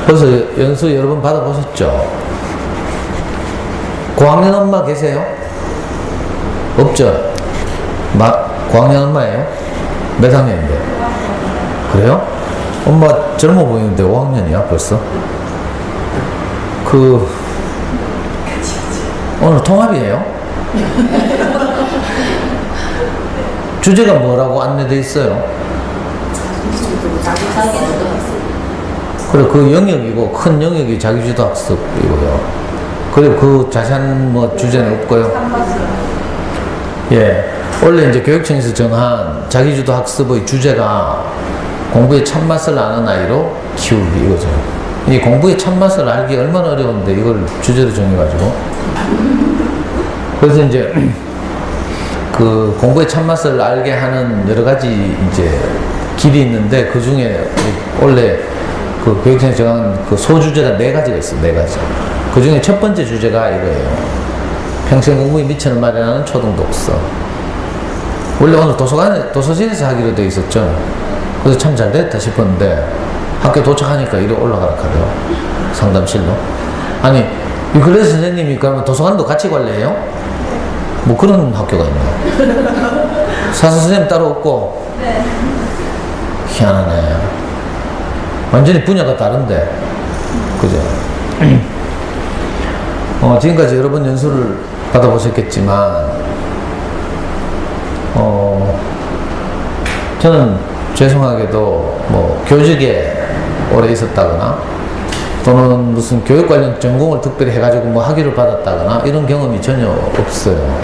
벌써 연수 여러 번 받아보셨죠? 고학년 엄마 계세요? 없죠? 고학년 엄마예요? 몇 학년인데? 그래요? 엄마 젊어 보이는데 5학년이야 벌써? 오늘 통합이에요? 주제가 뭐라고 안내돼 있어요? 그래, 그 영역이고 큰 영역이 자기주도 학습이고요. 그리고 그 자세한 주제는 없고요. 예, 원래 이제 교육청에서 정한 자기주도 학습의 주제가 공부의 참맛을 아는 아이로 키우기 이거죠. 이 공부의 참맛을 알기 얼마나 어려운데 이걸 주제로 정해가지고. 그래서 이제 그 공부의 참맛을 알게 하는 여러 가지 이제 길이 있는데 그 중에 원래 그 교육청에서 정한 그 소주제가 4가지가 있어요. 4가지. 그 중에 첫 번째 주제가 이거예요. 평생 공부에 미천을 마련하는 초등독서. 원래 오늘 도서실에서 하기로 되어 있었죠. 그래서 참 잘 됐다 싶었는데 학교 도착하니까 이리 올라가라 하더라고. 상담실로. 아니, 그래서 선생님이 그러면 도서관도 같이 관리해요? 뭐 그런 학교가 있나? 사서 선생님 따로 없고? 네. 희한하네. 완전히 분야가 다른데. 그죠? 지금까지 여러 번 연수를 받아보셨겠지만, 저는 죄송하게도 교직에 오래 있었다거나, 또는 무슨 교육 관련 전공을 특별히 해가지고 학위를 받았다거나, 이런 경험이 전혀 없어요.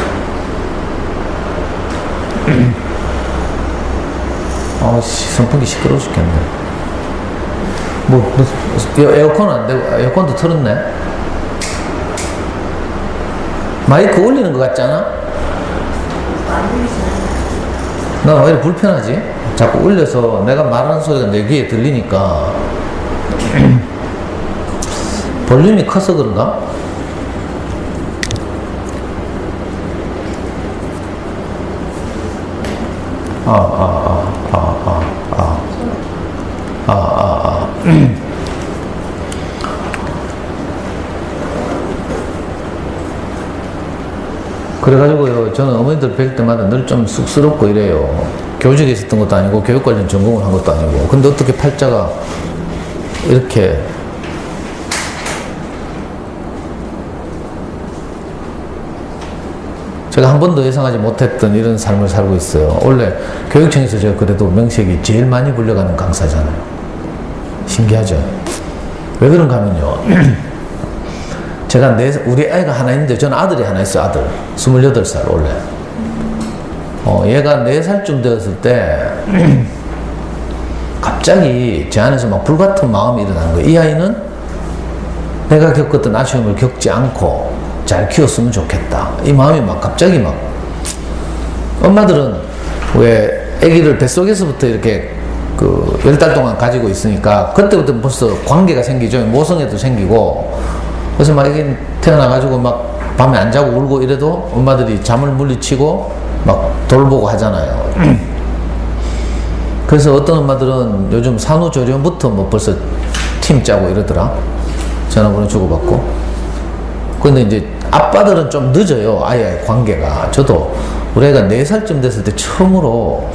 선풍기 시끄러워 죽겠네. 에어컨은 안 되고, 에어컨도 틀었네? 마이크 올리는 것 같잖아? 나 왜 이렇게 불편하지? 자꾸 올려서 내가 말하는 소리가 내 귀에 들리니까 볼륨이 커서 그런가? 그래가지고요, 저는 어머니들 뵐 때마다 늘 좀 쑥스럽고 이래요. 교직에 있었던 것도 아니고 교육 관련 전공을 한 것도 아니고. 근데 어떻게 팔자가 이렇게 제가 한 번도 예상하지 못했던 이런 삶을 살고 있어요. 원래 교육청에서 제가 그래도 명색이 제일 많이 불려가는 강사잖아요. 신기하죠? 왜 그런가 하면요. 제가 우리 아이가 하나 있는데 저는 아들이 하나 있어요. 아들 28살 원래. 얘가 4살쯤 되었을 때 갑자기 제 안에서 막 불같은 마음이 일어나는 거예요. 이 아이는 내가 겪었던 아쉬움을 겪지 않고 잘 키웠으면 좋겠다. 이 마음이 갑자기 엄마들은 왜 아기를 뱃속에서부터 이렇게 10달 동안 가지고 있으니까 그때부터 벌써 관계가 생기죠. 모성애도 생기고. 그래서 이게 태어나가지고 밤에 안 자고 울고 이래도 엄마들이 잠을 물리치고 돌보고 하잖아요. 그래서 어떤 엄마들은 요즘 산후조리원부터 벌써 팀 짜고 이러더라. 전화번호 주고받고. 근데 이제 아빠들은 좀 늦어요. 아이의 관계가. 저도 우리 애가 4살쯤 됐을 때 처음으로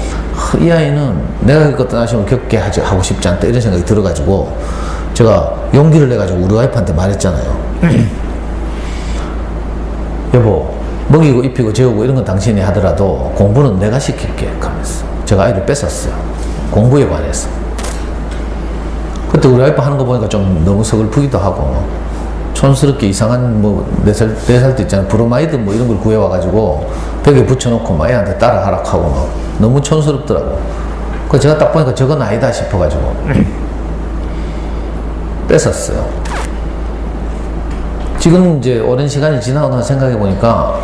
이 아이는 내가 겪었던 아쉬움을 겪게 하고 싶지 않다 이런 생각이 들어가지고 제가 용기를 내가지고 우리 와이프한테 말했잖아요. 여보, 먹이고 입히고 재우고 이런 건 당신이 하더라도 공부는 내가 시킬게 하면서 제가 아이를 뺏었어요. 공부에 관해서. 그때 우리 와이프 하는 거 보니까 좀 너무 서글프기도 하고 촌스럽게 이상한 4살 때 있잖아요. 브로마이드 이런 걸 구해와가지고 벽에 붙여놓고 애한테 따라 하라고 너무 촌스럽더라고. 그래서 제가 딱 보니까 저건 아니다 싶어가지고 뺏었어요. 지금 이제 오랜 시간이 지나고 나서 생각해 보니까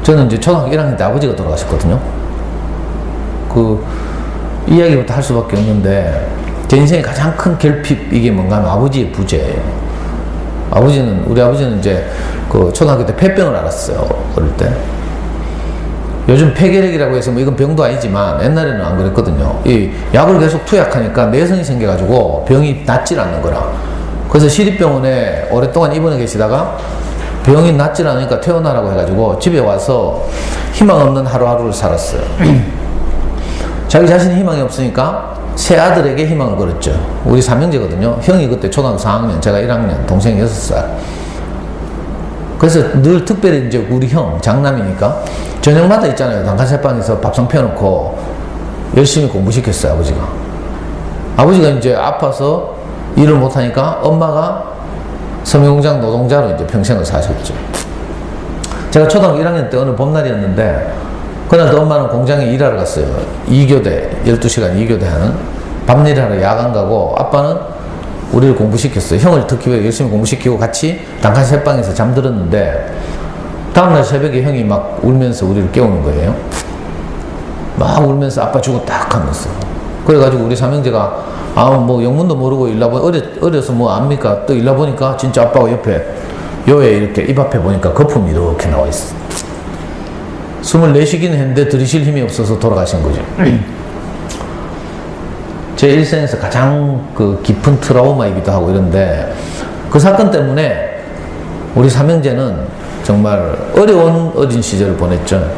저는 이제 초등학교 1학년 때 아버지가 돌아가셨거든요. 그 이야기부터 할 수밖에 없는데 제 인생의 가장 큰 결핍 이게 뭔가 하면 아버지의 부재예요. 우리 아버지는 이제 초등학교 때 폐병을 앓았어요. 어릴 때. 요즘 폐결핵이라고 해서 뭐 이건 병도 아니지만 옛날에는 안 그랬거든요. 이 약을 계속 투약하니까 내성이 생겨가지고 병이 낫질 않는 거라. 그래서 시립병원에 오랫동안 입원해 계시다가 병이 낫질 않으니까 퇴원하라고 해가지고 집에 와서 희망 없는 하루하루를 살았어요. 자기 자신이 희망이 없으니까 세 아들에게 희망을 걸었죠. 우리 삼형제거든요. 형이 그때 초등학교 4학년, 제가 1학년, 동생이 6살. 그래서 늘 특별히 이제 우리 형, 장남이니까 저녁마다 있잖아요. 단칸세방에서 밥상 펴놓고 열심히 공부시켰어요, 아버지가. 아버지가 이제 아파서 일을 못하니까 엄마가 섬유공장 노동자로 이제 평생을 사셨죠. 제가 초등학교 1학년 때 어느 봄날이었는데, 그날도 엄마는 공장에 일하러 갔어요. 2교대, 12시간 2교대 하는. 밤일 하러 야간 가고, 아빠는 우리를 공부시켰어요. 형을 특히 왜 열심히 공부시키고 같이 단칸세방에서 잠들었는데, 다음날 새벽에 형이 막 울면서 우리를 깨우는 거예요. 막 울면서 아빠 죽었다 하면서. 그래가지고 우리 삼형제가 뭐 영문도 모르고 일나 보니 어려서 뭐 압니까? 또 일나 보니까 진짜 아빠가 옆에 요에 이렇게 입 앞에 보니까 거품이 이렇게 나와 있어. 24시기는 했는데 들이쉴 힘이 없어서 돌아가신 거죠. 제 일생에서 가장 그 깊은 트라우마이기도 하고 이런데, 그 사건 때문에 우리 삼형제는 정말 어려운 어린 시절을 보냈죠.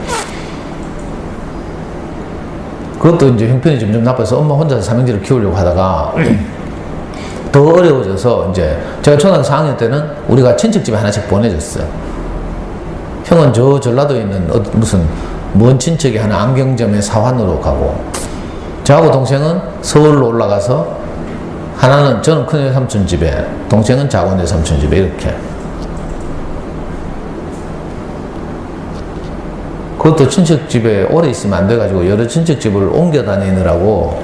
그것도 이제 형편이 점점 나빠서 엄마 혼자서 삼형제를 키우려고 하다가 더 어려워져서, 이제 제가 초등학교 4학년 때는 우리가 친척집에 하나씩 보내줬어요. 형은 저 전라도에 있는 무슨 먼 친척이 하나 안경점에 사환으로 가고, 저하고 동생은 서울로 올라가서, 하나는 저는 큰애 삼촌 집에, 동생은 작은애 삼촌 집에, 이렇게. 그것도 친척집에 오래 있으면 안 돼가지고 여러 친척집을 옮겨 다니느라고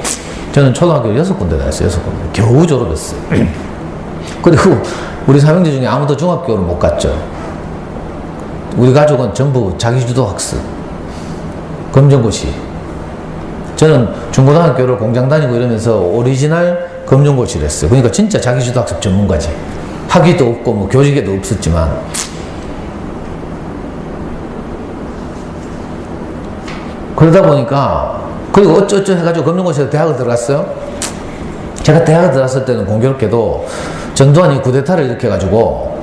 저는 초등학교 6군데 다녔어요. 6군데. 겨우 졸업했어요. 그리고 우리 삼형제 중에 아무도 중학교를 못 갔죠. 우리 가족은 전부 자기주도 학습, 검정고시. 저는 중고등학교를 공장 다니고 이러면서 오리지널 검정고시를 했어요. 그러니까 진짜 자기주도 학습 전문가지. 학위도 없고 뭐 교직에도 없었지만. 그러다 보니까, 그리고 어쩌고 해가지고 검정고시에서 대학을 들어갔어요. 제가 대학을 들어갔을 때는 공교롭게도 전두환이 쿠데타를 일으켜가지고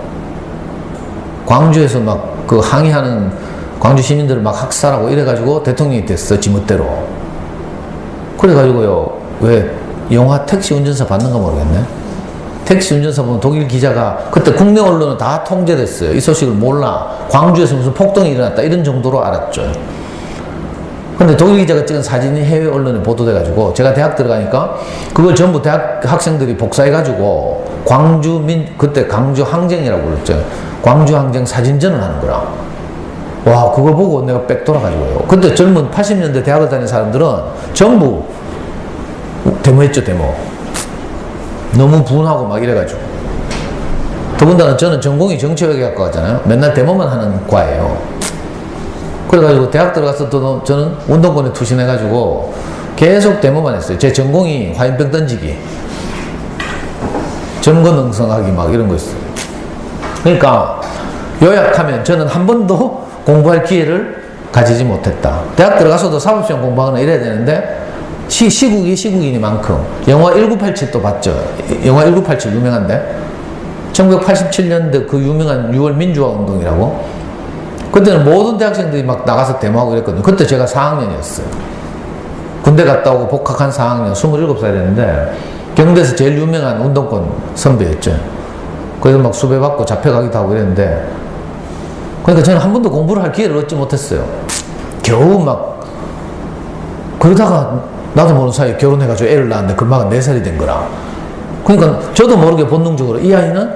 광주에서 막 그 항의하는 광주 시민들을 막 학살하고 이래가지고 대통령이 됐어, 지멋대로. 그래가지고요, 왜 영화 택시 운전사 봤는가 모르겠네. 택시 운전사 보면 독일 기자가, 그때 국내 언론은 다 통제됐어요. 이 소식을 몰라. 광주에서 무슨 폭동이 일어났다 이런 정도로 알았죠. 근데 독일 기자가 찍은 사진이 해외 언론에 보도돼가지고, 제가 대학 들어가니까 그걸 전부 대학 학생들이 복사해가지고 그때 광주 항쟁이라고 불렀죠. 광주 항쟁 사진전을 하는 거라. 와, 그거 보고 내가 빽 돌아가지고요. 근데 젊은 80년대 대학을 다니는 사람들은 전부 데모했죠, 데모. 너무 분하고 막 이래가지고. 더군다나 저는 전공이 정치외교학과잖아요. 맨날 데모만 하는 과예요. 그래가지고 대학 들어가서 또 저는 운동권에 투신해가지고 계속 데모만 했어요. 제 전공이 화염병 던지기, 점거능성하기 막 이런 거 있어요. 그러니까 요약하면 저는 한 번도 공부할 기회를 가지지 못했다. 대학 들어가서도 사법시험 공부하거나 이래야 되는데 시국이니만큼. 영화 1987도 봤죠. 영화 1987 유명한데 1987년도 그 유명한 6월 민주화 운동이라고. 그때는 모든 대학생들이 막 나가서 데모하고 이랬거든요. 그때 제가 4학년이었어요. 군대 갔다 오고 복학한 4학년, 27살이었는데 경대에서 제일 유명한 운동권 선배였죠. 그래서 막 수배받고 잡혀가기도 하고 이랬는데, 그러니까 저는 한 번도 공부를 할 기회를 얻지 못했어요. 겨우 막, 그러다가 나도 모르는 사이에 결혼해가지고 애를 낳았는데 금방 4살이 된 거라. 그러니까 저도 모르게 본능적으로 이 아이는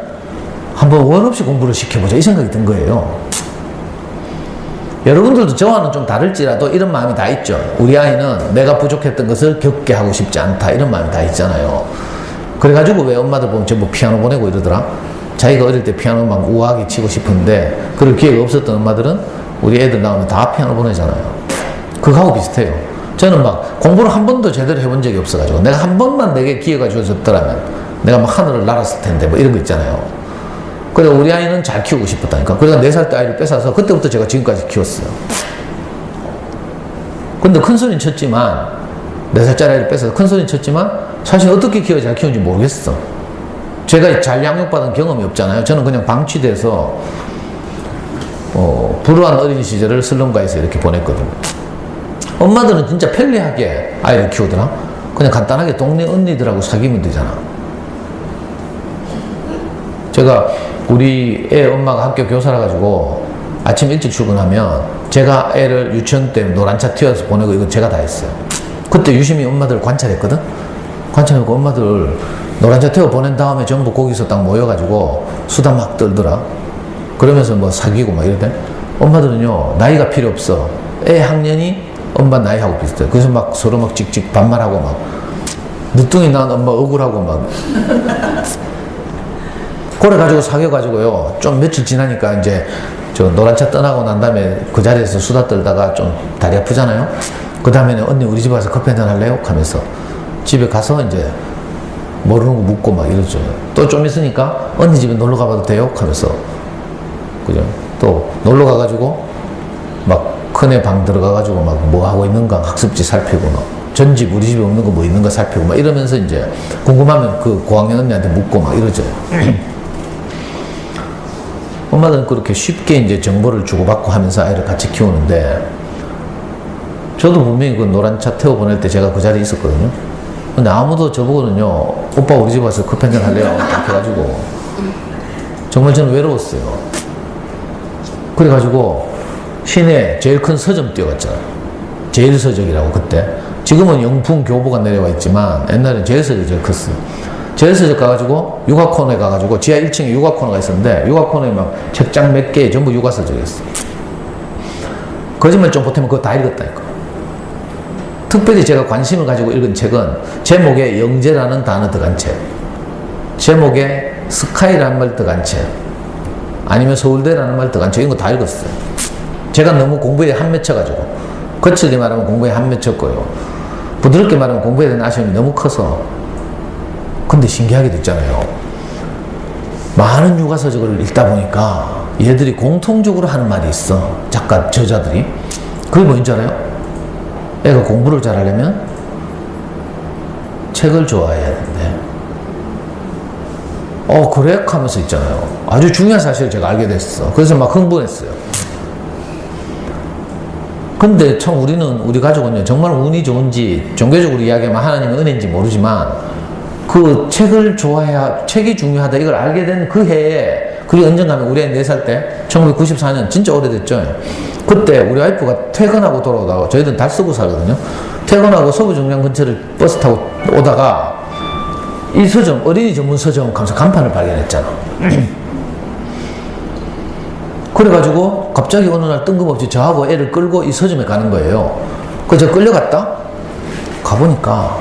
한번 원 없이 공부를 시켜보자 이 생각이 든 거예요. 여러분들도 저와는 좀 다를지라도 이런 마음이 다 있죠. 우리 아이는 내가 부족했던 것을 겪게 하고 싶지 않다 이런 마음이 다 있잖아요. 그래가지고 왜 엄마들 보면 전부 피아노 보내고 이러더라. 자기가 어릴 때 피아노 막 우아하게 치고 싶은데 그럴 기회가 없었던 엄마들은 우리 애들 나오면 다 피아노 보내잖아요. 그거하고 비슷해요. 저는 막 공부를 한 번도 제대로 해본 적이 없어가지고 내가 한 번만 내게 기회가 주어졌더라면 내가 막 하늘을 날았을 텐데 뭐 이런 거 있잖아요. 그래서 우리 아이는 잘 키우고 싶었다니까. 그래서 4살 때 아이를 뺏어서 그때부터 제가 지금까지 키웠어요. 근데 큰 소리는 쳤지만 4살짜리 아이를 뺏어서 큰 소리는 쳤지만 사실 어떻게 키워 잘 키우는지 모르겠어. 제가 잘 양육받은 경험이 없잖아요. 저는 그냥 방치돼서 불우한 어린 시절을 슬럼가에서 이렇게 보냈거든요. 엄마들은 진짜 편리하게 아이를 키우더라. 그냥 간단하게 동네 언니들하고 사귀면 되잖아. 제가 우리 애 엄마가 학교 교사라 가지고 아침 일찍 출근하면 제가 애를 유치원 때 노란차 튀어서 보내고 이거 제가 다 했어요. 그때 유심히 엄마들 관찰했거든. 관찰하고 엄마들 노란차 태워 보낸 다음에 전부 거기서 딱 모여가지고 수다 막 떨더라. 그러면서 뭐 사귀고 막 이러대. 엄마들은요, 나이가 필요 없어. 애 학년이 엄마 나이하고 비슷해. 그래서 막 서로 막 찍찍 반말하고 막 늦둥이 난 엄마 억울하고 막 그래가지고 사귀어가지고요, 좀 며칠 지나니까 이제 저 노란차 떠나고 난 다음에 그 자리에서 수다 떨다가 좀 다리 아프잖아요. 그 다음에는 언니 우리 집 와서 커피 한잔 할래요? 하면서 집에 가서 이제 모르는 거 묻고 막 이러죠. 또 좀 있으니까 언니 집에 놀러 가봐도 돼요? 하면서 그죠? 또 놀러 가가지고 막 큰애 방 들어가가지고 막 뭐 하고 있는가 학습지 살피고 막 전집 우리 집에 없는 거 뭐 있는가 살피고 막 이러면서 이제 궁금하면 그 고학년 언니한테 묻고 막 이러죠. 엄마들은 그렇게 쉽게 이제 정보를 주고받고 하면서 아이를 같이 키우는데 저도 분명히 그 노란 차 태워 보낼 때 제가 그 자리에 있었거든요. 근데 아무도 저보고는요, 오빠 우리 집 와서 커피 한잔 할래요? 이렇게 해가지고 정말 저는 외로웠어요. 그래가지고 시내 제일 큰 서점 뛰어갔잖아요. 제일서적이라고 그때. 지금은 영풍 교보가 내려와 있지만 옛날엔 제일서적이 제일 컸어요. 제일서적 가가지고 육아코너에 가가지고 지하 1층에 육아코너가 있었는데 육아코너에 막 책장 몇 개 전부 육아서적이었어. 거짓말 좀 보태면 그거 다 읽었다니까. 특별히 제가 관심을 가지고 읽은 책은 제목에 영재라는 단어 들어간 책, 제목에 스카이라는 말 들어간 책, 아니면 서울대라는 말 들어간 책, 이런 거 다 읽었어요. 제가 너무 공부에 한맺혀가지고, 거칠게 말하면 공부에 한맺혔고요, 부드럽게 말하면 공부에 대한 아쉬움이 너무 커서. 근데 신기하게도 있잖아요, 많은 육아서적을 읽다 보니까 얘들이 공통적으로 하는 말이 있어. 작가, 저자들이. 그게 뭔지 알아요? 애가 공부를 잘하려면 책을 좋아해야 되는데, 그래? 하면서 있잖아요. 아주 중요한 사실을 제가 알게 됐어. 그래서 막 흥분했어요. 근데 참 우리 가족은요, 정말 운이 좋은지, 종교적으로 이야기하면 하나님의 은혜인지 모르지만, 그 책을 좋아해야, 책이 중요하다 이걸 알게 된 그 해에, 그게 언젠가면 우리 애 4살 때 1994년 진짜 오래됐죠. 그때 우리 와이프가 퇴근하고 돌아오다가, 저희들은 달 쓰고 살거든요. 퇴근하고 서부정량 근처를 버스 타고 오다가 이 서점, 어린이 전문 서점 가면서 간판을 발견했잖아. 그래가지고 갑자기 어느 날 뜬금없이 저하고 애를 끌고 이 서점에 가는 거예요. 그래서 끌려갔다? 가보니까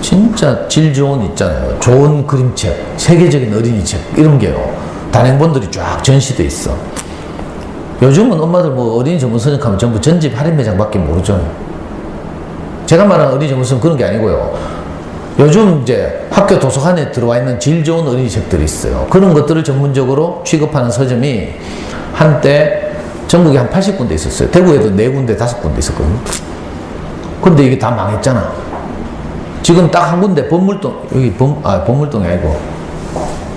진짜 질 좋은 있잖아요. 좋은 그림책, 세계적인 어린이책, 이런 게요. 단행본들이 쫙 전시돼 있어. 요즘은 엄마들 뭐 어린이 전문 서점 가면 전부 전집 할인 매장밖에 모르죠. 제가 말하는 어린이 전문 서점 그런 게 아니고요. 요즘 이제 학교 도서관에 들어와 있는 질 좋은 어린이 책들이 있어요. 그런 것들을 전문적으로 취급하는 서점이 한때 전국에 한 80군데 있었어요. 대구에도 4군데, 5군데 있었거든요. 근데 이게 다 망했잖아. 지금 딱 한 군데, 범물동, 여기 범물동이 아니고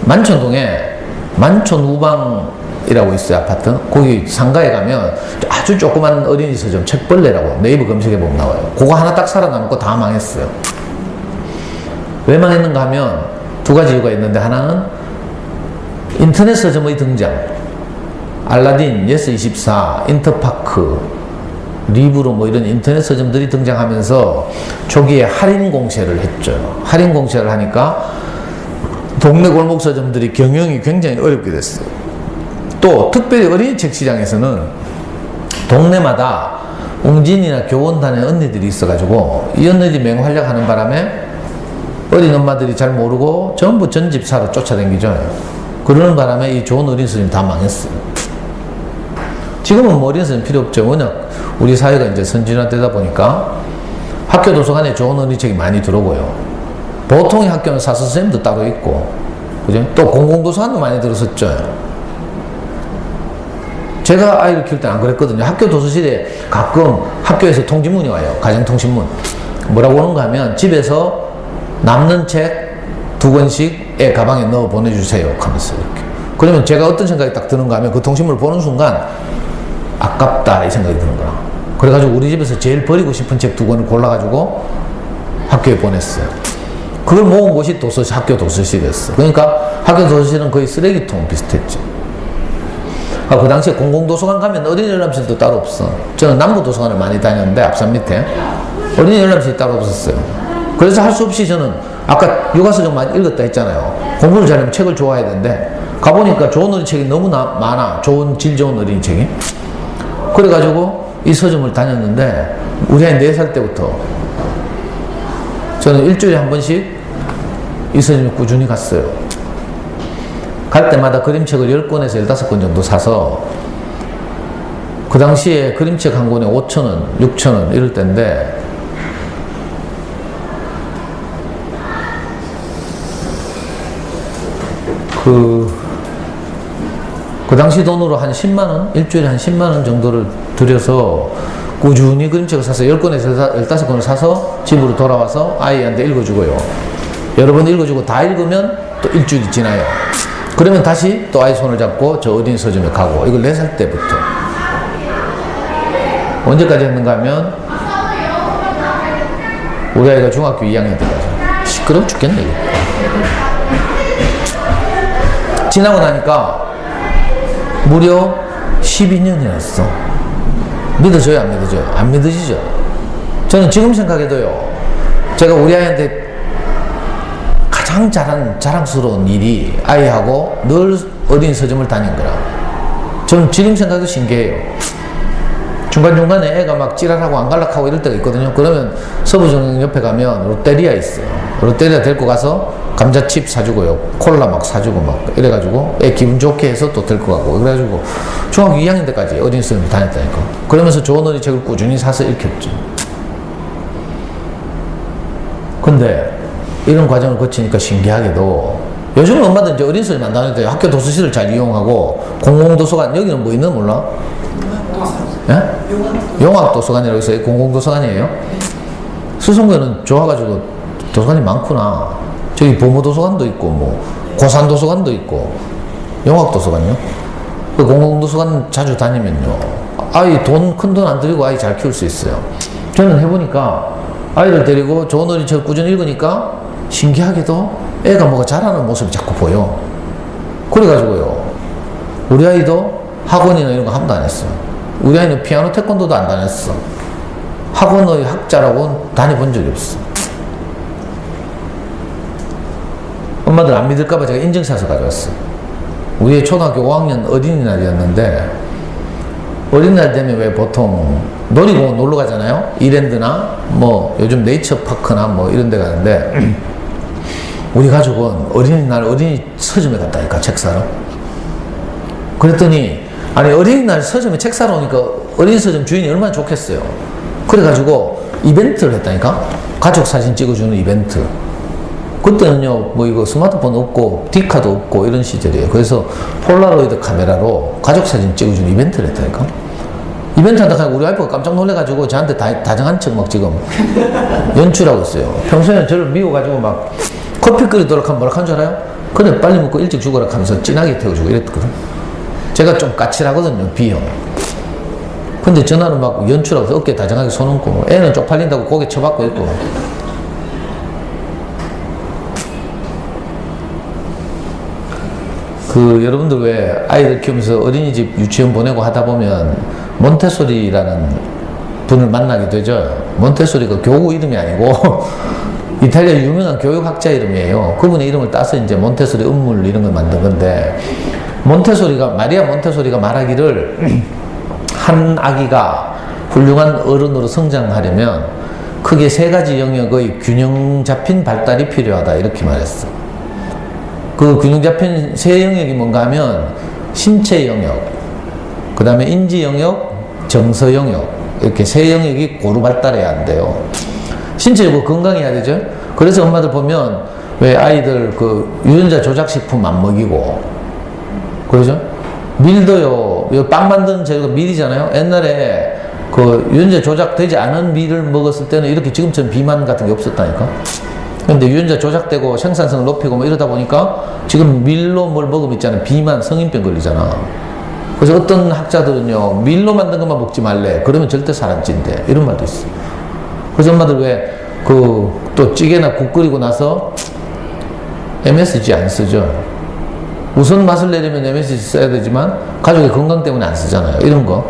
만촌동에 만촌우방이라고 있어요, 아파트. 거기 상가에 가면 아주 조그만 어린이 서점, 책벌레라고 네이버 검색해보면 나와요. 그거 하나 딱 살아남고 다 망했어요. 왜 망했는가 하면 2가지 이유가 있는데, 하나는 인터넷 서점의 등장, 알라딘, 예스24, 인터파크, 리브로 뭐 이런 인터넷 서점들이 등장하면서 초기에 할인 공세를 했죠. 할인 공세를 하니까 동네 골목 서점들이 경영이 굉장히 어렵게 됐어요. 또 특별히 어린이 책 시장에서는 동네마다 웅진이나 교원단의 언니들이 있어가지고 이 언니들이 맹활약하는 바람에 어린 엄마들이 잘 모르고 전부 전집 사러 쫓아다니죠. 그러는 바람에 이 좋은 어린이 서점이 다 망했어요. 지금은 뭐 어린이 서점 필요 없죠. 워낙 우리 사회가 이제 선진화되다 보니까 학교 도서관에 좋은 어린이책이 많이 들어오고요. 보통의 학교는 사서 선생님도 따로 있고, 그죠? 또 공공도서관도 많이 들었었죠. 제가 아이를 키울 때는 안 그랬거든요. 학교 도서실에 가끔 학교에서 통지문이 와요. 가정통신문. 뭐라고 오는가 하면 집에서 남는 책 2권씩 애 가방에 넣어 보내주세요 하면서 이렇게. 그러면 제가 어떤 생각이 딱 드는가 하면 그 통신문을 보는 순간 아깝다 이 생각이 드는 거야. 그래가지고 우리 집에서 제일 버리고 싶은 책 2권을 골라가지고 학교에 보냈어요. 그걸 모은 곳이 학교 도서실이었어. 그러니까 학교 도서실은 거의 쓰레기통 비슷했지. 그 당시에 공공도서관 가면 어린이 열람실도 따로 없어. 저는 남부도서관을 많이 다녔는데 앞산 밑에 어린이 열람실이 따로 없었어요. 그래서 할 수 없이 저는 아까 육아서적 많이 읽었다 했잖아요. 공부를 잘하면 책을 좋아해야 되는데 가보니까 좋은 어린이책이 너무 많아. 질 좋은 어린이책이. 그래가지고 이 서점을 다녔는데 우리 아이 4살 때부터 저는 일주일에 한 번씩 이 서점에 꾸준히 갔어요. 갈 때마다 그림책을 10권에서 15권 정도 사서 그 당시에 그림책 한 권에 5,000원, 6,000원 이럴 때인데 그 당시 돈으로 한 10만원, 일주일에 한 10만원 정도를 들여서 꾸준히 그림책을 사서 10권에서 15권을 사서 집으로 돌아와서 아이한테 읽어주고요. 여러 번 읽어주고 다 읽으면 또 일주일이 지나요. 그러면 다시 또 아이 손을 잡고 저 어린이 서점에 가고, 이걸 4살 때부터. 언제까지 했는가 하면 우리 아이가 중학교 2학년 때까지. 시끄러워 죽겠네 이거. 지나고 나니까 무려 12년이 났어. 믿어져요 안 믿어져요? 안 믿어지죠? 저는 지금 생각해도요, 제가 우리 아이한테 가장 자랑스러운 일이 아이하고 늘 어린이 서점을 다닌 거라. 저는 지금 생각해도 신기해요. 중간중간에 애가 막 찌랄하고 안갈락하고 이럴 때가 있거든요. 그러면 서부정형 옆에 가면 롯데리아 있어요. 롯데리아 데리고 가서 감자칩 사주고요. 콜라 막 사주고 막 이래가지고 애 기분 좋게 해서 또 데리고 가고. 그래가지고 중학교 2학년 때까지 어린이 서점 다녔다니까. 그러면서 좋은 어린이책을 꾸준히 사서 읽혔죠. 근데 이런 과정을 거치니까 신기하게도 요즘은 엄마들 이제 어린이 서점 안 다니는데 학교 도서실을 잘 이용하고 공공도서관, 여기는 뭐 있는 몰라? 예? 용학도서관이라고 해서 공공도서관이에요. 수성구에는 좋아가지고 도서관이 많구나. 저기 보모도서관도 있고 뭐 고산도서관도 있고 용학도서관요. 그 공공도서관 자주 다니면요, 아이 큰 돈 안 들이고 아이 잘 키울 수 있어요. 저는 해보니까 아이를 데리고 좋은 어린이책을 꾸준히 읽으니까 신기하게도 애가 뭐가 잘하는 모습이 자꾸 보여. 그래가지고요, 우리 아이도 학원이나 이런 거 한 번도 안 했어. 우리 아이는 피아노 태권도도 안 다녔어. 학원의 학자라고 다녀본 적이 없어. 엄마들 안 믿을까봐 제가 인증샷을 가져왔어. 우리 초등학교 5학년 어린이날이었는데, 어린이날 되면 왜 보통 놀이공원 놀러 가잖아요. 이랜드나 뭐 요즘 네이처파크나 뭐 이런 데 가는데 우리 가족은 어린이날 어린이 서점에 갔다니까, 책 사러. 그랬더니 아니 어린이날 서점에 책 사러 오니까 어린이 서점 주인이 얼마나 좋겠어요. 그래가지고 이벤트를 했다니까. 가족 사진 찍어주는 이벤트. 그때는요 뭐 이거 스마트폰 없고 디카도 없고 이런 시절이에요. 그래서 폴라로이드 카메라로 가족 사진 찍어주는 이벤트를 했다니까. 이벤트 한다 하니까 우리 와이프가 깜짝 놀래가지고 저한테 다정한 척 막 지금 연출하고 있어요. 평소에는 저를 미워가지고 막 커피 끓이도록 하면 뭐라 한 줄 알아요? 그래 빨리 먹고 일찍 죽어라 하면서 진하게 태워주고 이랬거든. 제가 좀 까칠하거든요, B형. 근데 전화는 막 연출하고 어깨에 다정하게 손 얹고, 애는 쪽팔린다고 고개 쳐박고 있고. 여러분들 왜 아이들 키우면서 어린이집 유치원 보내고 하다 보면 몬테소리라는 분을 만나게 되죠. 몬테소리가 교구 이름이 아니고 이탈리아 유명한 교육학자 이름이에요. 그분의 이름을 따서 이제 몬테소리 음물 이런 걸 만든 건데, 마리아 몬테소리가 말하기를 한 아기가 훌륭한 어른으로 성장하려면 크게 3가지 영역의 균형 잡힌 발달이 필요하다 이렇게 말했어. 그 균형 잡힌 3영역이 뭔가 하면 신체 영역, 그 다음에 인지 영역, 정서 영역, 이렇게 3영역이 고루 발달해야 한대요. 신체적으로 건강해야 되죠. 그래서 엄마들 보면 왜 아이들 유전자 조작식품 안 먹이고 그러죠? 밀도요, 이 빵 만드는 재료가 밀이잖아요. 옛날에 그 유전자 조작되지 않은 밀을 먹었을 때는 이렇게 지금처럼 비만 같은 게 없었다니까. 근데 유전자 조작되고 생산성을 높이고 뭐 이러다 보니까 지금 밀로 뭘 먹으면 있잖아요. 비만, 성인병 걸리잖아. 그래서 어떤 학자들은요, 밀로 만든 것만 먹지 말래. 그러면 절대 살 안 찐대. 이런 말도 있어. 그래서 엄마들 왜, 또 찌개나 국 끓이고 나서 MSG 안 쓰죠. 우선 맛을 내려면 MSG 써야 되지만, 가족의 건강 때문에 안 쓰잖아요. 이런 거.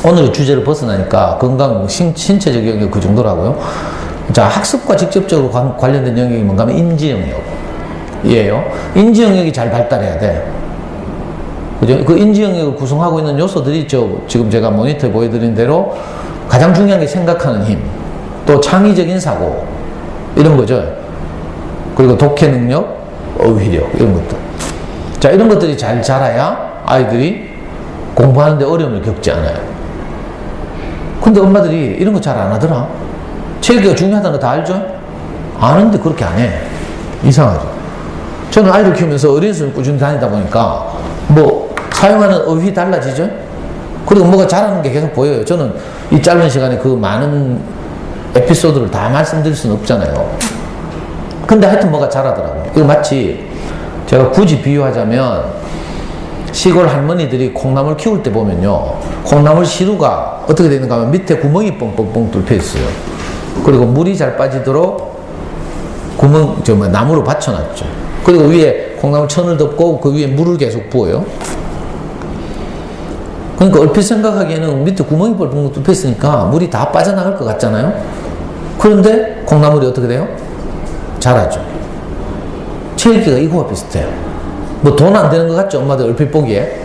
오늘의 주제를 벗어나니까 건강, 신체적 영역 그 정도라고요. 자, 학습과 직접적으로 관련된 영역이 뭔가 하면 인지 영역이에요. 인지 영역이 잘 발달해야 돼. 그죠? 그 인지 영역을 구성하고 있는 요소들이 지금 제가 모니터에 보여드린 대로 가장 중요한 게 생각하는 힘, 또 창의적인 사고, 이런 거죠. 그리고 독해 능력, 어휘력, 이런 것들. 자, 이런 것들이 잘 자라야 아이들이 공부하는데 어려움을 겪지 않아요. 근데 엄마들이 이런 거 잘 안 하더라. 체육이 중요하다는 거 다 알죠? 아는데 그렇게 안 해. 이상하죠. 저는 아이를 키우면서 어린이집을 꾸준히 다니다 보니까 뭐 사용하는 어휘 달라지죠? 그리고 뭐가 잘하는 게 계속 보여요. 저는 이 짧은 시간에 그 많은 에피소드를 다 말씀드릴 수는 없잖아요. 근데 하여튼 뭐가 잘하더라고요. 이거 마치 제가 굳이 비유하자면 시골 할머니들이 콩나물 키울 때 보면요, 콩나물 시루가 어떻게 되는가 하면 밑에 구멍이 뻥뻥뻥 뚫려 있어요. 그리고 물이 잘 빠지도록 나무로 받쳐놨죠. 그리고 위에 콩나물 천을 덮고 그 위에 물을 계속 부어요. 그러니까 얼핏 생각하기에는 밑에 구멍이 뻥뻥 뚫려 있으니까 물이 다 빠져나갈 것 같잖아요. 그런데 콩나물이 어떻게 돼요? 자라죠. 체육기가 이거와 비슷해요. 뭐 돈 안 되는 것 같죠? 엄마들 얼핏 보기에.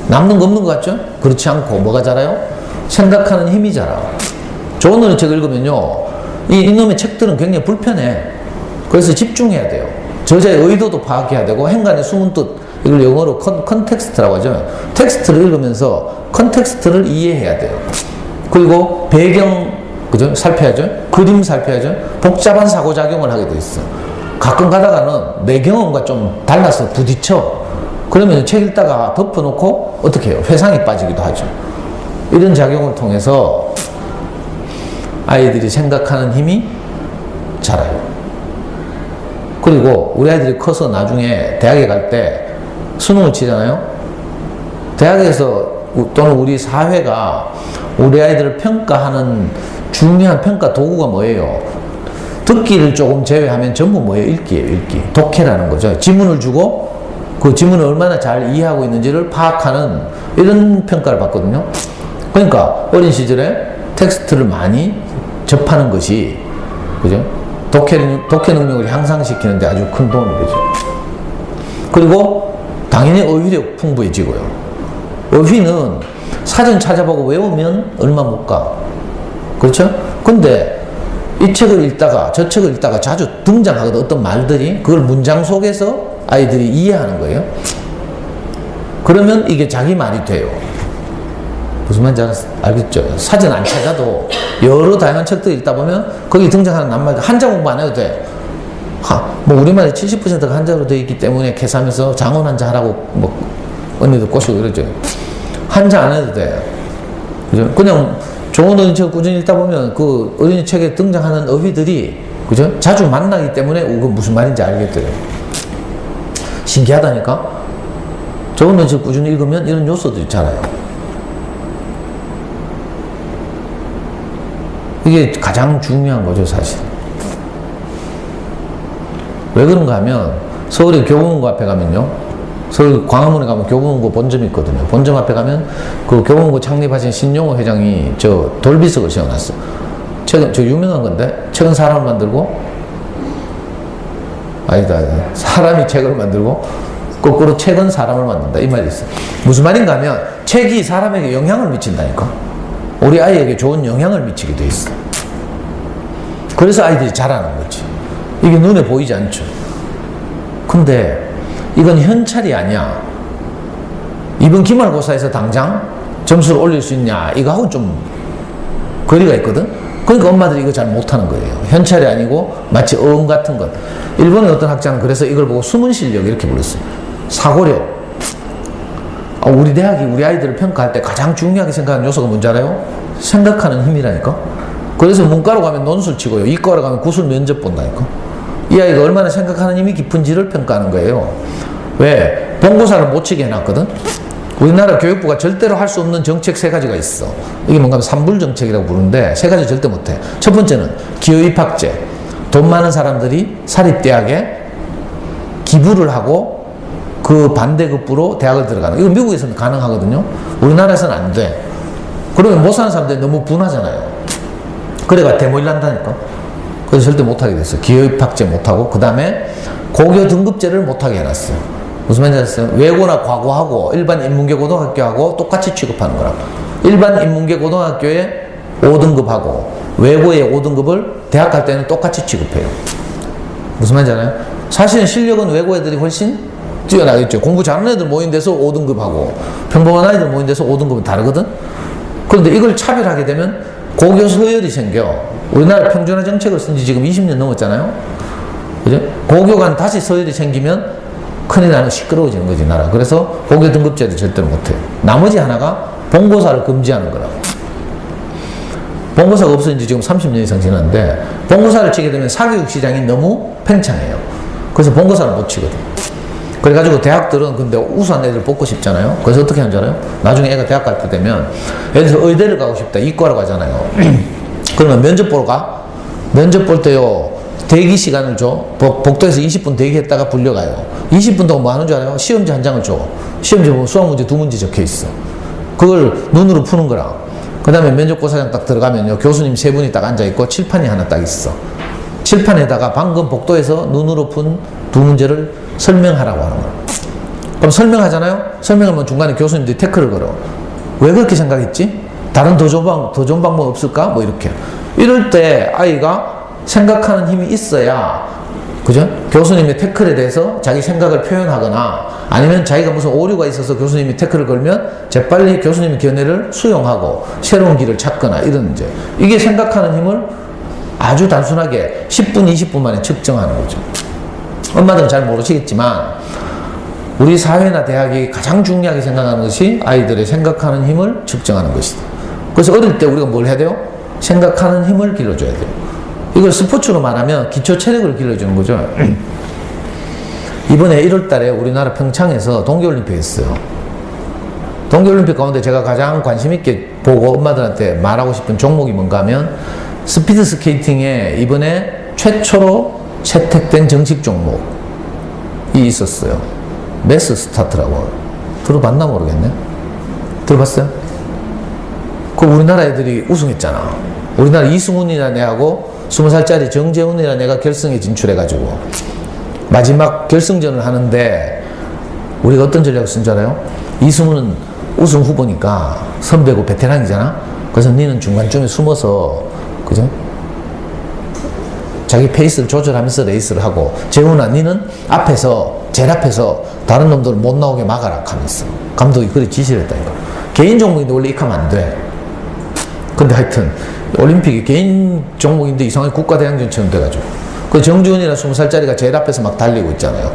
남는 거 없는 것 같죠? 그렇지 않고 뭐가 자라요? 생각하는 힘이 자라. 좋은 노래 책 읽으면요, 이놈의 책들은 굉장히 불편해. 그래서 집중해야 돼요. 저자의 의도도 파악해야 되고 행간의 숨은 뜻, 이걸 영어로 컨텍스트라고 하죠. 텍스트를 읽으면서 컨텍스트를 이해해야 돼요. 그리고 배경, 그죠? 살펴야죠. 그림 살펴야죠. 복잡한 상호작용을 하게 돼 있어. 가끔 가다가는 내 경험과 좀 달라서 부딪혀. 그러면 책 읽다가 덮어놓고 어떻게 해요? 회상이 빠지기도 하죠. 이런 작용을 통해서 아이들이 생각하는 힘이 자라요. 그리고 우리 아이들이 커서 나중에 대학에 갈 때 수능을 치잖아요. 대학에서 또는 우리 사회가 우리 아이들을 평가하는 중요한 평가 도구가 뭐예요? 듣기를 조금 제외하면 전부 뭐예요? 읽기예요, 읽기. 독해라는 거죠. 지문을 주고 그 지문을 얼마나 잘 이해하고 있는지를 파악하는 이런 평가를 받거든요. 그러니까 어린 시절에 텍스트를 많이 접하는 것이, 그죠? 독해 능력을 향상시키는데 아주 큰 도움이 되죠. 그리고 당연히 어휘력 풍부해지고요. 어휘는 사전 찾아보고 외우면 얼마 못 가. 그렇죠? 근데 이 책을 읽다가 저 책을 읽다가 자주 등장하거든. 어떤 말들이 그걸 문장 속에서 아이들이 이해하는 거예요. 그러면 이게 자기 말이 돼요. 무슨 말인지 알겠죠? 사전 안 찾아도 여러 다양한 책들 읽다 보면 거기 등장하는 낱말 한자 공부 안 해도 돼. 뭐 우리말의 70%가 한자로 되어 있기 때문에 계산하면서 장원 한자 하라고 뭐 언니도 꼬시고 그러죠. 한자 안 해도 돼. 그죠? 그냥 좋은 어린이책 꾸준히 읽다 보면 그 어린이책에 등장하는 어휘들이, 그죠? 자주 만나기 때문에 그거 무슨 말인지 알게 돼요. 신기하다니까? 좋은 어린이책 꾸준히 읽으면 이런 요소들이 자라요. 이게 가장 중요한 거죠, 사실. 왜 그런가 하면 서울의 교보문고 앞에 가면요, 서울 광화문에 가면 교보문고 본점이 있거든요. 본점 앞에 가면 그 교보문고 창립하신 신용호 회장이 저 돌비석을 세워놨어. 최근 저 유명한 건데, 책은 사람을 만들고, 아니다, 사람이 책을 만들고 거꾸로 책은 사람을 만든다, 이 말이 있어. 무슨 말인가 하면 책이 사람에게 영향을 미친다니까. 우리 아이에게 좋은 영향을 미치게 돼 있어. 그래서 아이들이 자라는 거지. 이게 눈에 보이지 않죠. 근데 이건 현찰이 아니야. 이번 기말고사에서 당장 점수를 올릴 수 있냐, 이거하고는 좀 거리가 있거든. 그러니까 엄마들이 이거 잘 못하는 거예요. 현찰이 아니고 마치 어음 같은 것. 일본의 어떤 학자는 그래서 이걸 보고 숨은 실력 이렇게 불렀어요. 사고력. 우리 대학이 우리 아이들을 평가할 때 가장 중요하게 생각하는 요소가 뭔지 알아요? 생각하는 힘이라니까. 그래서 문과로 가면 논술 치고요. 이과로 가면 구술 면접 본다니까. 이 아이가 얼마나 생각하는 힘이 깊은지를 평가하는 거예요. 왜? 본고사를 못 치게 해놨거든. 우리나라 교육부가 절대로 할 수 없는 정책 3가지가 있어. 이게 뭔가 하면 삼불정책이라고 부르는데 3가지 절대 못해. 첫 번째는 기여입학제. 돈 많은 사람들이 사립대학에 기부를 하고 그 반대급부로 대학을 들어가는. 이거 미국에서는 가능하거든요. 우리나라에서는 안 돼. 그러면 못 사는 사람들이 너무 분하잖아요. 그래가 대모일 난다니까. 그래서 절대 못하게 됐어요. 기여입학제 못하고, 그 다음에 고교 등급제를 못하게 해놨어요. 무슨 말인지 아세요? 외고나 과고하고 일반 인문계 고등학교하고 똑같이 취급하는 거라고. 일반 인문계 고등학교에 5등급하고 외고의 5등급을 대학 갈 때는 똑같이 취급해요. 무슨 말인지 알아요? 사실은 실력은 외고 애들이 훨씬 뛰어나겠죠. 공부 잘하는 애들 모인 데서 5등급하고 평범한 아이들 모인 데서 5등급은 다르거든. 그런데 이걸 차별하게 되면 고교 서열이 생겨. 우리나라 평준화 정책을 쓴 지 지금 20년 넘었잖아요. 그죠? 고교가 다시 서열이 생기면 큰일 나는, 시끄러워지는 거지, 나라. 그래서 고교 등급제를 절대로 못해요. 나머지 하나가 본고사를 금지하는 거라고. 본고사가 없어진 지 지금 30년 이상 지났는데, 본고사를 치게 되면 사교육 시장이 너무 팽창해요. 그래서 본고사를 못 치거든. 그래가지고 대학들은 근데 우수한 애들 뽑고 싶잖아요. 그래서 어떻게 하는 줄 알아요? 나중에 애가 대학 갈 때 되면, 예를 들어서 의대를 가고 싶다. 이과로 가잖아요. 그러면 면접 보러 가? 면접 볼 때요, 대기 시간을 줘. 복도에서 20분 대기했다가 불려가요. 20분 동안 뭐 하는 줄 알아요? 시험지 한 장을 줘. 시험지 보면 수학 문제 2문제 적혀 있어. 그걸 눈으로 푸는 거라. 그 다음에 면접고사장 딱 들어가면요, 교수님 3분이 딱 앉아있고 칠판이 하나 딱 있어. 칠판에다가 방금 복도에서 눈으로 푼 2문제를 설명하라고 하는 거야. 그럼 설명하잖아요? 설명하면 중간에 교수님들이 태클을 걸어. 왜 그렇게 생각했지? 다른 더 좋은 방법 없을까? 뭐 이렇게. 이럴 때 아이가 생각하는 힘이 있어야, 그죠? 교수님의 태클에 대해서 자기 생각을 표현하거나, 아니면 자기가 무슨 오류가 있어서 교수님이 태클을 걸면 재빨리 교수님의 견해를 수용하고 새로운 길을 찾거나, 이런 이제 이게 생각하는 힘을 아주 단순하게 10분, 20분 만에 측정하는 거죠. 엄마들은 잘 모르시겠지만 우리 사회나 대학이 가장 중요하게 생각하는 것이 아이들의 생각하는 힘을 측정하는 것이다. 그래서 어릴 때 우리가 뭘 해야 돼요? 생각하는 힘을 길러줘야 돼요. 이걸 스포츠로 말하면 기초 체력을 길러주는 거죠. 이번에 1월 달에 우리나라 평창에서 동계올림픽 했어요. 동계올림픽 가운데 제가 가장 관심 있게 보고 엄마들한테 말하고 싶은 종목이 뭔가 하면 스피드 스케이팅에 이번에 최초로 채택된 정식 종목이 있었어요. 매스 스타트라고. 들어봤나 모르겠네. 들어봤어요? 그 우리나라 애들이 우승했잖아. 우리나라 이승훈이라는 애하고 20살짜리 정재훈이라는 애가 결승에 진출해가지고 마지막 결승전을 하는데 우리가 어떤 전략을 쓴 줄 알아요? 이승훈은 우승 후보니까 선배고 베테랑이잖아. 그래서 니는 중간쯤에 숨어서, 그죠? 자기 페이스를 조절하면서 레이스를 하고, 재훈아 니는 앞에서, 제일 앞에서 다른 놈들을 못 나오게 막아라 하면서 감독이 그렇게 지시를 했다니까. 개인 종목인데 원래 이렇게 하면 안 돼. 근데 하여튼 올림픽이 개인 종목인데 이상하게 국가대항전처럼 돼가지고, 그 정주훈이라는 20살짜리가 제일 앞에서 막 달리고 있잖아요.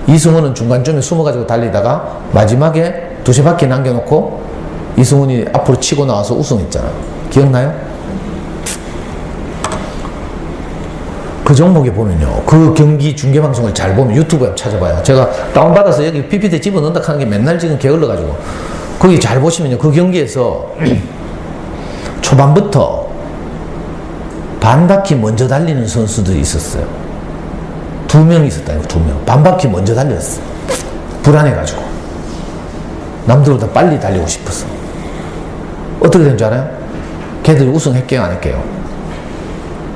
이승훈은 중간쯤에 숨어가지고 달리다가 마지막에 2바퀴 남겨놓고 이승훈이 앞으로 치고 나와서 우승했잖아요. 기억나요? 그 종목에 보면요, 그 경기 중계방송을 잘 보면 유튜브에 한번 찾아봐요. 제가 다운받아서 여기 PPT 집어넣는다 하는 게 맨날 지금 게을러가지고, 거기 잘 보시면요, 그 경기에서 초반부터 반바퀴 먼저 달리는 선수들이 있었어요. 2명 있었다니까, 2명. 반바퀴 먼저 달렸어. 불안해가지고. 남들보다 빨리 달리고 싶어서. 어떻게 된 줄 알아요? 걔들이 우승했게요, 안 했게요?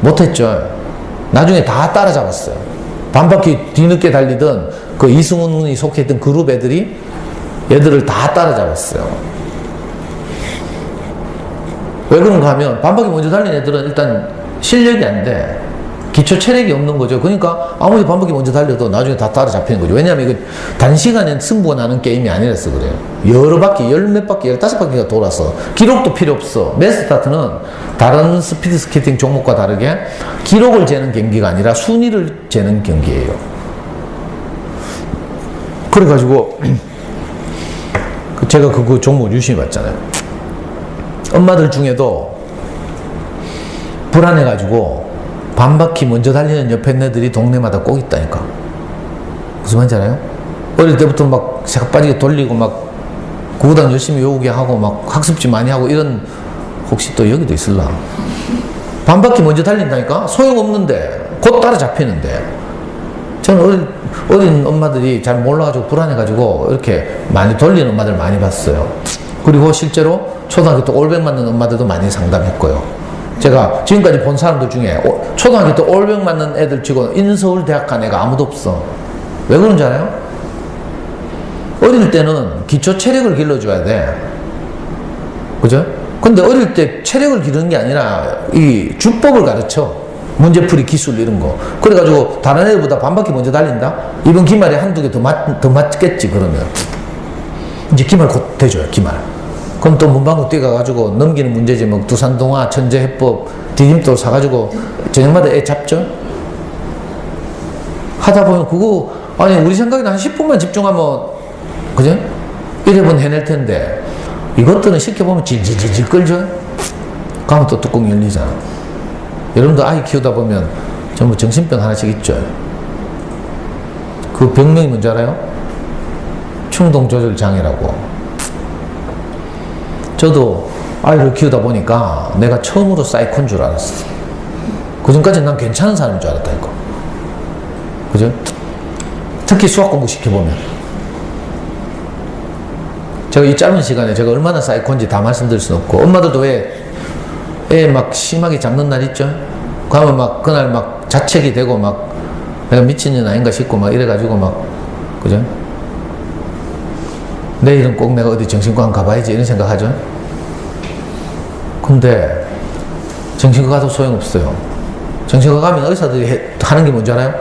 못했죠. 나중에 다 따라잡았어요. 반바퀴 뒤늦게 달리던 그 이승훈이 속했던 그룹 애들이 얘들을 다 따라잡았어요. 왜 그런가 하면 반바퀴 먼저 달린 애들은 일단 실력이 안 돼. 기초 체력이 없는 거죠. 그러니까 아무리 반바퀴 먼저 달려도 나중에 다 따라잡히는 거죠. 왜냐하면 이거 단시간에 승부가 나는 게임이 아니라서 그래요. 여러 바퀴, 10몇 바퀴, 15바퀴가 돌아서 기록도 필요 없어. 매스스타트는 다른 스피드 스케이팅 종목과 다르게 기록을 재는 경기가 아니라 순위를 재는 경기예요. 그래가지고 제가 그 종목 유심히 봤잖아요. 엄마들 중에도 불안해가지고 반바퀴 먼저 달리는 옆에 애들이 동네마다 꼭 있다니까. 무슨 말인지 알아요? 어릴 때부터 막 색 빠지게 돌리고 막 구구단 열심히 외우게 하고 막 학습지 많이 하고 이런, 혹시 또 여기도 있을라? 반바퀴 먼저 달린다니까? 소용없는데 곧 따라잡히는데. 저는 어린 엄마들이 잘 몰라가지고 불안해가지고 이렇게 많이 돌리는 엄마들 많이 봤어요. 그리고 실제로 초등학교 때 올백 맞는 엄마들도 많이 상담했고요. 제가 지금까지 본 사람들 중에 초등학교 때 올백 맞는 애들 치고 인서울대학 간 애가 아무도 없어. 왜 그런지 알아요? 어릴 때는 기초 체력을 길러줘야 돼. 그죠? 근데 어릴 때 체력을 기르는 게 아니라 이 주법을 가르쳐. 문제풀이 기술 이런 거. 그래가지고 다른 애들보다 반바퀴 먼저 달린다? 이번 기말에 한두 개 더 맞겠지, 그러면. 이제 기말 곧 대줘요, 기말. 그럼 또 문방구 뛰어가가지고 넘기는 문제지. 뭐 두산동화, 천재해법, 디딤돌 사가지고 저녁마다 애 잡죠? 하다 보면 그거, 아니, 우리 생각에는 한 10분만 집중하면, 그죠? 1회분 해낼 텐데, 이것들은 시켜보면 질질질질 끌죠? 가면 또 뚜껑 열리잖아. 여러분도 아이 키우다 보면 전부 정신병 하나씩 있죠? 그 병명이 뭔지 알아요? 충동조절장애라고. 저도 아이를 키우다 보니까 내가 처음으로 사이코인 줄 알았어. 그전까지는 난 괜찮은 사람인 줄 알았다니까. 그죠? 특히 수학 공부 시켜보면. 제가 이 짧은 시간에 제가 얼마나 사이코인지 다 말씀드릴 수는 없고, 엄마들도 왜 애 막 심하게 잡는 날 있죠? 그러면 막 그날 막 자책이 되고 막 내가 미친년 아닌가 싶고 막 이래가지고 막, 그죠? 내일은 꼭 내가 어디 정신과원 가봐야지 이런 생각 하죠? 근데 정신과 가도 소용없어요. 정신과 가면 의사들이 하는 게 뭔지 알아요?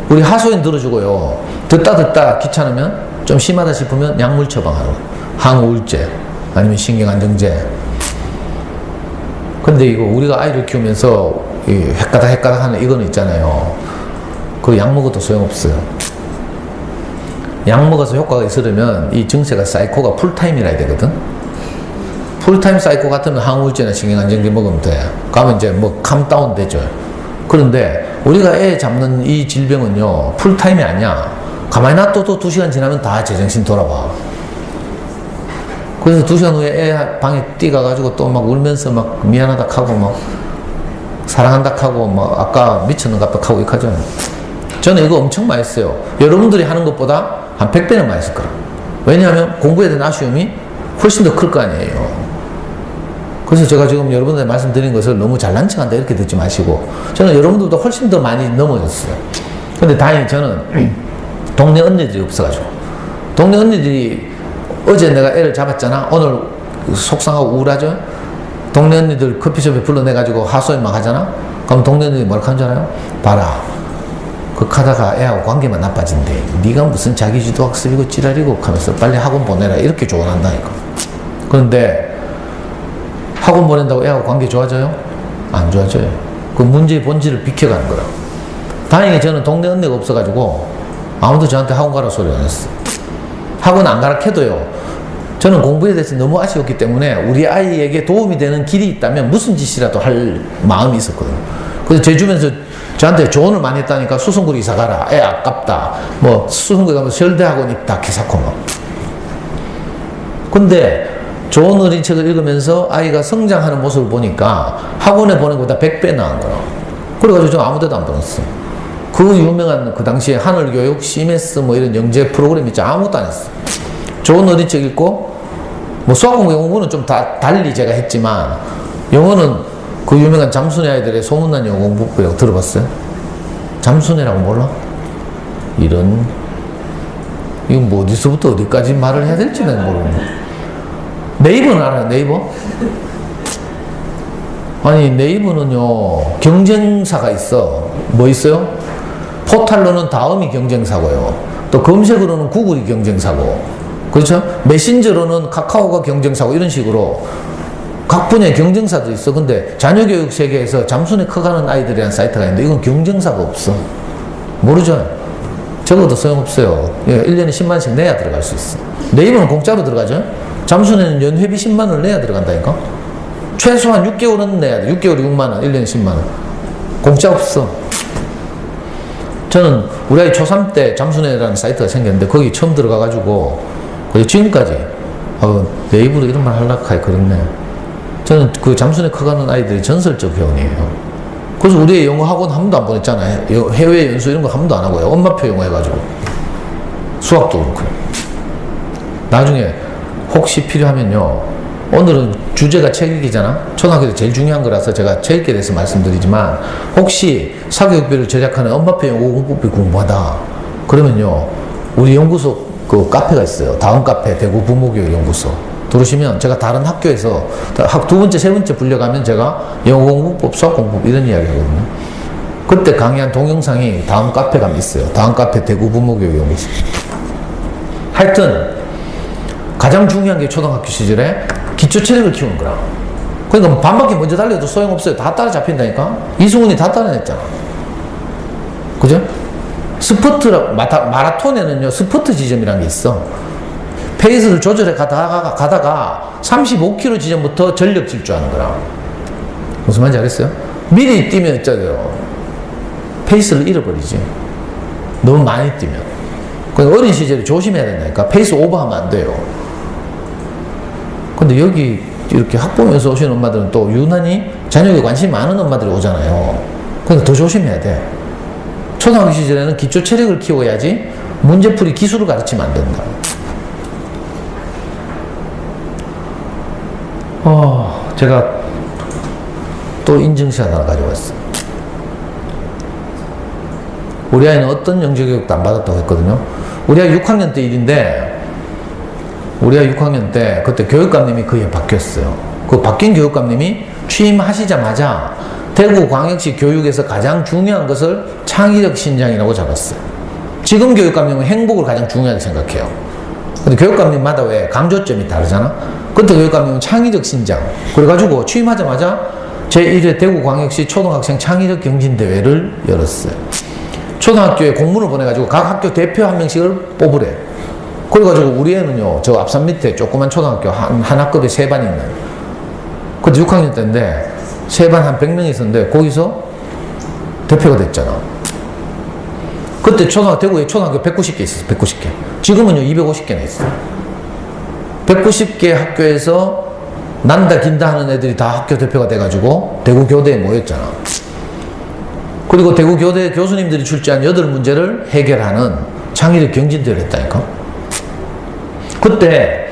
우리 하소연 들어주고요. 듣다 귀찮으면 좀 심하다 싶으면 약물 처방하는 거예요. 항우울제 아니면 신경안정제. 근데 이거 우리가 아이를 키우면서 헷가닥 하는 이거는 있잖아요. 그 약 먹어도 소용없어요. 약 먹어서 효과가 있으려면 이 증세가 사이코가 풀타임이라 되거든. 풀타임 사이코 같으면 항우울제나 신경안정제 먹으면 돼. 가면 이제 뭐 캄다운 되죠. 그런데 우리가 애 잡는 이 질병은요, 풀타임이 아니야. 가만히 놔둬도 2시간 지나면 다 제정신 돌아와. 그래서 2시간 후에 애 방에 뛰어가가지고 또 막 울면서 막 미안하다 하고 막 사랑한다 하고 막 아까 미쳤는 같다 하고 이렇게 하잖아요. 저는 이거 엄청 많이 했어요. 여러분들이 하는 것보다 한 100배는 많이 했을 거라. 왜냐하면 공부에 대한 아쉬움이 훨씬 더 클 거 아니에요. 그래서 제가 지금 여러분들한테 말씀드린 것을 너무 잘난 척한다 이렇게 듣지 마시고, 저는 여러분들보다 훨씬 더 많이 넘어졌어요. 근데 다행히 저는 동네 언니들이 없어가지고, 동네 언니들이 어제 내가 애를 잡았잖아. 오늘 속상하고 우울하죠? 동네 언니들 커피숍에 불러내가지고 하소연 막 하잖아? 그럼 동네 언니들이 뭐라 하는 줄 알아요? 봐라. 그 하다가 애하고 관계만 나빠진대. 네가 무슨 자기주도 학습이고 지랄이고 하면서 빨리 학원 보내라. 이렇게 조언한다니까. 그런데 학원 보낸다고 애하고 관계 좋아져요? 안 좋아져요. 그 문제의 본질을 비켜가는 거라. 다행히 저는 동네 언니가 없어가지고 아무도 저한테 학원 가라 소리 안 했어. 학원 안 가르쳐도요, 저는 공부에 대해서 너무 아쉬웠기 때문에 우리 아이에게 도움이 되는 길이 있다면 무슨 짓이라도 할 마음이 있었거든요. 그래서 제 주변에서 저한테 조언을 많이 했다니까. 수성구로 이사 가라. 애 아깝다. 뭐 수성구에 가면 서울대학원 있다. 기사코 막. 근데 좋은 어린이책을 읽으면서 아이가 성장하는 모습을 보니까 학원에 보낸 것보다 100배 나은 거야. 그래가지고 저 아무 데도 안 보냈어. 그 유명한 그 당시에 하늘교육, CMS 뭐 이런 영재 프로그램 있지, 아무것도 안 했어. 좋은 어린이책 읽고, 뭐 수학공부 영어는 좀 달리 제가 했지만, 영어는 그 유명한 잠순애 아이들의 소문난 영어 공부법이라고 들어봤어요? 잠순애라고 몰라? 이건 뭐 어디서부터 어디까지 말을 해야 될지는 모르겠네. 네이버는 알아요? 네이버? 아니, 네이버는요, 경쟁사가 있어. 뭐 있어요? 포탈로는 다음이 경쟁사고요. 또 검색으로는 구글이 경쟁사고. 그렇죠? 메신저로는 카카오가 경쟁사고. 이런 식으로 각 분야의 경쟁사도 있어. 근데 자녀교육 세계에서 잠순에 커가는 아이들이라는 사이트가 있는데 이건 경쟁사가 없어. 모르죠? 적어도 소용없어요. 1년에 10만원씩 내야 들어갈 수 있어. 네이버는 공짜로 들어가죠? 잠수내는 연회비 10만 원을 내야 들어간다니까? 최소한 6개월은 내야 돼. 6개월이 6만 원, 1년에 10만 원. 공짜 없어. 저는 우리 아이 초3 때 잠수내라는 사이트가 생겼는데 거기 처음 들어가가지고 지금까지 내 입으로 이런 말 하려고 하기 그렇네. 저는 그 잠수내 커가는 아이들이 전설적 회원이에요. 그래서 우리 애 영어 학원 한 번도 안 보냈잖아요. 해외 연수 이런 거 한 번도 안 하고요. 엄마표 영어 해가지고. 수학도 그렇고. 나중에 혹시 필요하면요. 오늘은 주제가 책 읽기잖아. 초등학교 때 제일 중요한 거라서 제가 책 읽기에 대해서 말씀드리지만 혹시 사교육비를 절약하는 엄마표 영어 공부비 공부하다 그러면요. 우리 연구소 그 카페가 있어요. 다음 카페 대구 부모교육 연구소. 들으시면 제가 다른 학교에서 두 번째, 세 번째 불려가면 제가 영어 공부법, 수학 공부법 이런 이야기 하거든요. 그때 강의한 동영상이 다음 카페 가면 있어요. 다음 카페 대구 부모교육 연구소. 하여튼 가장 중요한 게 초등학교 시절에 기초 체력을 키우는 거라. 그러니까 반바퀴 먼저 달려도 소용없어요. 다 따라잡힌다니까. 이승훈이 다 따라냈잖아. 그죠? 마라톤에는요 스퍼트 지점이라는 게 있어. 페이스를 조절해 가다가 35km 지점부터 전력 질주하는 거라. 무슨 말인지 알겠어요? 미리 뛰면 있잖아요. 페이스를 잃어버리지. 너무 많이 뛰면. 그러니까 어린 시절에 조심해야 된다니까. 페이스 오버하면 안 돼요. 근데 여기 이렇게 학부모에서 오시는 엄마들은 또 유난히 자녀에게 관심이 많은 엄마들이 오잖아요. 그러니까 더 조심해야 돼. 초등학교 시절에는 기초 체력을 키워야지 문제풀이 기술을 가르치면 안 된다. 제가 또 인증샷 하나 가져왔어요. 우리 아이는 어떤 영재교육도 안 받았다고 했거든요. 우리 아이 6학년 때 일인데 우리 아이 6학년 때 그때 교육감님이 그게 바뀌었어요. 그 바뀐 교육감님이 취임하시자마자 대구광역시 교육에서 가장 중요한 것을 창의력 신장이라고 잡았어요. 지금 교육감님은 행복을 가장 중요하게 생각해요. 근데 교육감님마다 왜 강조점이 다르잖아? 그때 교육감님은 창의력 신장. 그래가지고 취임하자마자 제1회 대구광역시 초등학생 창의력 경진대회를 열었어요. 초등학교에 공문을 보내가지고 각 학교 대표 한 명씩을 뽑으래. 그래가지고 우리 애는요, 저 앞산 밑에 조그만 초등학교 한 학급에 3반 있는. 그때 6학년 때인데, 3반 한 100명 있었는데, 거기서 대표가 됐잖아. 그때 대구에 초등학교 190개 있었어, 190개. 지금은요, 250개나 있어. 190개 학교에서 난다, 긴다 하는 애들이 다 학교 대표가 돼가지고, 대구 교대에 모였잖아. 그리고 대구 교대 교수님들이 출제한 8문제를 해결하는 창의력 경진대회를 했다니까. 그때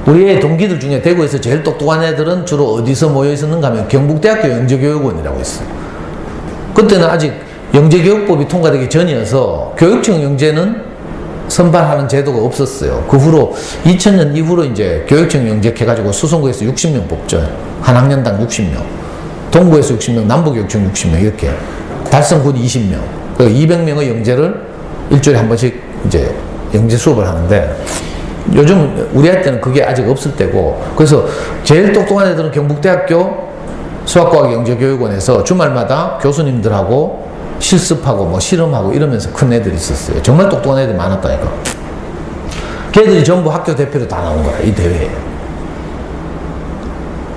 우리의 동기들 중에 대구에서 제일 똑똑한 애들은 주로 어디서 모여 있었는가 하면 경북대학교 영재교육원이라고 있어요. 그때는 아직 영재교육법이 통과되기 전이어서 교육청 영재는 선발하는 제도가 없었어요. 그 후로 2000년 이후로 이제 교육청 영재해가지고 수성구에서 60명 뽑죠. 한 학년당 60명. 동구에서 60명, 남부교육청 60명 이렇게. 달성군 20명. 그 200명의 영재를 일주일에 한 번씩 이제 영재 수업을 하는데 요즘 우리 할 때는 그게 아직 없을 때고 그래서 제일 똑똑한 애들은 경북대학교 수학과학 영재교육원에서 주말마다 교수님들하고 실습하고 뭐 실험하고 이러면서 큰 애들이 있었어요. 정말 똑똑한 애들이 많았다니까. 걔들이 전부 학교 대표로 다 나온 거야, 이 대회에.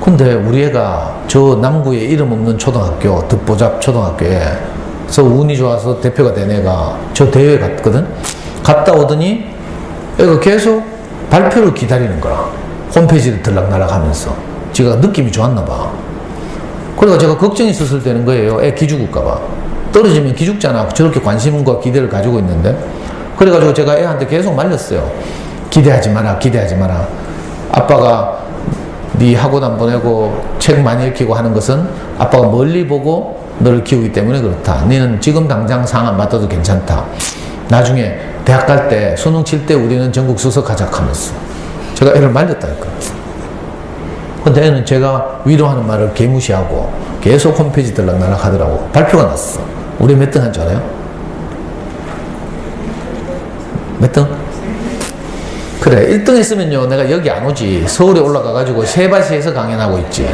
근데 우리 애가 저 남구에 이름 없는 초등학교, 듣보잡 초등학교에서 운이 좋아서 대표가 된 애가 저 대회에 갔거든? 갔다 오더니 애가 계속 발표를 기다리는 거야. 홈페이지를 들락날락 하면서. 지가 느낌이 좋았나 봐. 그래서 제가 걱정이 있었을 때는 거예요. 애 기죽을까봐. 떨어지면 기죽잖아. 저렇게 관심과 기대를 가지고 있는데. 그래가지고 제가 애한테 계속 말렸어요. 기대하지 마라, 기대하지 마라. 아빠가 네 학원 안 보내고 책 많이 읽히고 하는 것은 아빠가 멀리 보고 너를 키우기 때문에 그렇다. 너는 지금 당장 상 안 받아도 괜찮다. 나중에 대학 갈 때 수능 칠 때 우리는 전국 수석하자 하면서 제가 애를 말렸다니까. 근데 애는 제가 위로하는 말을 개무시하고 계속 홈페이지 들락날락 하더라고. 발표가 났어. 우리 몇 등 한 줄 알아요? 몇 등? 그래, 1등 했으면요 내가 여기 안 오지. 서울에 올라가가지고 세바시에서 강연하고 있지.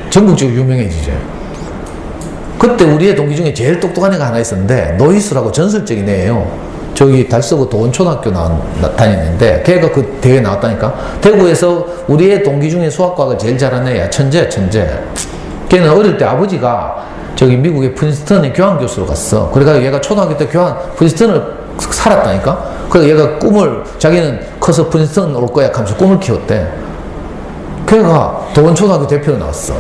전국적으로 유명해지죠. 그때 우리의 동기 중에 제일 똑똑한 애가 하나 있었는데 노희수라고 전설적인 애예요. 저기 달서구 도원초등학교 다녔는데 걔가 그 대회에 나왔다니까. 대구에서 우리 애 동기 중에 수학과학을 제일 잘하는 애야. 천재야, 천재. 걔는 어릴 때 아버지가 저기 미국의 프린스턴에 교환교수로 갔어. 그래가지고 얘가 초등학교 때 프린스턴을 살았다니까. 그래서 얘가 꿈을, 자기는 커서 프린스턴 올 거야 하면서 꿈을 키웠대. 걔가 도원초등학교 대표로 나왔어.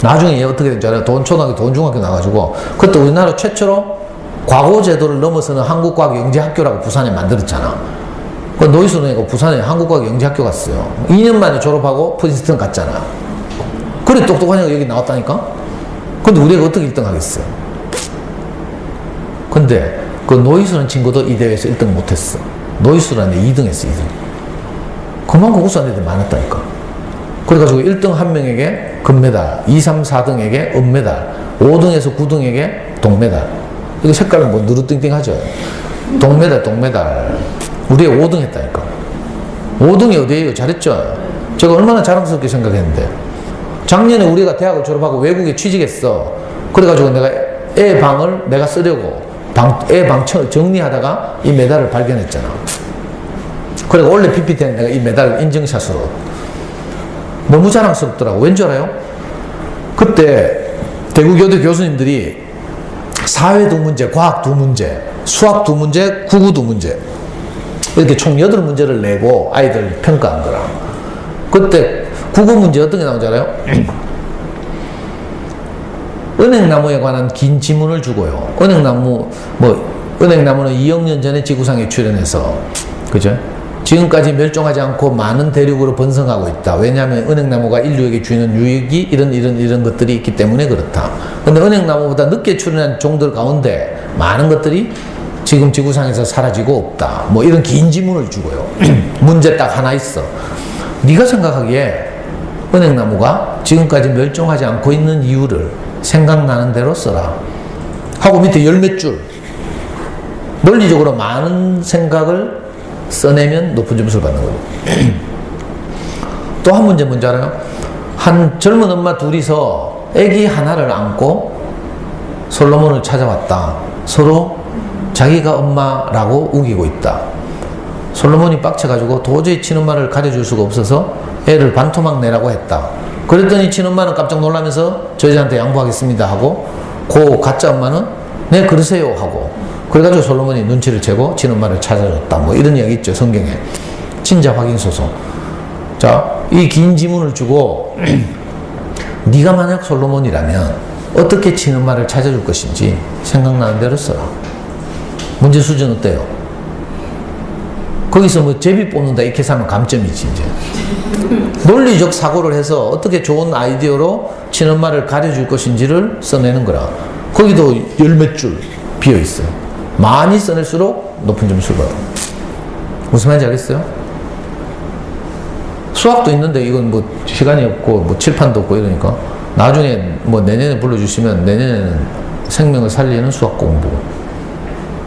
나중에 얘 어떻게 된 줄 알아요? 도원초등학교, 도원중학교 나와가지고 그때 우리나라 최초로 과거 제도를 넘어서는 한국과학영재학교라고 부산에 만들었잖아. 그 노이수는 애가 부산에 한국과학영재학교 갔어요. 2년 만에 졸업하고 프린스턴 갔잖아. 그래 똑똑한 애가 여기 나왔다니까? 근데 우리 애가 어떻게 1등 하겠어요? 근데 그 노이수는 친구도 이 대회에서 1등 못했어. 노이수라는 애 2등 했어, 2등. 그만큼 우수한 애들 많았다니까. 그래가지고 1등 한 명에게 금메달, 2, 3, 4등에게 은메달, 5등에서 9등에게 동메달. 이거 색깔은 뭐 누르띵띵 하죠. 동메달. 우리 애 5등 했다니까. 5등이 어디에요? 잘했죠? 제가 얼마나 자랑스럽게 생각했는데. 작년에 우리가 대학을 졸업하고 외국에 취직했어. 그래가지고 내가 애 방을 내가 쓰려고 애 방 정리하다가 이 메달을 발견했잖아. 그리고 원래 PPT는 내가 이 메달을 인증샷으로. 너무 자랑스럽더라고. 왠 줄 알아요? 그때 대구교대 교수님들이 사회 2문제, 과학 2문제, 수학 2문제, 국어 2문제 이렇게 총 8문제를 내고 아이들 평가한 거라. 그때 국어 문제 어떤 게 나오는지 알아요? 은행나무에 관한 긴 지문을 주고요. 은행나무는 2억 년 전에 지구상에 출현해서, 그죠? 지금까지 멸종하지 않고 많은 대륙으로 번성하고 있다. 왜냐하면 은행나무가 인류에게 주는 유익이 이런 것들이 있기 때문에 그렇다. 근데 은행나무보다 늦게 출현한 종들 가운데 많은 것들이 지금 지구상에서 사라지고 없다. 뭐 이런 긴 지문을 주고요. 문제 딱 하나 있어. 네가 생각하기에 은행나무가 지금까지 멸종하지 않고 있는 이유를 생각나는 대로 써라. 하고 밑에 10몇 줄. 논리적으로 많은 생각을 써내면 높은 점수를 받는 거예요. 또 한 문제 뭔지 알아요? 한 젊은 엄마 둘이서 아기 하나를 안고 솔로몬을 찾아왔다. 서로 자기가 엄마라고 우기고 있다. 솔로몬이 빡쳐가지고 도저히 친엄마를 가려줄 수가 없어서 애를 반토막 내라고 했다. 그랬더니 친엄마는 깜짝 놀라면서 저 여자한테 양보하겠습니다 하고, 그 가짜 엄마는 네 그러세요 하고, 그래가지고 솔로몬이 눈치를 채고 친엄마를 찾아줬다. 뭐 이런 이야기 있죠, 성경에. 진짜 확인소서. 자, 이 긴 지문을 주고 네가 만약 솔로몬이라면 어떻게 친엄마를 찾아줄 것인지 생각나는 대로 써라. 문제 수준 어때요? 거기서 뭐 제비 뽑는다 이렇게 사면 감점이지 이제. 논리적 사고를 해서 어떻게 좋은 아이디어로 친엄마를 가려줄 것인지를 써내는 거라. 거기도 10몇 줄 비어있어요. 많이 써낼수록 높은 점수를 받아. 무슨 말인지 알겠어요? 수학도 있는데 이건 뭐 시간이 없고 뭐 칠판도 없고 이러니까 나중에 뭐 내년에 불러주시면 내년에는 생명을 살리는 수학 공부,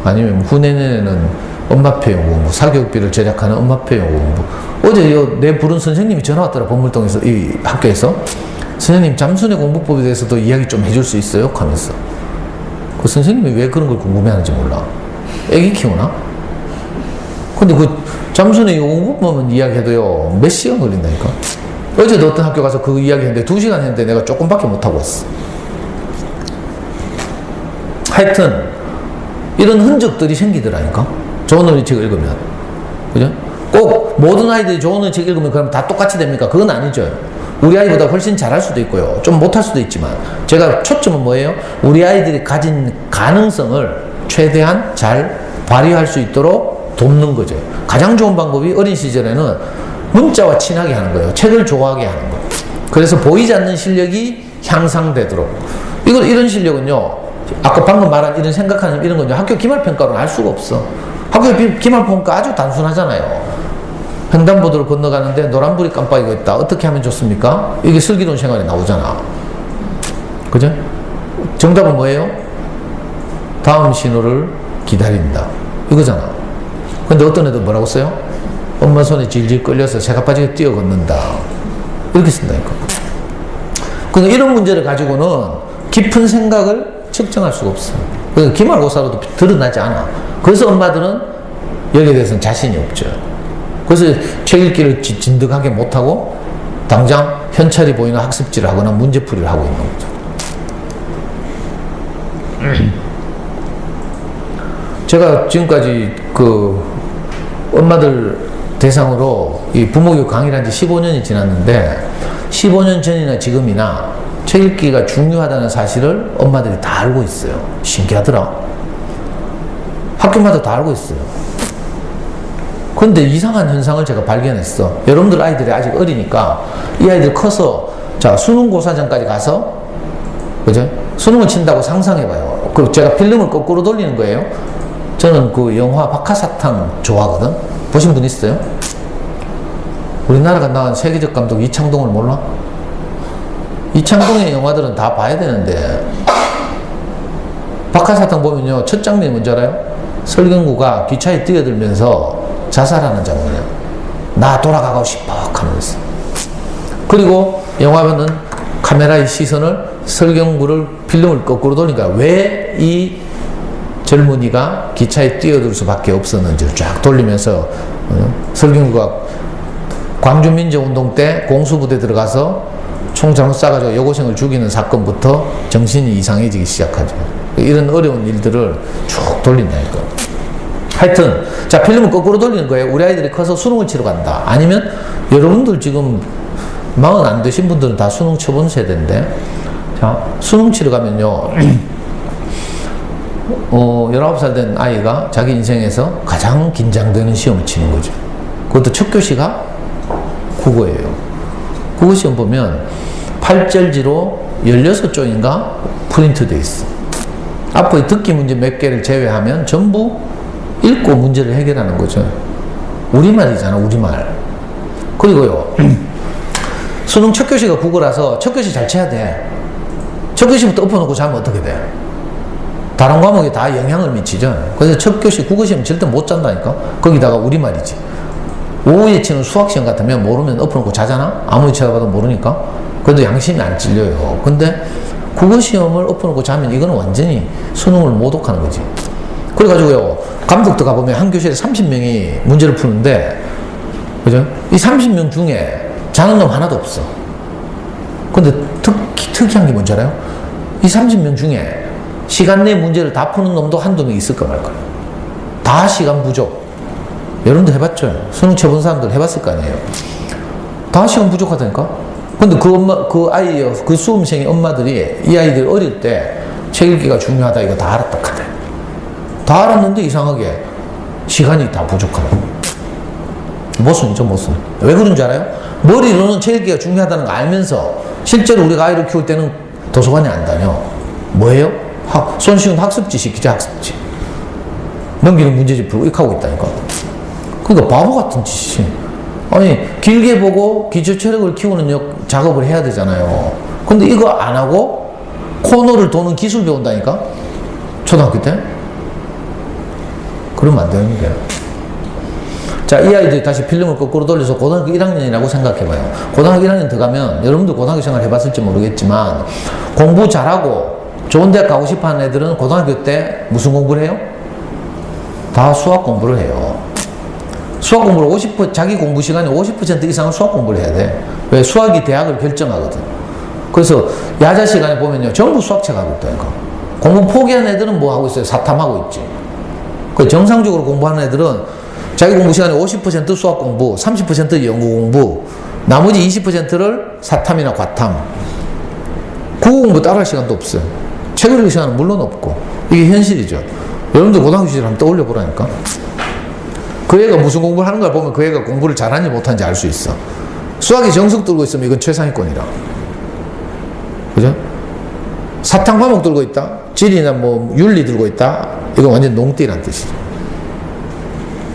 아니면 후내년에는 엄마표 연구 공부, 사교육비를 제작하는 엄마표 연구 공부. 어제 내 부른 선생님이 전화 왔더라. 법물동에서, 이 학교에서. 선생님 잠수내 공부법에 대해서도 이야기 좀 해줄 수 있어요? 하면서. 그 선생님이 왜 그런 걸 궁금해하는지 몰라. 애기 키우나? 근데 그 잠수내 공부법은 이야기해도요 몇 시간 걸린다니까. 어제도 어떤 학교 가서 그 이야기 했는데 2시간 했는데 내가 조금밖에 못하고 왔어. 하여튼 이런 흔적들이 생기더라니까. 좋은 논리책 읽으면. 그죠? 꼭 모든 아이들이 좋은 논리책 읽으면 그럼 다 똑같이 됩니까? 그건 아니죠. 우리 아이보다 훨씬 잘할 수도 있고요. 좀 못할 수도 있지만, 제가 초점은 뭐예요? 우리 아이들이 가진 가능성을 최대한 잘 발휘할 수 있도록 돕는 거죠. 가장 좋은 방법이 어린 시절에는 문자와 친하게 하는 거예요. 책을 좋아하게 하는 거예요. 그래서 보이지 않는 실력이 향상되도록. 이런 실력은요, 아까 방금 말한 이런 생각하는 이런 건요, 학교 기말평가로는 알 수가 없어. 학교 기말평가 아주 단순하잖아요. 횡단보도를 건너가는데 노란불이 깜빡이고 있다. 어떻게 하면 좋습니까? 이게 슬기로운 생활에 나오잖아. 그죠? 정답은 뭐예요? 다음 신호를 기다린다. 이거잖아. 근데 어떤 애들 뭐라고 써요? 엄마 손에 질질 끌려서 새가 빠지게 뛰어 걷는다. 이렇게 쓴다니까. 그러니까 이런 문제를 가지고는 깊은 생각을 측정할 수가 없어요. 그래서 기말고사로도 드러나지 않아. 그래서 엄마들은 여기에 대해서는 자신이 없죠. 그래서 책 읽기를 진득하게 못하고 당장 현찰이 보이는 학습지를 하거나 문제풀이를 하고 있는 거죠. 제가 지금까지 그 엄마들 대상으로 이 부모교육 강의를 한 지 15년이 지났는데 15년 전이나 지금이나 책 읽기가 중요하다는 사실을 엄마들이 다 알고 있어요. 신기하더라. 학교마다 다 알고 있어요. 그런데 이상한 현상을 제가 발견했어. 여러분들 아이들이 아직 어리니까 이 아이들 커서 자 수능고사전까지 가서 그죠? 수능을 친다고 상상해봐요. 그리고 제가 필름을 거꾸로 돌리는 거예요. 저는 그 영화 박하사탕 좋아하거든. 보신 분 있어요? 우리나라가 나간 세계적 감독 이창동을 몰라? 이창동의 영화들은 다 봐야 되는데 박하사탕 보면요 첫 장면이 뭔지 알아요? 설경구가 기차에 뛰어들면서 자살하는 장면이에요. 나 돌아가고 싶어 하면서. 그리고 영화는 카메라의 시선을 설경구를 필름을 거꾸로 돌리니까 왜 이 젊은이가 기차에 뛰어들 수밖에 없었는지를 쫙 돌리면서 설경구가 광주민주운동 때 공수부대 들어가서 총 잘못 쏴가지고 여고생을 죽이는 사건부터 정신이 이상해지기 시작하죠. 이런 어려운 일들을 쭉 돌린다니까. 하여튼 자 필름을 거꾸로 돌리는 거예요. 우리 아이들이 커서 수능을 치러 간다. 아니면 여러분들 지금 40 안 되신 분들은 다 수능 쳐본 세대인데 자 수능 치러 가면요 19살 된 아이가 자기 인생에서 가장 긴장되는 시험을 치는 거죠. 그것도 첫 교시가 국어예요. 국어 시험 보면 8절지로 16쪽인가 프린트 돼 있어. 앞에 듣기 문제 몇 개를 제외하면 전부 읽고 문제를 해결하는 거죠. 우리말이잖아, 우리말. 그리고요, 수능 첫 교시가 국어라서 첫 교시 잘 쳐야 돼. 첫 교시부터 엎어놓고 자면 어떻게 돼? 다른 과목에 다 영향을 미치죠. 그래서 첫 교시 국어 시험 절대 못 잔다니까? 거기다가 우리말이지. 오후에 치는 수학 시험 같으면 모르면 엎어놓고 자잖아? 아무리 쳐다봐도 모르니까? 그래도 양심이 안 찔려요. 근데 국어 시험을 엎어놓고 자면 이거는 완전히 수능을 모독하는 거지. 그래가지고요, 감독도 가보면 한 교실에 30명이 문제를 푸는데, 그죠? 이 30명 중에 자는 놈 하나도 없어. 근데 특이한 게 뭔지 알아요? 이 30명 중에 시간 내 문제를 다 푸는 놈도 한두 명 있을까 말까. 다 시간 부족. 여러분도 해봤죠? 수능 쳐본 사람들 해봤을 거 아니에요? 다 시간 부족하다니까? 근데 그 수험생의 엄마들이 이 아이들 어릴 때 책 읽기가 중요하다 이거 다 알았다 카대. 다 알았는데 이상하게 시간이 다 부족하다. 모순이죠, 모순. 왜 그런지 알아요? 머리로는 책 읽기가 중요하다는 거 알면서 실제로 우리가 아이를 키울 때는 도서관에 안 다녀. 뭐예요? 손쉬운 학습지 시키자, 학습지. 넘기는 문제집 풀고 이렇게 하고 있다니까. 그러니까 바보 같은 짓이지. 아니, 길게 보고 기초 체력을 키우는 작업을 해야 되잖아요. 근데 이거 안 하고 코너를 도는 기술 배운다니까? 초등학교 때? 그러면 안 되는 거야. 자, 이 아이들이 다시 필름을 거꾸로 돌려서 고등학교 1학년이라고 생각해봐요. 고등학교 1학년 들어가면 여러분도 고등학교 생활 해봤을지 모르겠지만 공부 잘하고 좋은 대학 가고 싶어 하는 애들은 고등학교 때 무슨 공부를 해요? 다 수학 공부를 해요. 수학 공부를 자기 공부 시간의 50% 이상은 수학 공부를 해야 돼. 왜? 수학이 대학을 결정하거든. 그래서 야자 시간에 보면요, 전부 수학책 하고 있다니까. 공부 포기한 애들은 뭐 하고 있어요? 사탐하고 있지. 그 정상적으로 공부하는 애들은 자기 공부 시간에 50% 수학 공부, 30% 영어 공부, 나머지 20%를 사탐이나 과탐. 국어 공부 따로 할 시간도 없어요. 책 읽을 시간은 물론 없고. 이게 현실이죠. 여러분들 고등학교 시절 한번 떠올려 보라니까. 그 애가 무슨 공부를 하는 걸 보면 그 애가 공부를 잘하는지 못하는지 알 수 있어. 수학이 정석 들고 있으면 이건 최상위권이라. 그죠? 사탕 과목 들고 있다? 지리나 뭐 윤리 들고 있다? 이건 완전 농띠란 뜻이죠.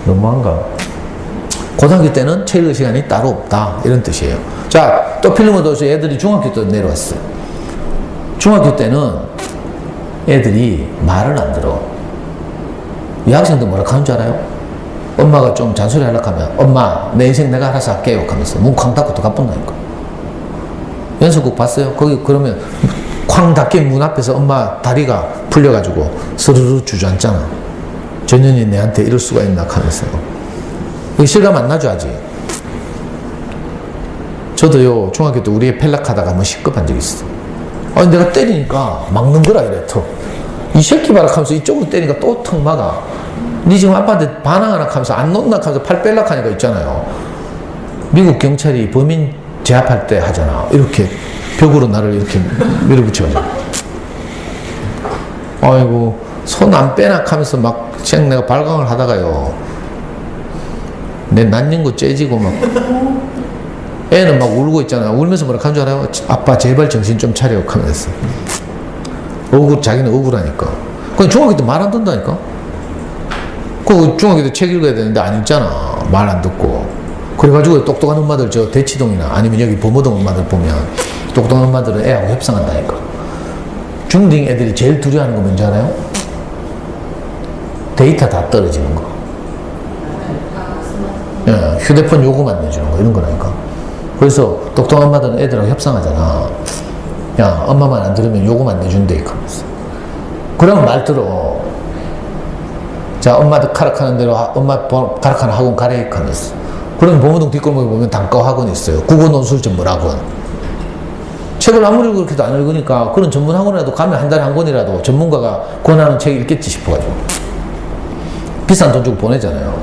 너무한가? 고등학교 때는 책 읽을 시간이 따로 없다. 이런 뜻이에요. 자, 또 필름을 둬서 애들이 중학교 때 내려왔어요. 중학교 때는 애들이 말을 안 들어. 이 학생들 뭐라 하는 줄 알아요? 엄마가 좀 잔소리 하려고 하면 엄마 내 인생 내가 알아서 할게요 하면서 문 쾅 닫고 또 가뿐다니까. 연속극 봤어요? 거기 그러면 쾅 닫힌 문 앞에서 엄마 다리가 풀려가지고 스르르 주저앉잖아. 전현이 내한테 이럴 수가 있나 하면서. 이게 실감 안 나죠, 아직? 저도요, 중학교 때 우리 애 펠락하다가 한번 시급한 적이 있어. 아니, 내가 때리니까 막는 거라, 이래, 턱. 이 새끼 봐라 하면서 이쪽으로 때리니까 또 턱 막아. 니 지금 아빠한테 반항하나 하면서 안 놓나 하면서 팔 뺄락 하니까 있잖아요. 미국 경찰이 범인 제압할 때 하잖아. 이렇게 벽으로 나를 이렇게 밀어붙여가지고. 아이고, 손 안 빼나 하면서 막, 내가 발광을 하다가요. 내 난린 거 째지고 막. 애는 막 울고 있잖아. 울면서 뭐라 하는 줄 알아요? 아빠 제발 정신 좀 차려 하면서. 자기는 억울하니까. 그냥 중학교 때 말 안 듣는다니까. 그 중학교 때 책 읽어야 되는데 안 읽잖아. 말 안 듣고. 그래가지고 똑똑한 엄마들 저 대치동이나 아니면 여기 범어동 엄마들 보면 똑똑한 엄마들은 애하고 협상한다니까. 중딩 애들이 제일 두려워하는 거 뭔지 알아요? 데이터 다 떨어지는 거. 예, 휴대폰 요금만 내주는 거 이런 거라니까. 그래서 똑똑한 엄마들은 애들하고 협상하잖아. 야, 엄마만 안 들으면 요금 안 내준대. 그러면 말 들어. 자, 엄마도 가락하는 대로 엄마 가락하는 학원 가래. 하면서. 그럼 범어동 뒷골목에 보면 단과 학원이 있어요. 국어 논술 전문 학원. 책을 아무리 그렇게도 안 읽으니까 그런 전문 학원이라도 가면 한 달에 한 권이라도 전문가가 권하는 책 읽겠지 싶어가지고. 비싼 돈 주고 보내잖아요.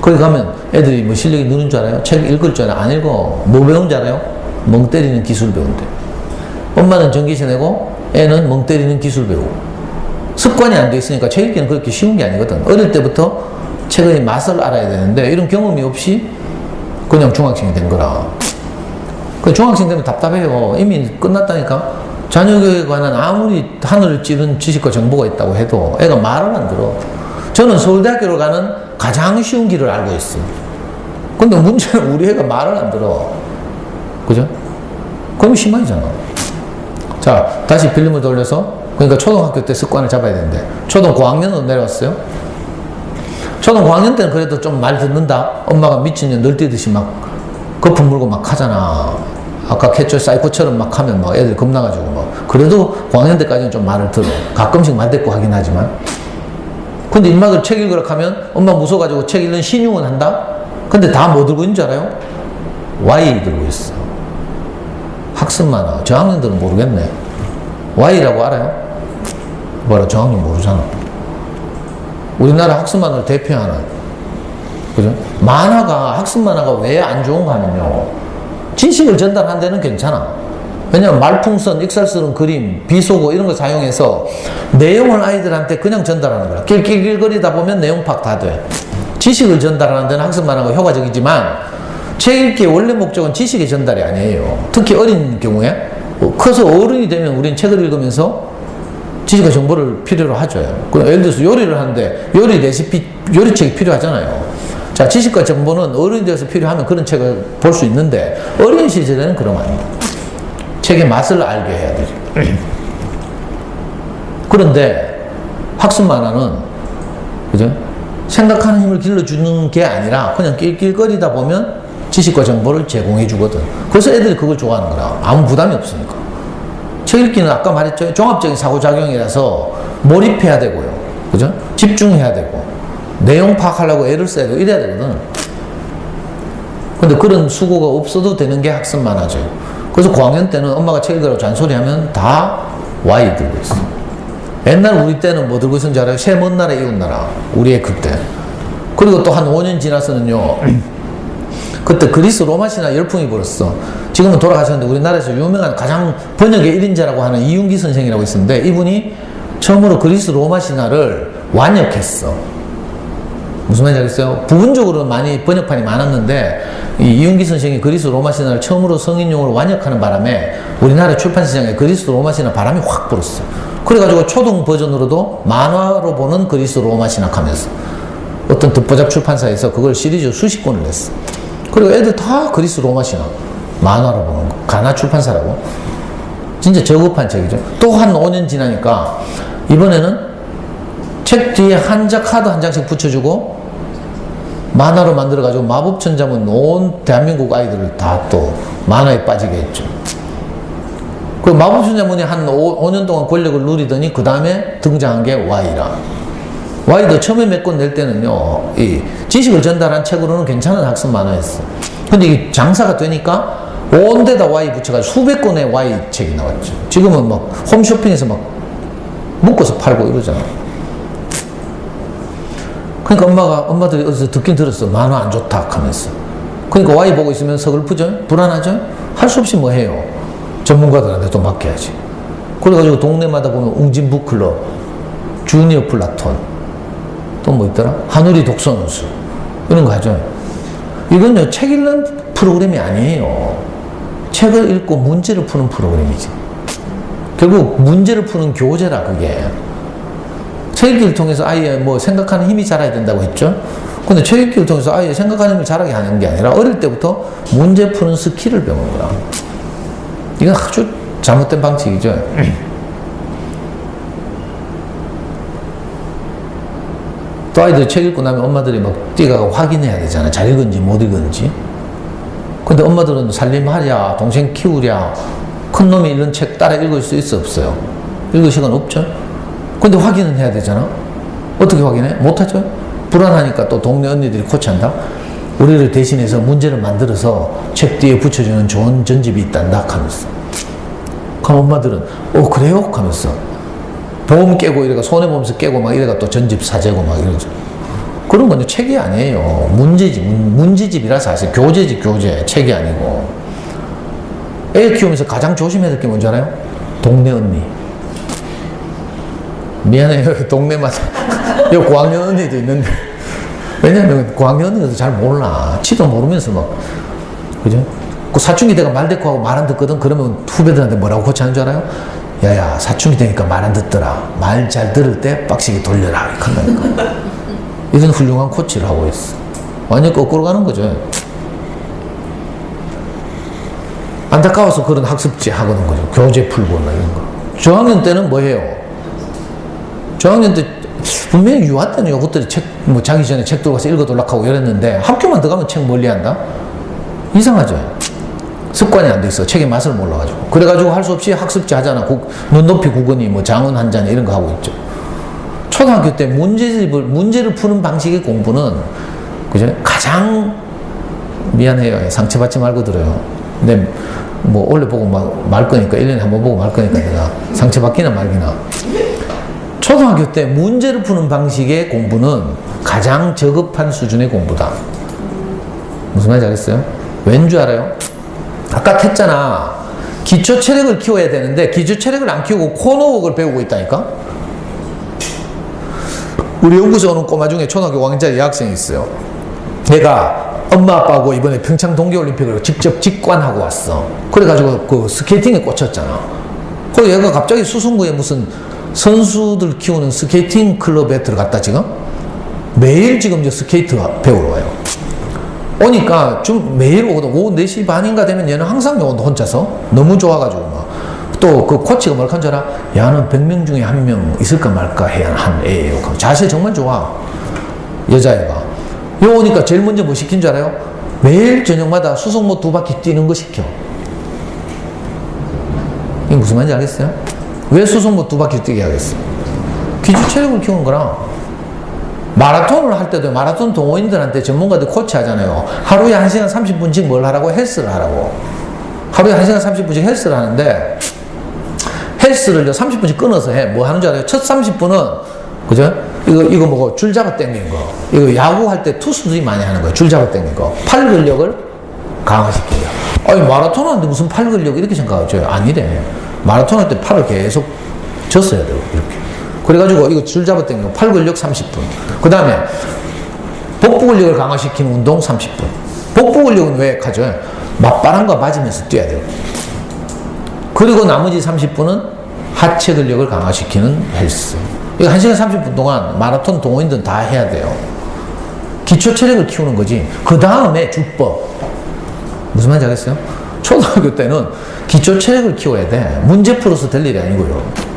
거기 가면 애들이 뭐 실력이 느는 줄 알아요? 책 읽을 줄 알아요? 안 읽어. 뭐 배운 줄 알아요? 멍 때리는 기술 배운대. 엄마는 전기세 내고 애는 멍 때리는 기술 배우고. 습관이 안 돼 있으니까 책 읽기는 그렇게 쉬운 게 아니거든. 어릴 때부터 책의 맛을 알아야 되는데 이런 경험이 없이 그냥 중학생이 된 거라. 그 중학생 되면 답답해요. 이미 끝났다니까. 자녀교육에 관한 아무리 하늘을 찌른 지식과 정보가 있다고 해도 애가 말을 안 들어. 저는 서울대학교를 가는 가장 쉬운 길을 알고 있어요. 근데 문제는 우리 애가 말을 안 들어. 그죠? 그럼 심하잖아. 자, 다시 필름을 돌려서, 그러니까 초등학교 때 습관을 잡아야 되는데, 초등 고학년으로 내려왔어요. 초등 고학년 때는 그래도 좀 말 듣는다? 엄마가 미친년 널뛰듯이 막 거품 물고 막 하잖아. 아까 캐쳐 사이코처럼 막 하면 막 애들 겁나가지고 막. 그래도 고학년 때까지는 좀 말을 들어. 가끔씩 말 대꾸 하긴 하지만. 근데 임마들 책 읽으라 하면 엄마 무서워가지고 책 읽는 신용은 한다? 근데 다 뭐 들고 있는 줄 알아요? Y 들고 있어. 학습 만화. 저학년들은 모르겠네. Y라고 알아요? 뭐라 저학년 모르잖아. 우리나라 학습 만화를 대표하는. 그죠? 학습 만화가 왜 안 좋은가 하면요. 지식을 전달하는 데는 괜찮아. 왜냐면 말풍선, 익살스러운 그림, 비속어 이런 거 사용해서 내용을 아이들한테 그냥 전달하는 거야. 낄낄낄거리다 보면 내용 파악 다 돼. 지식을 전달하는 데는 학습 만화가 효과적이지만 책 읽기의 원래 목적은 지식의 전달이 아니에요. 특히 어린 경우에 커서 어른이 되면 우리는 책을 읽으면서 지식과 정보를 필요로 하죠. 예를 들어서 요리를 하는데 요리 레시피, 요리책이 필요하잖아요. 자, 지식과 정보는 어른이 되어서 필요하면 그런 책을 볼 수 있는데 어린 시절에는 그러면 안 돼. 책의 맛을 알게 해야 되죠. 그런데 학습 만화는 그죠? 생각하는 힘을 길러주는 게 아니라 그냥 낄낄거리다 보면 지식과 정보를 제공해 주거든. 그래서 애들이 그걸 좋아하는 거라. 아무 부담이 없으니까. 책 읽기는 아까 말했죠. 종합적인 사고작용이라서 몰입해야 되고요. 그죠? 집중해야 되고. 내용 파악하려고 애를 써야 되고 이래야 되거든. 근데 그런 수고가 없어도 되는 게 학습 만화죠. 그래서 고학년 때는 엄마가 책 읽으라고 잔소리하면 다 Y 들고 있어. 옛날 우리 때는 뭐 들고 있었는지 알아요? 새 먼 나라 이웃 나라. 우리의 그때. 그리고 또 한 5년 지나서는요. 그때 그리스 로마 신화 열풍이 불었어. 지금은 돌아가셨는데 우리나라에서 유명한 가장 번역의 1인자라고 하는 이윤기 선생이라고 있었는데 이분이 처음으로 그리스 로마 신화를 완역했어. 무슨 말인지 알겠어요? 부분적으로 많이 번역판이 많았는데 이 이윤기 선생이 그리스 로마 신화를 처음으로 성인용으로 완역하는 바람에 우리나라 출판 시장에 그리스 로마 신화 바람이 확 불었어. 그래가지고 초등 버전으로도 만화로 보는 그리스 로마 신화 하면서 어떤 듣보잡 출판사에서 그걸 시리즈 수십 권을 냈어. 그리고 애들 다 그리스 로마 신화 만화로 보는 거. 가나 출판사라고. 진짜 저급한 책이죠. 또 한 5년 지나니까 이번에는 책 뒤에 한자 카드 한 장씩 붙여주고 만화로 만들어가지고 마법천자문 온 대한민국 아이들을 다 또 만화에 빠지게 했죠. 그 마법천자문이 한 5년 동안 권력을 누리더니 그 다음에 등장한 게 Y라. Y도 처음에 몇 권 낼 때는요, 이 지식을 전달한 책으로는 괜찮은 학습 만화였어. 근데 이게 장사가 되니까 온 데다 Y 붙여가지고 수백 권의 Y 책이 나왔죠. 지금은 막 홈쇼핑에서 막 묶어서 팔고 이러잖아. 그러니까 엄마들이 어디서 듣긴 들었어. 만화 안 좋다 하면서. 그러니까 Y 보고 있으면 서글프죠? 불안하죠? 할 수 없이 뭐 해요? 전문가들한테 또 맡겨야지. 그래가지고 동네마다 보면 웅진 북클럽, 주니어 플라톤, 또 뭐 있더라? 한우리 독서논술, 이런 거 하죠. 이건요, 책 읽는 프로그램이 아니에요. 책을 읽고 문제를 푸는 프로그램이지. 결국 문제를 푸는 교재라, 그게. 책 읽기를 통해서 아이의 뭐 생각하는 힘이 자라야 된다고 했죠? 근데 책 읽기를 통해서 아이의 생각하는 힘을 자라게 하는 게 아니라 어릴 때부터 문제 푸는 스킬을 배우는 거라. 이건 아주 잘못된 방식이죠. 또 아이들이 책 읽고 나면 엄마들이 막 뛰어가고 확인해야 되잖아. 잘 읽은지 못 읽은지. 근데 엄마들은 살림하랴, 동생 키우랴, 큰 놈이 읽는 책 따라 읽을 수 있어, 없어요? 읽을 시간 없죠? 근데 확인은 해야 되잖아. 어떻게 확인해? 못하죠? 불안하니까 또 동네 언니들이 코치한다. 우리를 대신해서 문제를 만들어서 책 뒤에 붙여주는 좋은 전집이 있단다 하면서. 그럼 엄마들은 그래요? 하면서 보험 깨고 이래가 손해보면서 깨고 막 이래가 또 전집 사재고 막 이러죠. 그런 건 책이 아니에요. 문제집이라 사실 교재지, 교재. 책이 아니고. 애 키우면서 가장 조심해야 될 게 뭔지 알아요? 동네 언니. 미안해요. 동네마다 여기 고학년 언니도 있는데. 왜냐면 고학년 언니도 잘 몰라. 지도 모르면서 막, 그죠? 그 사춘기 내가 말 대꾸하고 말 안 듣거든. 그러면 후배들한테 뭐라고 코치하는 줄 알아요? 야야, 사춘기 되니까 말 안 듣더라. 말 잘 들을 때 빡시게 돌려라. 이렇게 한다니까. 이런 훌륭한 코치를 하고 있어. 완전 거꾸로 가는 거죠. 안타까워서 그런 학습지 하거든 거죠. 교재 풀고나 이런 거. 저학년 때는 뭐 해요? 저학년 때 분명히 유아 때는 요것들이 책, 뭐 자기 전에 책 들고 가서 읽어돌락하고 이랬는데 학교만 들어가면 책 멀리 한다? 이상하죠? 습관이 안 돼 있어. 책의 맛을 몰라가지고. 그래가지고 할 수 없이 학습지 하잖아. 눈높이 국어니 뭐 장은 한 잔 이런 거 하고 있죠. 초등학교 때 문제를 푸는 방식의 공부는, 그죠? 가장, 미안해요. 상처받지 말고 들어요. 근데 뭐 원래 보고 말 거니까, 1년에 한 번 보고 말 거니까 내가 상처받기나 말기나. 초등학교 때 문제를 푸는 방식의 공부는 가장 저급한 수준의 공부다. 무슨 말인지 알겠어요? 왠 줄 알아요? 아까 했잖아. 기초 체력을 키워야 되는데 기초 체력을 안 키우고 코너웍을 배우고 있다니까? 우리 연구소 오는 꼬마 중에 초등학교 5학년짜리 여학생이 있어요. 얘가 엄마 아빠하고 이번에 평창 동계올림픽을 직접 직관하고 왔어. 그래가지고 그 스케이팅에 꽂혔잖아. 그래서 얘가 갑자기 수성구에 무슨 선수들 키우는 스케이팅 클럽에 들어갔다 지금? 매일 지금 이제 스케이트 배우러 와요. 오니까 좀 매일 오거든. 오후 4시 반인가 되면 얘는 항상 오거든, 혼자서. 너무 좋아가지고 막. 또 그 코치가 뭐라 한 줄 알아? 야는 100명 중에 한 명 있을까 말까 해야 한 애예요. 자세 정말 좋아. 여자애가. 요 오니까 제일 먼저 뭐 시킨 줄 알아요? 매일 저녁마다 수성모 2바퀴 뛰는 거 시켜. 이게 무슨 말인지 알겠어요? 왜 수성모 2바퀴 뛰게 하겠어? 기초 체력을 키우는 거랑. 마라톤을 할 때도 마라톤 동호인들한테 전문가들 코치 하잖아요. 하루에 1시간 30분씩 뭘 하라고? 헬스를 하라고. 하루에 1시간 30분씩 헬스를 하는데, 헬스를 30분씩 끊어서 해. 뭐 하는 줄 알아요? 첫 30분은, 그죠? 이거 뭐고, 줄 잡아 당기는 거. 이거 야구 할 때 투수들이 많이 하는 거예요. 줄 잡아 당기는 거. 팔 근력을 강화시키려. 아니, 마라톤 하는데 무슨 팔 근력 이렇게 생각하죠? 아니래. 마라톤 할 때 팔을 계속 졌어야 돼요. 이렇게. 그래가지고 이거 줄 잡아 당기고 팔 근력 30분. 그 다음에 복부 근력을 강화시키는 운동 30분. 복부 근력은 왜 하죠? 맞바람과 맞으면서 뛰어야 돼요. 그리고 나머지 30분은 하체 근력을 강화시키는 헬스. 이거 1시간 30분 동안 마라톤 동호인들은 다 해야 돼요. 기초 체력을 키우는 거지. 그 다음에 주법. 무슨 말인지 알겠어요? 초등학교 때는 기초 체력을 키워야 돼. 문제 풀어서 될 일이 아니고요.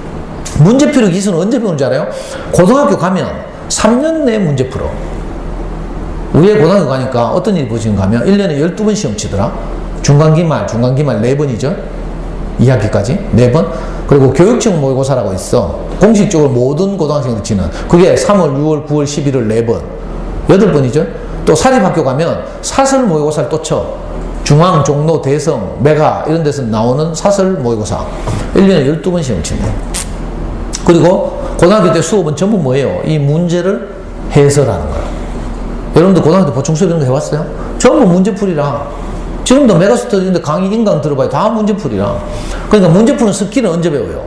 문제 풀이 기술은 언제 배우는 줄 알아요? 고등학교 가면 3년 내에 문제 풀어. 우리 고등학교 가니까 어떤 일이 벌어지는가 하면 1년에 12번 시험 치더라. 중간기말 4번이죠. 2학기까지 4번. 그리고 교육청 모의고사라고 있어. 공식적으로 모든 고등학생들 치는. 그게 3월, 6월, 9월, 11월 4번. 8번이죠. 또 사립학교 가면 사설 모의고사를 또 쳐. 중앙, 종로, 대성, 메가 이런 데서 나오는 사설 모의고사. 1년에 12번 시험 친다. 그리고 고등학교 때 수업은 전부 뭐예요? 이 문제를 해설하는 거야. 여러분들 고등학교 때 보충수업 이런 거 해봤어요? 전부 문제풀이라. 지금도 메가스터디인데 강의 인강 들어봐요. 다 문제풀이라. 그러니까 문제 푸는 스킬은 언제 배워요?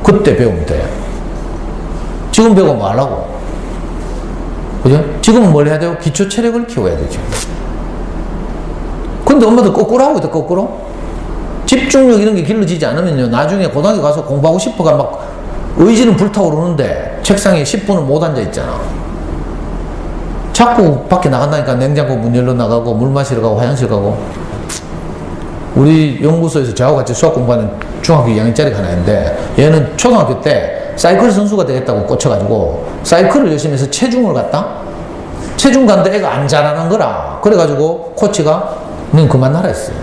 그때 배우면 돼. 지금 배우고 뭐 하려고? 그죠? 지금은 뭘 해야 돼요? 기초 체력을 키워야 되죠. 근데 엄마들 거꾸로 하고 있다, 거꾸로. 집중력 이런 게 길러지지 않으면요, 나중에 고등학교 가서 공부하고 싶어가 막 의지는 불타오르는데 책상에 10분을 못 앉아 있잖아. 자꾸 밖에 나간다니까. 냉장고 문 열러 나가고 물 마시러 가고 화장실 가고. 우리 연구소에서 저하고 같이 수학 공부하는 중학교 2학년짜리가 하나 있는데, 얘는 초등학교 때 사이클 선수가 되겠다고 꽂혀가지고 사이클을 열심히 해서 체중을 갔다. 체중 갔는데 애가 안 자라는 거라. 그래가지고 코치가 넌 그만하라 했어요.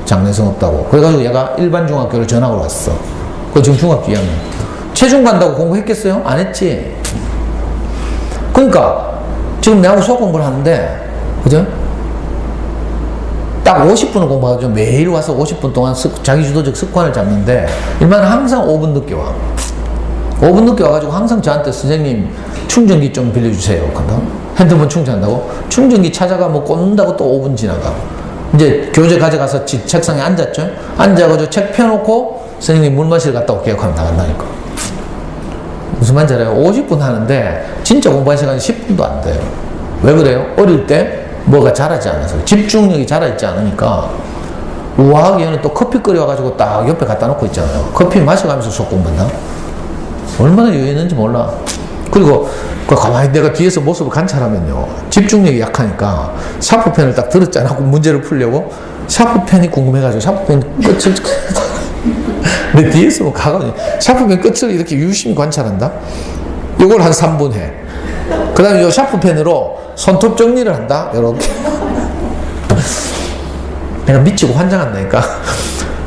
장래성 없다고. 그래가지고 얘가 일반 중학교를 전학을 왔어. 그 지금 중학교 2학년. 체중 간다고 공부했겠어요? 안 했지. 그러니까 지금 내하고 수학 공부를 하는데, 그죠? 딱 50분을 공부하죠. 매일 와서 50분 동안 자기주도적 습관을 잡는데, 일반은 항상 5분 늦게 와. 5분 늦게 와가지고 항상 저한테 선생님 충전기 좀 빌려주세요. 핸드폰 충전한다고? 충전기 찾아가 뭐 꽂는다고 또 5분 지나가. 이제 교재 가져가서 책상에 앉았죠. 앉아가지고 책 펴놓고 선생님 물 마시러 갔다 올게요 하면 나간다니까. 무슨 말인지 알아요? 50분 하는데 진짜 공부할 시간이 10분도 안 돼요. 왜 그래요? 어릴 때 뭐가 자라지 않아서, 집중력이 자라있지 않으니까. 우아하게 또 커피 끓여가지고 딱 옆에 갖다 놓고 있잖아요. 커피 마셔가면서 수학 공부한다? 얼마나 여유 있는지 몰라. 그리고 가만히 내가 뒤에서 모습을 관찰하면요, 집중력이 약하니까 샤프펜을 딱 들었잖아. 문제를 풀려고 샤프펜이 궁금해가지고 샤프펜 끝을 내 뒤에서 가가지고 샤프펜 끝을 이렇게 유심히 관찰한다. 이걸 한 3분 해. 그 다음에 이 샤프펜으로 손톱 정리를 한다. 이렇게. 내가 미치고 환장한다니까.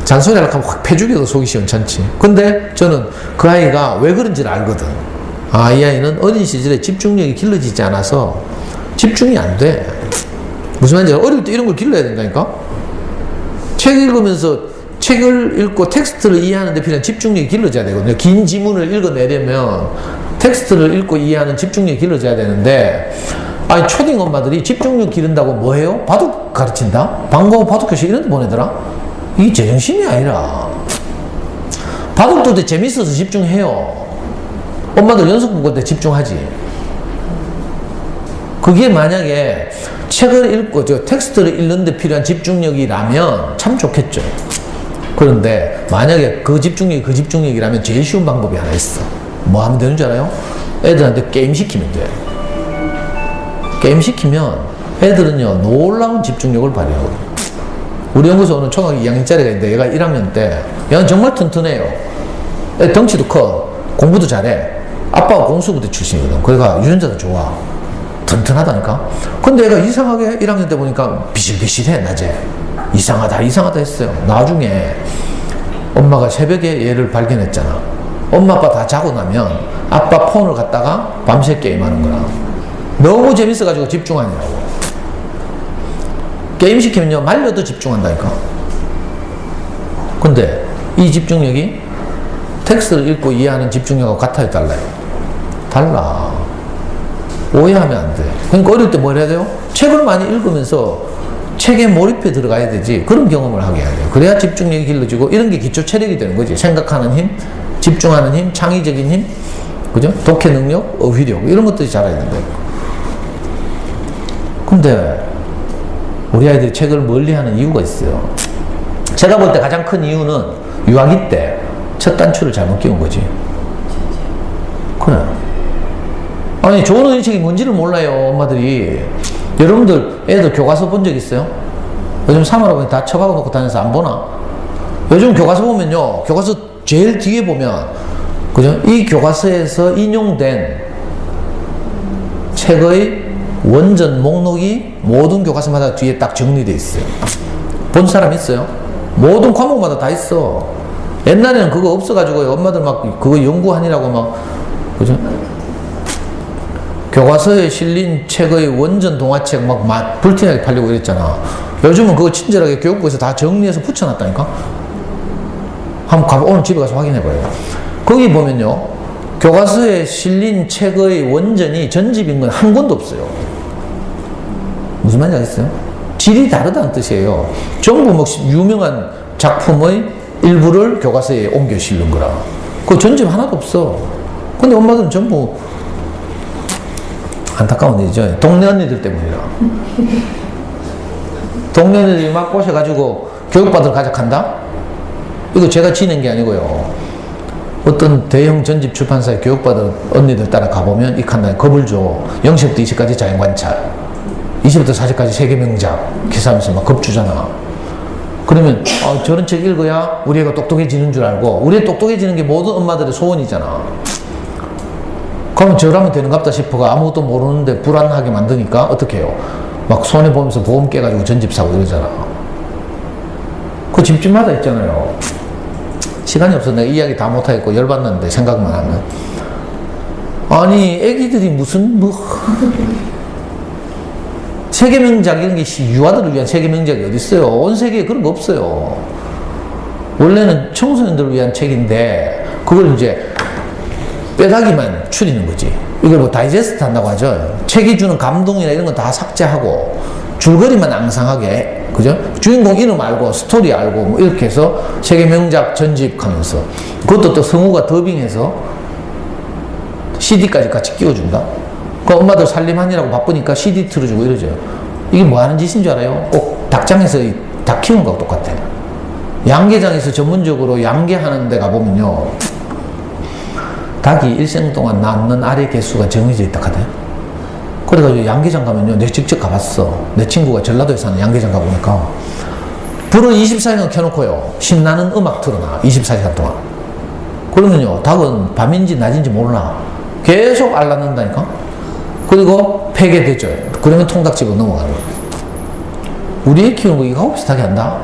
잔소리하려고 하면 확 패죽여도 속이 시원찮지. 근데 저는 그 아이가 왜 그런지를 알거든. 아, 이 아이는 어린 시절에 집중력이 길러지지 않아서 집중이 안 돼. 무슨 말인지 어릴 때 이런 걸 길러야 된다니까. 책 읽으면서 책을 읽고 텍스트를 이해하는 데 필요한 집중력이 길러져야 되거든요. 긴 지문을 읽어내려면 텍스트를 읽고 이해하는 집중력이 길러져야 되는데, 아니 초딩 엄마들이 집중력 기른다고 뭐 해요? 바둑 가르친다? 방과후 바둑 교실 이런 데 보내더라? 이게 제정신이 아니라. 바둑도 때 재밌어서 집중해요. 엄마들 연습 볼 때 집중하지. 그게 만약에 책을 읽고 텍스트를 읽는 데 필요한 집중력이라면 참 좋겠죠. 그런데 만약에 그 집중력이라면 제일 쉬운 방법이 하나 있어. 뭐 하면 되는 줄 알아요? 애들한테 게임 시키면 돼. 게임 시키면 애들은요, 놀라운 집중력을 발휘하거든. 우리 연구소 오는 초등학교 2학년짜리가 있는데, 얘가 1학년 때, 얘는 정말 튼튼해요. 덩치도 커. 공부도 잘해. 아빠가 공수부대 출신이거든. 그러니까 유전자도 좋아. 튼튼하다니까. 근데 얘가 이상하게 1학년 때 보니까 비실비실해, 낮에. 이상하다 했어요. 나중에 엄마가 새벽에 얘를 발견했잖아. 엄마 아빠 다 자고 나면 아빠 폰을 갖다가 밤새 게임하는 거라. 너무 재밌어가지고 집중하느라고. 게임 시키면요, 말려도 집중한다니까. 근데 이 집중력이 텍스트를 읽고 이해하는 집중력하고 같아요, 달라요? 달라. 오해하면 안 돼. 그러니까 어릴 때 뭘 해야 돼요? 책을 많이 읽으면서 책에 몰입해 들어가야 되지. 그런 경험을 하게 해야 돼요. 그래야 집중력이 길러지고, 이런 게 기초 체력이 되는 거지. 생각하는 힘, 집중하는 힘, 창의적인 힘, 그죠? 독해 능력, 어휘력, 이런 것들이 자라야 된다. 근데 우리 아이들이 책을 멀리하는 이유가 있어요. 제가 볼 때 가장 큰 이유는 유아기 때 첫 단추를 잘못 끼운 거지. 그래. 아니, 좋은 어린이책이 뭔지를 몰라요, 엄마들이. 여러분들 애들 교과서 본 적 있어요? 요즘 사물함에 다 처박아 놓고 다녀서 안 보나? 요즘 교과서 보면요, 교과서 제일 뒤에 보면, 그죠? 이 교과서에서 인용된 책의 원전 목록이 모든 교과서마다 뒤에 딱 정리되어 있어요. 본 사람 있어요? 모든 과목마다 다 있어. 옛날에는 그거 없어가지고 엄마들 막 그거 연구하니라고 막, 그죠? 교과서에 실린 책의 원전 동화책 막 불티나게 팔리고 이랬잖아. 요즘은 그거 친절하게 교육부에서 다 정리해서 붙여놨다니까? 한번 오늘 집에 가서 확인해봐요. 거기 보면요, 교과서에 실린 책의 원전이 전집인 건 한 권도 없어요. 무슨 말인지 알겠어요? 질이 다르다는 뜻이에요. 전부 뭐 유명한 작품의 일부를 교과서에 옮겨 실는 거라. 그 전집 하나도 없어. 근데 엄마들은 전부 안타까운 일이죠. 동네 언니들 때문이라. 동네 언니들이 막 꼬셔가지고 교육받으러 가자한다? 이거 제가 지는 게 아니고요. 어떤 대형 전집 출판사에 교육받은 언니들 따라 가보면 이 칸다에 겁을 줘. 0시부터 20까지 자연관찰, 20부터 40까지 세계명작 기사하면서 막 겁주잖아. 그러면 저런 책 읽어야 우리 애가 똑똑해지는 줄 알고, 우리 애 똑똑해지는 게 모든 엄마들의 소원이잖아. 그러면 저라면 되는갑다 싶어가 아무것도 모르는데 불안하게 만드니까 어떻게 해요? 막 손해보면서 보험 깨가지고 전집 사고 이러잖아. 그 집집마다 있잖아요. 시간이 없어. 내가 이야기 다 못하겠고 열받는데 생각만 하면. 아니 애기들이 무슨 뭐 세계명작 이런 게 유아들을 위한 세계명작이 어디 있어요? 온 세계에 그런 거 없어요. 원래는 청소년들을 위한 책인데 그걸 이제 뼈다귀만 추리는 거지. 이걸 뭐 다이제스트 한다고 하죠. 책이 주는 감동이나 이런 거 다 삭제하고 줄거리만 앙상하게, 그죠? 주인공 이름 알고 스토리 알고 뭐 이렇게 해서 세계명작 전집하면서, 그것도 또 성우가 더빙해서 CD까지 같이 끼워준다. 그 엄마들 살림하느라고 바쁘니까 CD 틀어주고 이러죠. 이게 뭐 하는 짓인 줄 알아요? 꼭 닭장에서 닭 키우는 거하고 똑같아. 양계장에서 전문적으로 양계하는 데 가보면요, 닭이 일생 동안 낳는 알의 개수가 정해져 있다 하대. 그래가지고 양계장 가면요, 내가 직접 가봤어. 내 친구가 전라도에 사는 양계장 가보니까 불을 24시간 켜놓고요, 신나는 음악 틀어놔. 24시간 동안. 그러면요, 닭은 밤인지 낮인지 몰라. 계속 알 낳는다니까. 그리고 폐게되죠. 그러면 통닭집으로 넘어가는 거예요. 우리 애 키우는 거 이거하고 비슷하게 한다.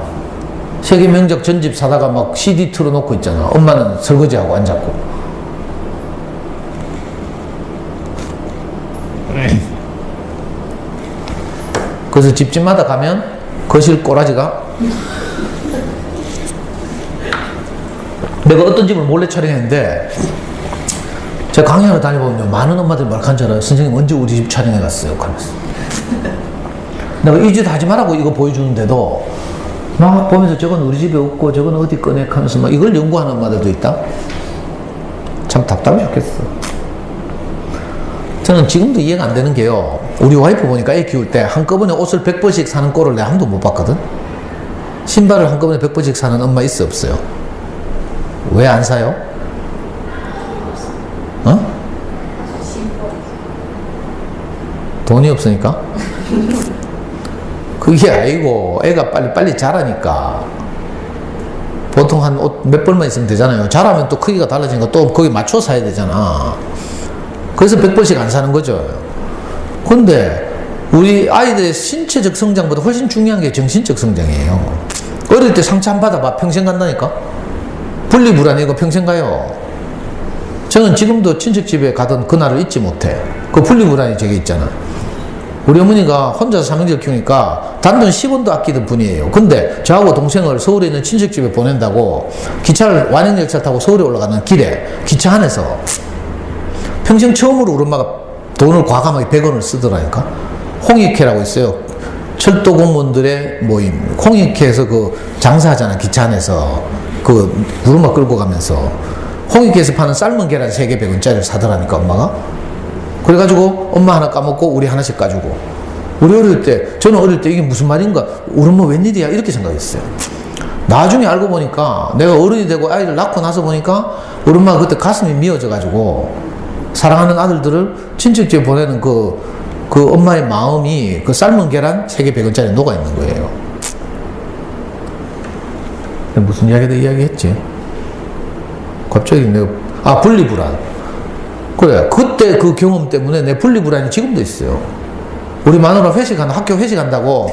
세계명작 전집 사다가 막 CD 틀어놓고 있잖아. 엄마는 설거지하고 앉았고. 그래서 집집마다 가면 거실 꼬라지가, 내가 어떤 집을 몰래 촬영했는데, 제가 강의하러 다녀보면요, 많은 엄마들이 말한 줄 알아요. 선생님 언제 우리 집 촬영해 갔어요? 그러면서. 내가 이 짓 하지 말라고 이거 보여주는데도 막 보면서 저건 우리 집에 없고 저건 어디 꺼내 하면서 막 이걸 연구하는 엄마들도 있다. 참 답답해 죽겠어. 저는 지금도 이해가 안 되는 게요, 우리 와이프 보니까 애 키울 때 한꺼번에 옷을 100번씩 사는 꼴을 내가 한 번도 못 봤거든. 신발을 한꺼번에 100번씩 사는 엄마 있어 없어요? 왜 안 사요? 돈이 없으니까? 그게 아니고 애가 빨리 자라니까. 보통 한 옷 몇 벌만 있으면 되잖아요. 자라면 또 크기가 달라지니까 또 거기 맞춰 사야 되잖아. 그래서 100번씩 안 사는 거죠. 근데 우리 아이들의 신체적 성장보다 훨씬 중요한 게 정신적 성장이에요. 어릴 때 상처 안 받아봐 평생 간다니까. 분리불안이고 평생 가요. 저는 지금도 친척 집에 가던 그날을 잊지 못해. 그 분리불안이 저게 있잖아. 우리 어머니가 혼자서 삼형제를 키우니까 단돈 10원도 아끼던 분이에요. 근데 저하고 동생을 서울에 있는 친척 집에 보낸다고 기차를, 완행열차 타고 서울에 올라가는 길에 기차 안에서 평생 처음으로 우리 엄마가 돈을 과감하게 100원을 쓰더라니까. 홍익회라고 있어요. 철도 공무원들의 모임. 홍익회에서 그 장사하잖아, 기차 안에서. 그 우리 엄마 끌고 가면서 홍익회에서 파는 삶은 계란 3개 100원짜리를 사더라니까, 엄마가. 그래가지고 엄마 하나 까먹고 우리 하나씩 까주고. 우리 어릴 때, 저는 어릴 때 이게 무슨 말인가, 우리 엄마 웬일이야 이렇게 생각했어요. 나중에 알고 보니까, 내가 어른이 되고 아이를 낳고 나서 보니까 우리 엄마가 그때 가슴이 미어져가지고 사랑하는 아들들을 친척집에 보내는 그 엄마의 마음이 그 삶은 계란 3개 100원짜리 녹아있는 거예요. 무슨 이야기도 이야기했지? 갑자기 내가, 분리불안. 그래, 그때 그 경험 때문에 내 분리불안이 지금도 있어요. 우리 마누라 학교 회식한다고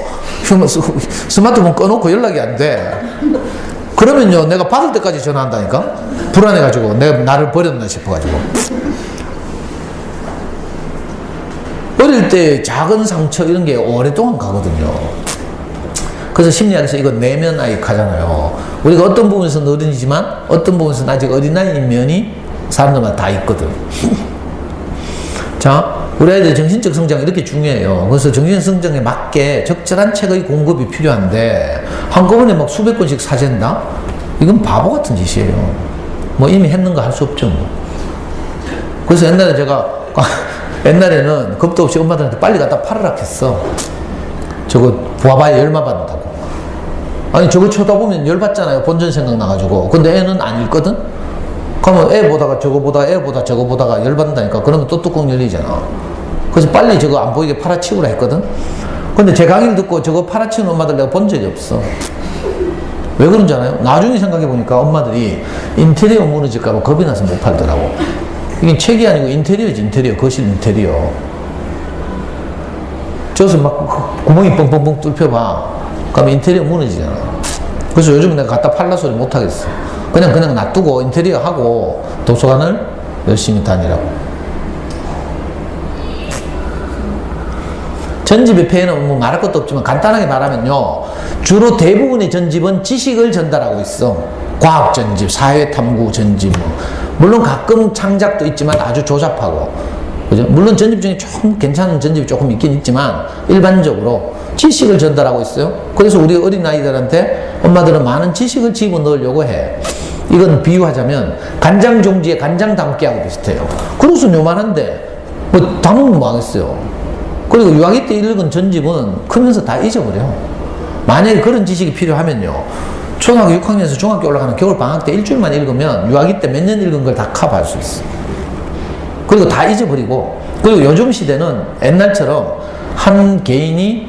스마트폰 꺼놓고 연락이 안 돼. 그러면요, 내가 받을 때까지 전화한다니까? 불안해가지고, 내가 나를 버렸나 싶어가지고. 어릴 때 작은 상처 이런 게 오랫동안 가거든요. 그래서 심리학에서 이거 내면 아이 하잖아요. 우리가 어떤 부분에서는 어른이지만 어떤 부분에서는 아직 어린아이인 면이 사람들마다 다 있거든. 자, 우리 아이들 정신적 성장이 이렇게 중요해요. 그래서 정신적 성장에 맞게 적절한 책의 공급이 필요한데 한꺼번에 막 수백 권씩 사재다? 이건 바보 같은 짓이에요. 뭐 이미 했는가 할 수 없죠. 뭐. 그래서 옛날에 제가 옛날에는 겁도 없이 엄마들한테 빨리 갖다 팔으라 했어. 저거 봐봐야 열만 받는다고. 아니 저거 쳐다보면 열받잖아요. 본전 생각나가지고. 근데 애는 안 읽거든? 그러면 애 보다가 저거 보다가 애 보다 저거 보다가 열받는다니까. 그러면 또 뚜껑 열리잖아. 그래서 빨리 저거 안 보이게 팔아치우라 했거든? 근데 제 강의를 듣고 저거 팔아치우는 엄마들 내가 본 적이 없어. 왜 그런지 알아요? 나중에 생각해보니까 엄마들이 인테리어 무너질까봐 겁이 나서 못 팔더라고. 이게 책이 아니고 인테리어지, 인테리어. 거실 인테리어. 저기서 막 구멍이 뻥뻥뻥 뚫혀봐. 그러면 인테리어 무너지잖아. 그래서 요즘 내가 갖다 팔라 소리 못 하겠어. 그냥 놔두고 인테리어 하고 도서관을 열심히 다니라고. 전집의 폐해는 뭐 말할 것도 없지만 간단하게 말하면요. 주로 대부분의 전집은 지식을 전달하고 있어. 과학 전집, 사회 탐구 전집. 물론 가끔 창작도 있지만 아주 조잡하고. 그죠? 물론 전집 중에 좀 괜찮은 전집이 조금 있긴 있지만 일반적으로 지식을 전달하고 있어요. 그래서 우리 어린아이들한테 엄마들은 많은 지식을 집어넣으려고 해. 이건 비유하자면 간장 종지에 간장 담기하고 비슷해요. 그릇은 요만한데 뭐 담으면 뭐 하겠어요. 그리고 유아기 때 읽은 전집은 크면서 다 잊어버려. 만약에 그런 지식이 필요하면요. 초등학교 6학년에서 중학교 올라가는 겨울방학 때 일주일만 읽으면 유아기 때 몇 년 읽은 걸 다 커버할 수 있어. 그리고 다 잊어버리고. 그리고 요즘 시대는 옛날처럼 한 개인이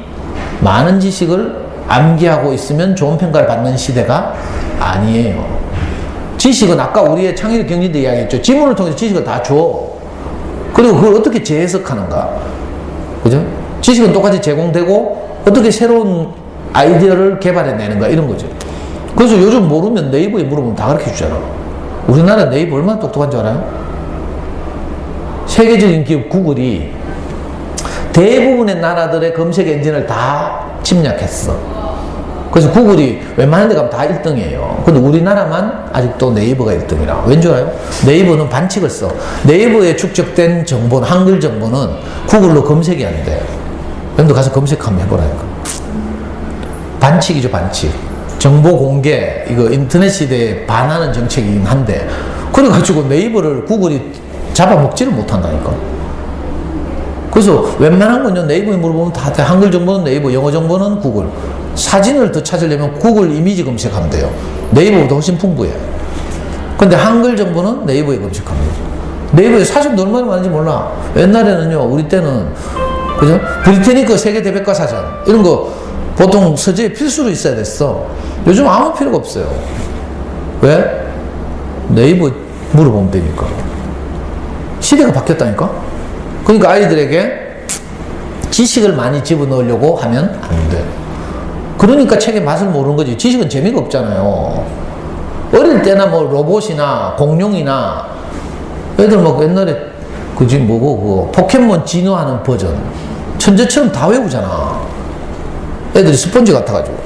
많은 지식을 암기하고 있으면 좋은 평가를 받는 시대가 아니에요. 지식은 아까 우리의 창의력 경리대 이야기했죠. 지문을 통해서 지식을 다 줘. 그리고 그걸 어떻게 재해석하는가. 그죠? 지식은 똑같이 제공되고 어떻게 새로운 아이디어를 개발해내는가 이런 거죠. 그래서 요즘 모르면 네이버에 물어보면 다 가르쳐 주잖아. 우리나라 네이버 얼마나 똑똑한 줄 알아요? 세계적인 기업 구글이 대부분의 나라들의 검색 엔진을 다 침략했어. 그래서 구글이 웬만한 데 가면 다 1등이에요. 근데 우리나라만 아직도 네이버가 1등이라. 왠 줄 알아요? 네이버는 반칙을 써. 네이버에 축적된 정보는, 한글 정보는 구글로 검색이 안 돼. 여러분도 가서 검색 한번 해보라니까. 반칙이죠, 반칙. 정보 공개, 이거 인터넷 시대에 반하는 정책이긴 한데, 그래가지고 네이버를 구글이 잡아먹지를 못한다니까. 그래서 웬만한 건요, 네이버에 물어보면 다 돼. 한글 정보는 네이버, 영어 정보는 구글. 사진을 더 찾으려면 구글 이미지 검색하면 돼요. 네이버보다 훨씬 풍부해. 근데 한글 정보는 네이버에 검색하면 돼요. 네이버에 사진도 얼마나 많은지 몰라. 옛날에는요, 우리 때는, 그죠? 브리테니커 세계 대백과 사전, 이런 거 보통 서재에 필수로 있어야 됐어. 요즘 아무 필요가 없어요. 왜? 네이버 물어보면 되니까. 시대가 바뀌었다니까? 그러니까 아이들에게 지식을 많이 집어넣으려고 하면 안 돼. 그러니까 책의 맛을 모르는 거지. 지식은 재미가 없잖아요. 어릴 때나 뭐 로봇이나 공룡이나 애들 막 옛날에 그지 뭐고 그 포켓몬 진화하는 버전 천재처럼 다 외우잖아. 애들이 스펀지 같아가지고.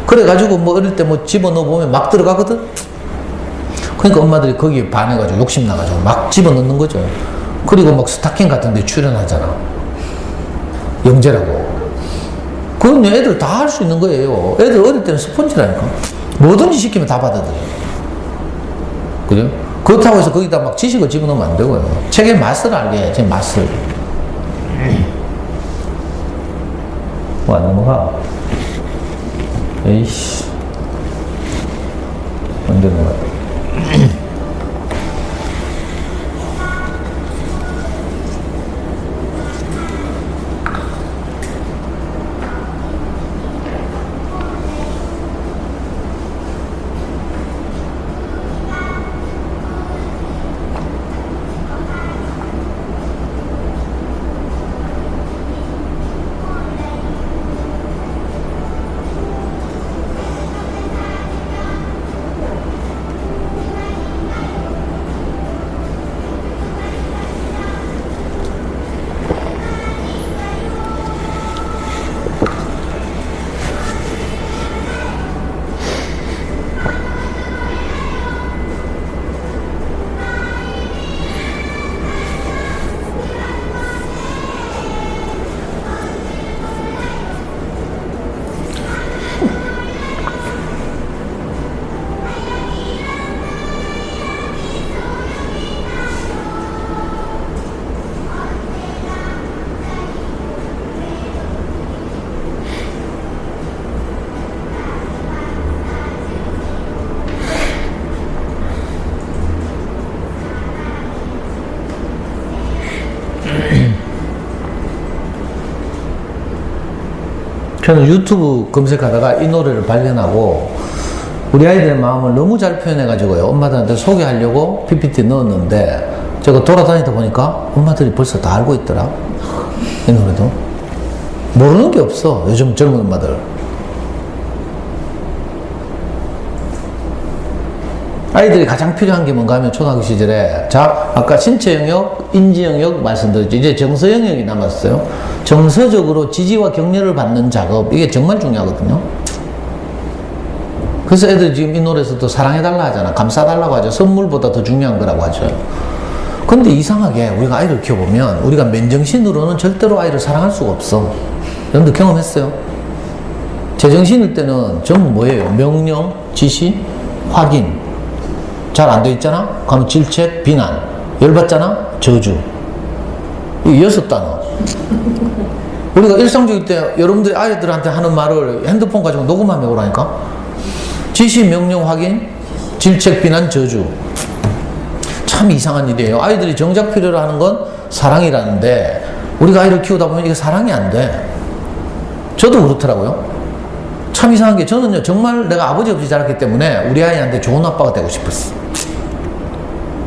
그래가지고 뭐 어릴 때 뭐 집어넣어보면 막 들어가거든? 그러니까 엄마들이 거기에 반해가지고 욕심나가지고 막 집어넣는 거죠. 그리고 막 스타킹 같은 데 출연하잖아. 영재라고. 그건 애들 다 할 수 있는 거예요. 애들 어릴 때는 스펀지라니까. 뭐든지 시키면 다 받아들여. 그죠? 그렇다고 해서 거기다 막 지식을 집어넣으면 안 되고요. 책의 맛을 알게 해야지, 맛을. 뭐 안 넘어가? 에이씨. 언제 넘어가? 저는 유튜브 검색하다가 이 노래를 발견하고 우리 아이들의 마음을 너무 잘 표현해가지고요. 엄마들한테 소개하려고 PPT 넣었는데 제가 돌아다니다 보니까 엄마들이 벌써 다 알고 있더라. 이 노래도. 모르는 게 없어. 요즘 젊은 엄마들. 아이들이 가장 필요한 게 뭔가 하면 초등학교 시절에 자, 아까 신체 영역, 인지 영역 말씀드렸죠. 이제 정서 영역이 남았어요. 정서적으로 지지와 격려를 받는 작업, 이게 정말 중요하거든요. 그래서 애들 지금 이 노래에서도 사랑해달라 하잖아. 감싸달라고 하죠. 선물보다 더 중요한 거라고 하죠. 근데 이상하게 우리가 아이를 키워보면 우리가 맨정신으로는 절대로 아이를 사랑할 수가 없어. 여러분들 경험했어요? 제정신일 때는 전부 뭐예요? 명령, 지시, 확인. 잘 안 돼 있잖아? 그러면 질책, 비난. 열받잖아? 저주. 이 6단어. 우리가 일상적일 때 여러분들이 아이들한테 하는 말을 핸드폰 가지고 녹음하면 오라니까? 지시, 명령, 확인, 질책, 비난, 저주. 참 이상한 일이에요. 아이들이 정작 필요로 하는 건 사랑이라는데 우리가 아이를 키우다 보면 이게 사랑이 안 돼. 저도 그렇더라고요. 참 이상한 게 저는요 정말 내가 아버지 없이 자랐기 때문에 우리 아이한테 좋은 아빠가 되고 싶었어.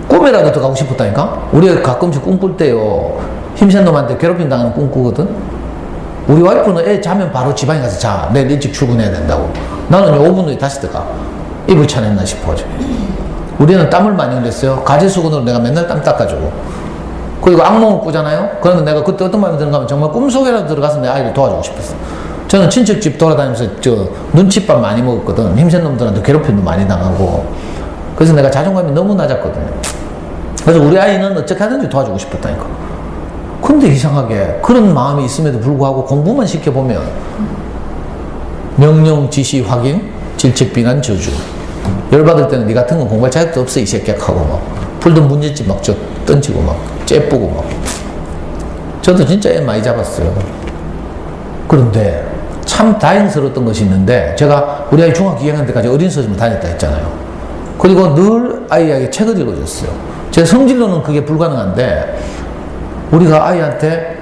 꿈에라도 더 가고 싶었다니까. 우리가 가끔씩 꿈꿀 때요 힘센 놈한테 괴롭힘 당하는 꿈 꾸거든. 우리 와이프는 애 자면 바로 지방에 가서 자. 내일 일찍 출근해야 된다고. 나는 5분 후에 다시 들어가. 입을 차냈나 싶어가지고. 우리는 땀을 많이 흘렸어요. 가재수건으로 내가 맨날 땀 닦아주고. 그리고 악몽을 꾸잖아요. 그러면 내가 그때 어떤 마음이 드는가 하면 정말 꿈속에라도 들어가서 내 아이를 도와주고 싶었어. 저는 친척집 돌아다니면서 눈칫밥 많이 먹었거든. 힘센 놈들한테 괴롭힘도 많이 당하고. 그래서 내가 자존감이 너무 낮았거든요. 그래서 우리 아이는 어떻게 하든지 도와주고 싶었다니까. 근데 이상하게 그런 마음이 있음에도 불구하고 공부만 시켜보면 명령, 지시, 확인, 질책, 비난, 저주. 열받을 때는 니 같은 건 공부할 자격도 없어 이 새끼야 하고 막 풀던 문제집 막 던지고 막 째쁘고 막. 저도 진짜 애 많이 잡았어요. 그런데 참 다행스러웠던 것이 있는데 제가 우리 아이 중학교 2학년 때까지 어린 서점을 다녔다 했잖아요. 그리고 늘 아이에게 책을 읽어줬어요. 제 성질로는 그게 불가능한데 우리가 아이한테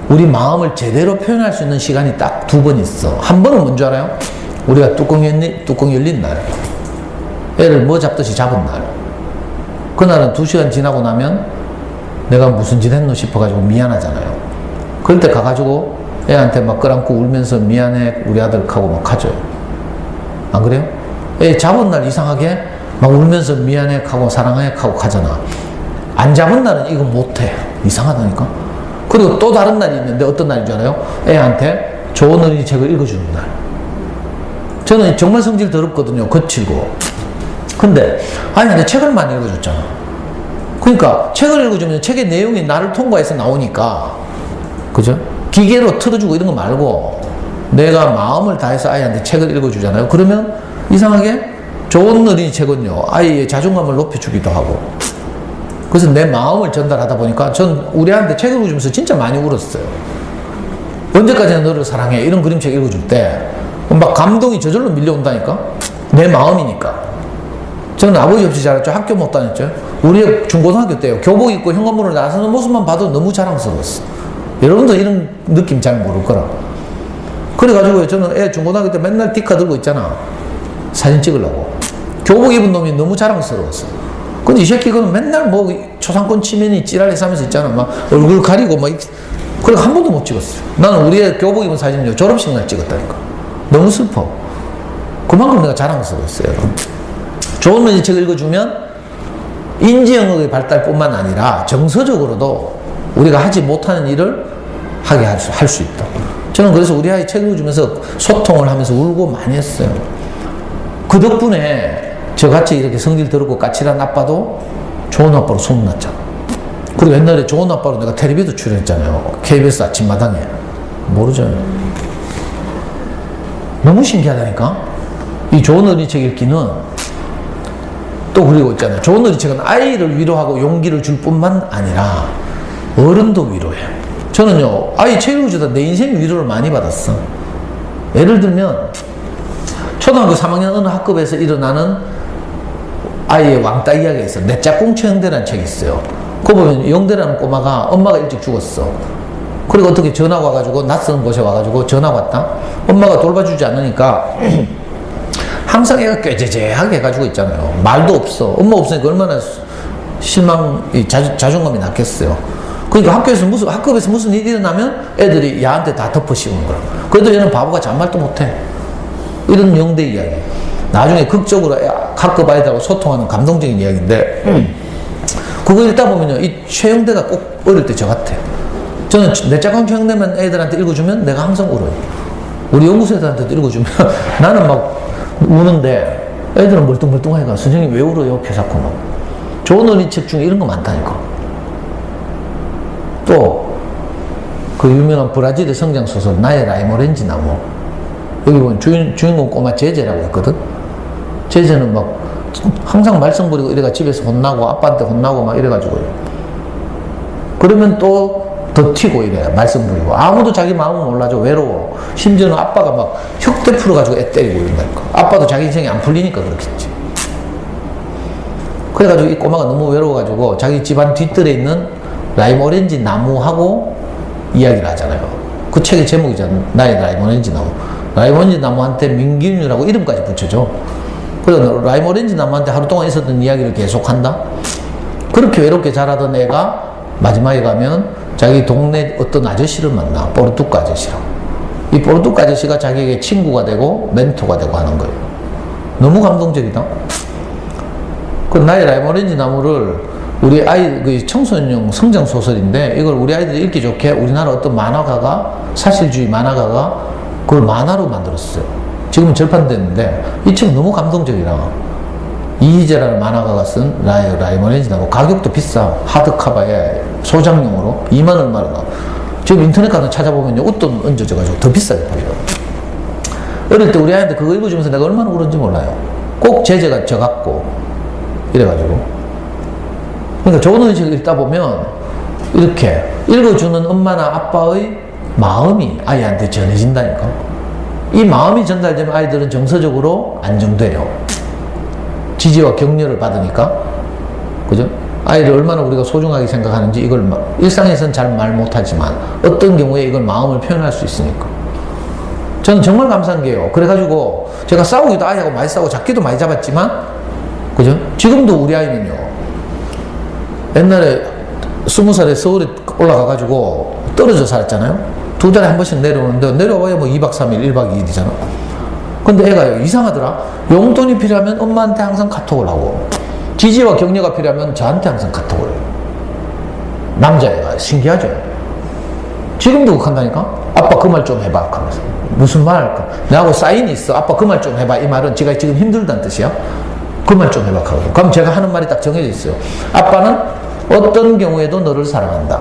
우리 마음을 제대로 표현할 수 있는 시간이 딱 2번 있어. 한 번은 뭔지 알아요? 우리가 뚜껑 열린 날. 애를 뭐 잡듯이 잡은 날. 그날은 2시간 지나고 나면 내가 무슨 짓 했노 싶어가지고 미안하잖아요. 그럴 때 가가지고 애한테 막 끌안고 울면서 미안해 우리 아들 하고 막 가져요. 안 그래요? 애 잡은 날 이상하게 막 울면서 미안해 하고 사랑해 하고 가잖아. 안 잡은 날은 이거 못해. 이상하다니까. 그리고 또 다른 날이 있는데 어떤 날인 줄 알아요? 애한테 좋은 어린이 책을 읽어주는 날. 저는 정말 성질 더럽거든요. 거칠고. 근데 아이한테 책을 많이 읽어줬잖아. 그러니까 책을 읽어주면 책의 내용이 나를 통과해서 나오니까, 그죠? 기계로 틀어주고 이런 거 말고 내가 마음을 다해서 아이한테 책을 읽어주잖아요. 그러면 이상하게 좋은 어린이 책은요 아이의 자존감을 높여주기도 하고. 그래서 내 마음을 전달하다 보니까 전 우리 아이한테 책을 읽어주면서 진짜 많이 울었어요. 언제까지나 너를 사랑해 이런 그림책 읽어줄 때 막 감동이 저절로 밀려온다니까. 내 마음이니까. 저는 아버지 없이 자랐죠. 학교 못 다녔죠. 우리 중고등학교 때요 교복 입고 현관문을 나서는 모습만 봐도 너무 자랑스러웠어. 여러분도 이런 느낌 잘 모를 거라. 그래가지고 저는 애 중고등학교 때 맨날 디카 들고 있잖아. 사진 찍으려고. 교복 입은 놈이 너무 자랑스러웠어. 근데 이 새끼는 맨날 뭐 초상권 치면이 찌랄해 싸면서 있잖아. 막 얼굴 가리고 막. 그래 한 번도 못 찍었어요. 나는 우리 애 교복 입은 사진을 졸업식 날 찍었다니까. 너무 슬퍼. 그만큼 내가 자랑스러웠어요. 좋은 어린이 책을 읽어주면 인지 영역의 발달뿐만 아니라 정서적으로도 우리가 하지 못하는 일을 하게 할 수 있다. 저는 그래서 우리 아이 책 읽어주면서 소통을 하면서 울고 많이 했어요. 그 덕분에 저같이 이렇게 성질 더럽고 까칠한 아빠도 좋은 아빠로 소문났잖아. 그리고 옛날에 좋은 아빠로 내가 텔레비도 출연했잖아요. KBS 아침마당에. 모르죠. 너무 신기하다니까. 이 좋은 어린이 책 읽기는 또 그리고 있잖아요. 좋은 어린이 책은 아이를 위로하고 용기를 줄 뿐만 아니라 어른도 위로해. 저는요 아이 책 읽어주다 내 인생 위로를 많이 받았어. 예를 들면 초등학교 3학년 어느 학급에서 일어나는 아이의 왕따 이야기가 있어. 내 짝꿍 최영대라는 책이 있어요. 그거 보면 영대라는 꼬마가 엄마가 일찍 죽었어. 그리고 어떻게 전화가 와가지고 낯선 곳에 와가지고 전화가 왔다. 엄마가 돌봐주지 않으니까 항상 애가 꾀재재하게 해가지고 있잖아요. 말도 없어. 엄마 없으니까 얼마나 자존감이 낮겠어요. 그러니까 학급에서 무슨 일이 일어나면 애들이 야한테 다 덮어 씌우는 거야. 그래도 얘는 바보가 잔말도 못해. 이런 영대 이야기. 나중에 극적으로 학급 아이들하고 소통하는 감동적인 이야기인데, 그거 읽다 보면요, 이 최영대가 꼭 어릴 때 저 같아요. 저는 내 짝꿍 최영대만 애들한테 읽어주면 내가 항상 울어요. 우리 연구소 애들한테도 읽어주면 나는 막 우는데 애들은 멀뚱멀뚱하니까 선생님 왜 울어요? 계속 막. 좋은 어린이책 중에 이런 거 많다니까. 또 그 유명한 브라질의 성장 소설 나의 라임 오렌지 나무, 여기 보면 주인공 꼬마 제제라고 있거든. 제제는 막 항상 말썽 부리고 이래가 집에서 혼나고 아빠한테 혼나고 막 이래가지고, 그러면 또 더 튀고 이래 말썽 부리고 아무도 자기 마음을 몰라줘. 외로워. 심지어는 아빠가 막 혁대 풀어가지고 애 때리고 이런다니까. 아빠도 자기 인생이 안 풀리니까 그렇겠지. 그래가지고 이 꼬마가 너무 외로워가지고 자기 집안 뒷뜰에 있는 라임 오렌지 나무하고 이야기를 하잖아요. 그 책의 제목이잖아. 나의 라임 오렌지 나무. 라임 오렌지 나무한테 민균유라고 이름까지 붙여줘. 그래서 라임 오렌지 나무한테 하루 동안 있었던 이야기를 계속한다. 그렇게 외롭게 자라던 애가 마지막에 가면 자기 동네 어떤 아저씨를 만나. 뽀르뚜크 아저씨라고. 이 뽀르뚜크 아저씨가 자기에게 친구가 되고 멘토가 되고 하는 거예요. 너무 감동적이다. 그 나의 라임 오렌지 나무를 우리 그 청소년용 성장 소설인데, 이걸 우리 아이들이 읽기 좋게 우리나라 어떤 만화가가, 사실주의 만화가가 그걸 만화로 만들었어요. 지금은 절판됐는데 이 책 너무 감동적이라. 이희재라는 만화가가 쓴 라임 오렌지 나무. 가격도 비싸. 하드카바에 소장용으로 2만 얼마나 나와. 지금 인터넷 가서 찾아보면요, 웃돈 얹어져가지고 더 비싸게 팔려요. 어릴 때 우리 아이한테 그거 읽어주면서 내가 얼마나 울었는지 몰라요. 꼭 제재가 져갖고 이래가지고. 그러니까 좋은 의식을 읽다 보면 이렇게 읽어주는 엄마나 아빠의 마음이 아이한테 전해진다니까. 이 마음이 전달되면 아이들은 정서적으로 안정돼요. 지지와 격려를 받으니까. 그죠? 아이를 얼마나 우리가 소중하게 생각하는지 이걸 일상에서는 잘 말 못하지만 어떤 경우에 이걸 마음을 표현할 수 있으니까. 저는 정말 감사한 게요. 그래가지고 제가 싸우기도 아이하고 많이 싸우고 잡기도 많이 잡았지만, 그죠? 지금도 우리 아이는요, 옛날에 20살에 서울에 올라가가지고 떨어져 살았잖아요. 2달에 한 번씩 내려오는데 내려와야 뭐 2박 3일, 1박 2일이잖아. 근데 애가 이상하더라. 용돈이 필요하면 엄마한테 항상 카톡을 하고, 지지와 격려가 필요하면 저한테 항상 카톡을 해요. 남자애가 신기하죠? 지금도 그렇게 한다니까? 아빠 그 말 좀 해봐 하면서. 무슨 말 할까? 내하고 사인이 있어. 아빠 그 말 좀 해봐. 이 말은 지가 지금 힘들다는 뜻이야. 그 말 좀 해봐 하거든. 그럼 제가 하는 말이 딱 정해져 있어요. 아빠는 어떤 경우에도 너를 사랑한다.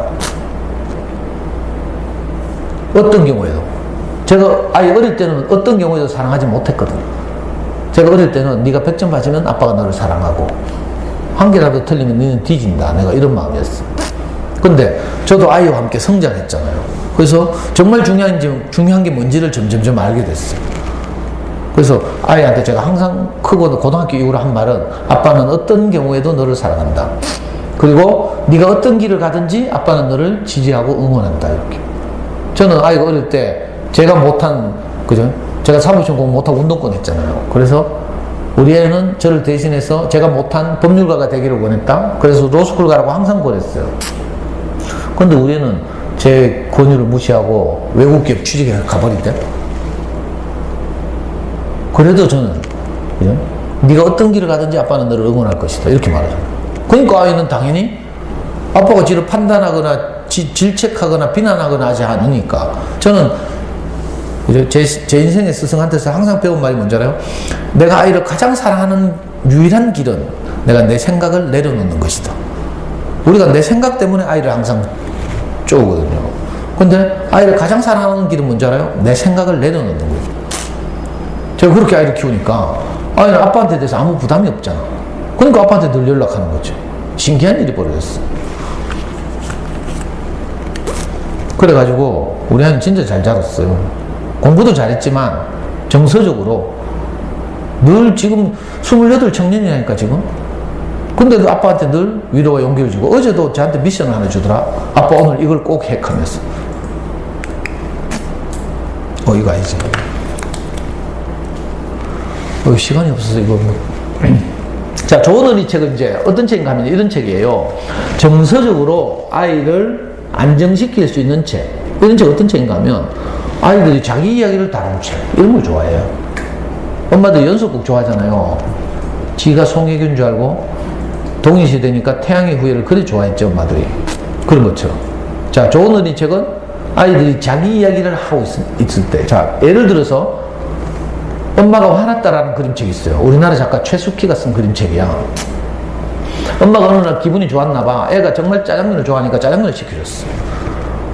어떤 경우에도. 제가 아이 어릴 때는 어떤 경우에도 사랑하지 못했거든. 제가 어릴 때는 네가 100점 맞으면 아빠가 너를 사랑하고, 한 개라도 틀리면 너는 뒤진다. 내가 이런 마음이었어. 근데 저도 아이와 함께 성장했잖아요. 그래서 정말 중요한 게 뭔지를 점점 알게 됐어요. 그래서 아이한테 제가 항상 크고 고등학교 이후로 한 말은, 아빠는 어떤 경우에도 너를 사랑한다. 그리고 네가 어떤 길을 가든지 아빠는 너를 지지하고 응원한다. 이렇게. 저는 아이가 어릴 때 제가 못한, 그죠? 제가 사무실 공부 못하고 운동권 했잖아요. 그래서 우리 애는 저를 대신해서 제가 못한 법률가가 되기를 원했다. 그래서 로스쿨 가라고 항상 권했어요. 근데 우리 애는 제 권유를 무시하고 외국 기업 취직해 가버린대. 그래도 저는, 그죠? 네가 어떤 길을 가든지 아빠는 너를 응원할 것이다. 이렇게 말하잖아요. 그러니까 아이는 당연히 아빠가 지를 판단하거나 질책하거나 비난하거나 하지 않으니까. 저는 제 인생의 스승한테서 항상 배운 말이 뭔지 알아요? 내가 아이를 가장 사랑하는 유일한 길은 내가 내 생각을 내려놓는 것이다. 우리가 내 생각 때문에 아이를 항상 쪼거든요. 근데 아이를 가장 사랑하는 길은 뭔지 알아요? 내 생각을 내려놓는 거죠. 제가 그렇게 아이를 키우니까 아이는 아빠한테 대해서 아무 부담이 없잖아. 그러니까 아빠한테 늘 연락하는 거죠. 신기한 일이 벌어졌어. 그래가지고 우리 아이는 진짜 잘 자랐어요. 공부도 잘했지만 정서적으로 늘 지금 28 청년이라니까 지금. 근데도 아빠한테 늘 위로와 용기를 주고, 어제도 저한테 미션을 하나 주더라. 아빠 오늘 이걸 꼭 해 하면서. 이거 아니지. 시간이 없어서 이거. 자, 좋은 어린이 책은 이제 어떤 책인가 하면 이런 책이에요. 정서적으로 아이를 안정시킬 수 있는 책. 이런 책 어떤 책인가 하면 아이들이 자기 이야기를 다루는 책. 이런 걸 좋아해요. 엄마들 연속극 좋아하잖아요. 지가 송혜교인 줄 알고 동일시대니까 태양의 후예를 그리 좋아했죠, 엄마들이. 그런 것처럼. 자, 좋은 어린이 책은 아이들이 자기 이야기를 하고 있을 때. 자, 예를 들어서 엄마가 화났다라는 그림책이 있어요. 우리나라 작가 최숙희가 쓴 그림책이야. 엄마가 어느 날 기분이 좋았나 봐. 애가 정말 짜장면을 좋아하니까 짜장면을 시켜줬어.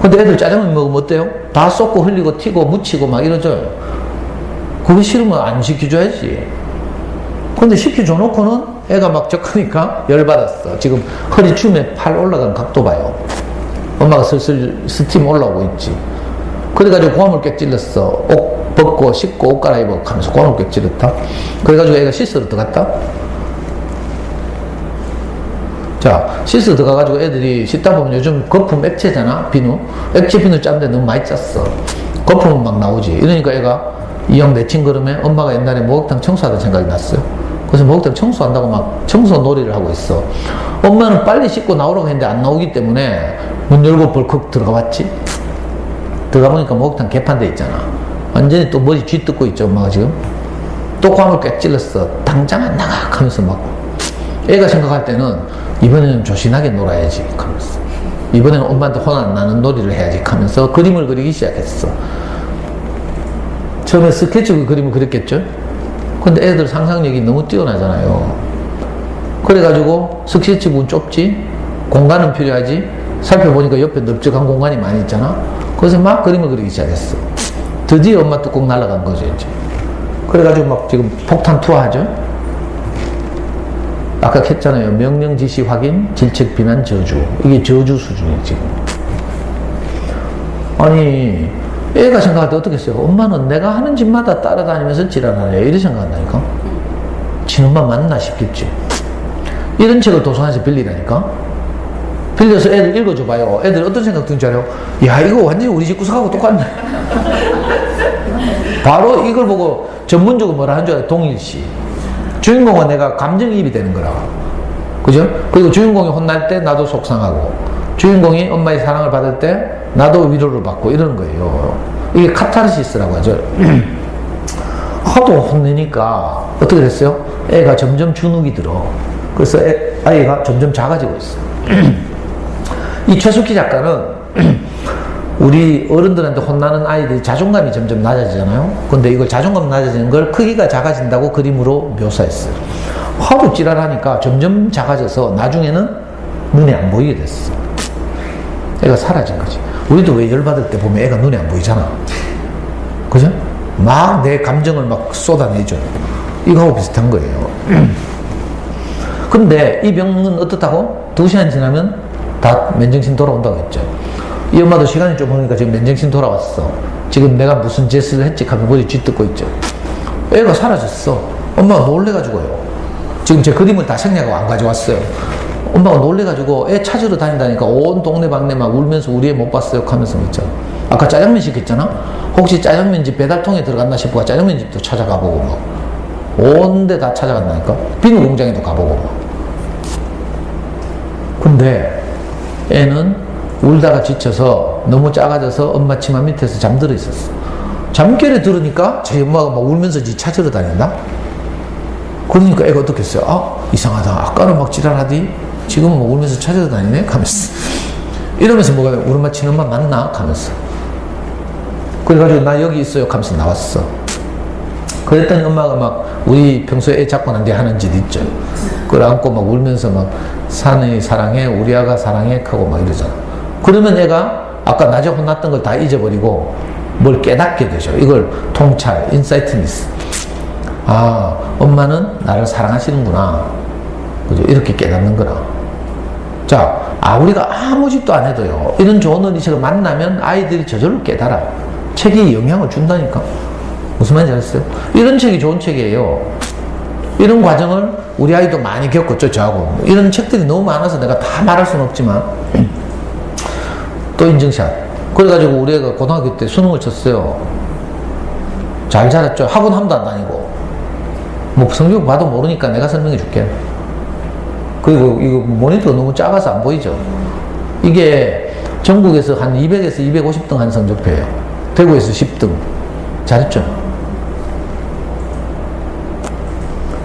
근데 애들 짜장면 먹으면 어때요? 다 쏟고 흘리고 튀고 묻히고 막 이러죠. 그거 싫으면 안 시켜줘야지. 근데 시켜줘놓고는 애가 막 적으니까 열받았어. 지금 허리춤에 팔 올라간 각도 봐요. 엄마가 슬슬 스팀 올라오고 있지. 그래가지고 고함을 꽥 찔렀어. 옷 벗고 씻고 옷 갈아입어 하면서 고함을 꽥 찔렀다. 그래가지고 애가 씻으러 들어갔다. 자, 씻으러 들어가가지고 애들이 씻다 보면 요즘 거품 액체잖아, 비누. 액체 비누 짠데 너무 많이 짰어. 거품은 막 나오지. 이러니까 애가 이형 내친 걸음에 엄마가 옛날에 목욕탕 청소하던 생각이 났어요. 그래서 목욕탕 청소한다고 막 청소 놀이를 하고 있어. 엄마는 빨리 씻고 나오라고 했는데 안 나오기 때문에 문 열고 벌컥 들어가 봤지. 들어가 보니까 목욕탕 개판돼 있잖아. 완전히 또 머리 쥐 뜯고 있죠, 엄마가 지금. 또 꽝을 꽥 찔렀어. 당장 안 나가 하면서 막. 애가 생각할 때는 이번에는 조신하게 놀아야지 하면서, 이번에는 엄마한테 혼 안 나는 놀이를 해야지 하면서 그림을 그리기 시작했어. 처음에 스케치북 그림을 그렸겠죠. 근데 애들 상상력이 너무 뛰어나잖아요. 그래가지고 스케치북은 좁지, 공간은 필요하지, 살펴보니까 옆에 넓적한 공간이 많이 있잖아. 그래서 막 그림을 그리기 시작했어. 드디어 엄마 뚜껑 날아간 거죠, 이제. 그래가지고 막 지금 폭탄 투하하죠. 아까 했잖아요. 명령 지시 확인, 질책 비난 저주. 이게 저주 수준이지. 아니, 애가 생각할 때 어떻게 했어요? 엄마는 내가 하는 짓마다 따라다니면서 지랄하네. 이렇게 생각한다니까. 지엄마 맞나 싶겠지. 이런 책을 도서관에서 빌리라니까. 빌려서 애들 읽어줘봐요. 애들 어떤 생각 드는지 알아요? 야, 이거 완전히 우리 집 구석하고 똑같네. 바로 이걸 보고 전문적으로 뭐라 한 줄 알아요? 동일시. 주인공은 내가 감정이입이 되는 거라. 그죠? 그리고 주인공이 혼날 때 나도 속상하고, 주인공이 엄마의 사랑을 받을 때 나도 위로를 받고 이러는 거예요. 이게 카타르시스라고 하죠. 하도 혼내니까 어떻게 됐어요? 애가 점점 주눅이 들어. 그래서 아이가 점점 작아지고 있어. 이 최숙희 작가는 우리 어른들한테 혼나는 아이들이 자존감이 점점 낮아지잖아요. 근데 이걸 자존감 낮아지는 걸 크기가 작아진다고 그림으로 묘사했어요. 하도 지랄하니까 점점 작아져서 나중에는 눈에 안 보이게 됐어. 애가 사라진 거지. 우리도 왜 열받을 때 보면 애가 눈에 안 보이잖아. 그죠? 막 내 감정을 막 쏟아내죠. 이거하고 비슷한 거예요. 근데 이 병은 어떻다고? 2시간 지나면 다 맨정신 돌아온다고 했죠. 이 엄마도 시간이 좀 흐르니까 지금 맨정신 돌아왔어. 지금 내가 무슨 제스를 했지 하면 머리 쥐뜯고 있죠. 애가 사라졌어. 엄마가 놀래가지고요. 지금 제 그림을 다 생략하고 안 가져왔어요. 엄마가 놀래가지고 애 찾으러 다닌다니까 온 동네방네 막 울면서 우리 애 못 봤어요 하면서 있잖아. 아까 짜장면 시켰잖아. 혹시 짜장면집 배달통에 들어갔나 싶어 짜장면집도 찾아가보고 막 온 데 다 찾아간다니까. 비누 공장에도 가보고 막. 근데 애는 울다가 지쳐서 너무 작아져서 엄마 치마 밑에서 잠들어 있었어. 잠결에 들으니까 제 엄마가 막 울면서 지 찾으러 다닌다? 그러니까 애가 어떻게 했어요? 아, 이상하다. 아까는 막 지랄하더니 지금은 막 울면서 찾으러 다니네? 하면서. 이러면서 뭐가, 우리 엄마 친엄마 맞나? 하면서. 그래가지고 나 여기 있어요. 하면서 나왔어. 그랬더니 엄마가 막 우리 평소에 애 잡고 난 뒤에 하는 짓 있죠. 그걸 안고 막 울면서 막 산이 사랑해, 우리 아가 사랑해 하고 막 이러잖아. 그러면 애가 아까 낮에 혼났던 걸 다 잊어버리고 뭘 깨닫게 되죠. 이걸 통찰, 인사이트니스. 아, 엄마는 나를 사랑하시는구나. 그죠? 이렇게 깨닫는 거라. 자, 우리가 아무 짓도 안 해도요. 이런 좋은 어린이책을 만나면 아이들이 저절로 깨달아. 책이 영향을 준다니까. 무슨 말인지 알았어요? 이런 책이 좋은 책이에요. 이런 과정을 우리 아이도 많이 겪었죠, 저하고. 이런 책들이 너무 많아서 내가 다 말할 수는 없지만. 또 인증샷. 그래가지고 우리 애가 고등학교 때 수능을 쳤어요. 잘 자랐죠. 학원 한 번도 안 다니고. 뭐 성적 봐도 모르니까 내가 설명해 줄게. 그리고 이거 모니터가 너무 작아서 안 보이죠. 이게 전국에서 한 200에서 250등 한 성적표예요. 대구에서 10등. 잘했죠.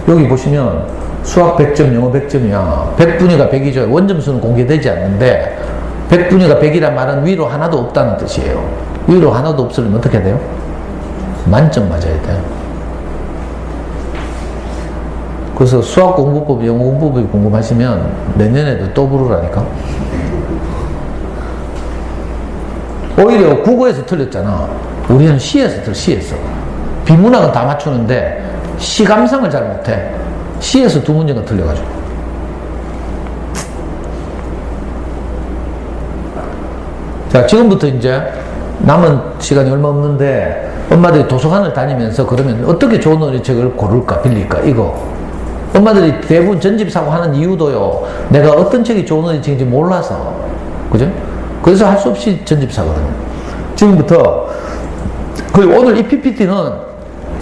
여기 보시면 수학 100점, 영어 100점이야. 100분위가 100이죠. 원점수는 공개되지 않는데 100분위가 100이란 말은 위로 하나도 없다는 뜻이에요. 위로 하나도 없으면 어떻게 돼요? 만점 맞아야 돼요. 그래서 수학 공부법, 영어 공부법이 궁금하시면 내년에도 또 부르라니까. 오히려 국어에서 틀렸잖아. 우리는 시에서 틀려, 시에서. 비문학은 다 맞추는데 시 감상을 잘 못해. 시에서 두 문제가 틀려가지고. 자, 지금부터 이제 남은 시간이 얼마 없는데 엄마들이 도서관을 다니면서 그러면 어떻게 좋은 어린이책을 고를까, 빌릴까, 이거. 엄마들이 대부분 전집사고 하는 이유도요, 내가 어떤 책이 좋은 어린이책인지 몰라서. 그죠? 그래서 할 수 없이 전집사거든요. 지금부터. 그리고 오늘 이 PPT는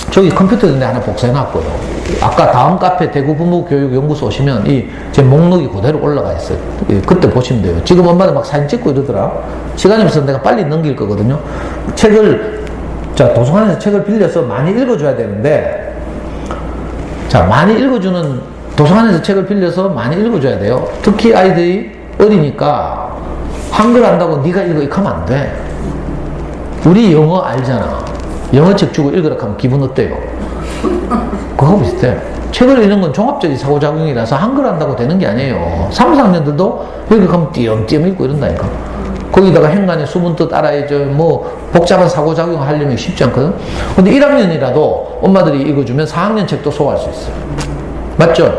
저기 컴퓨터에 하나 복사해놨고요. 아까 다음 카페 대구부모교육연구소 오시면 제 목록이 그대로 올라가 있어요. 그때 보시면 돼요. 지금 엄마들 막 사진 찍고 이러더라. 시간이 없어서 내가 빨리 넘길 거거든요. 자, 도서관에서 책을 빌려서 많이 읽어줘야 되는데, 자, 많이 읽어주는, 도서관에서 책을 빌려서 많이 읽어줘야 돼요. 특히 아이들이 어리니까 한글 안다고 네가 읽어 이렇게 하면 안 돼. 우리 영어 알잖아. 영어 책 주고 읽으라 하면 기분 어때요? 그거 비슷해. 책을 읽는 건 종합적인 상호작용이라서 한글 한다고 되는 게 아니에요. 3, 4학년들도 여기 가면 띄엄띄엄 읽고 이런다니까. 거기다가 행간의 숨은 뜻 알아야죠. 뭐 복잡한 상호작용 하려면 쉽지 않거든. 근데 1학년이라도 엄마들이 읽어주면 4학년 책도 소화할 수 있어요. 맞죠?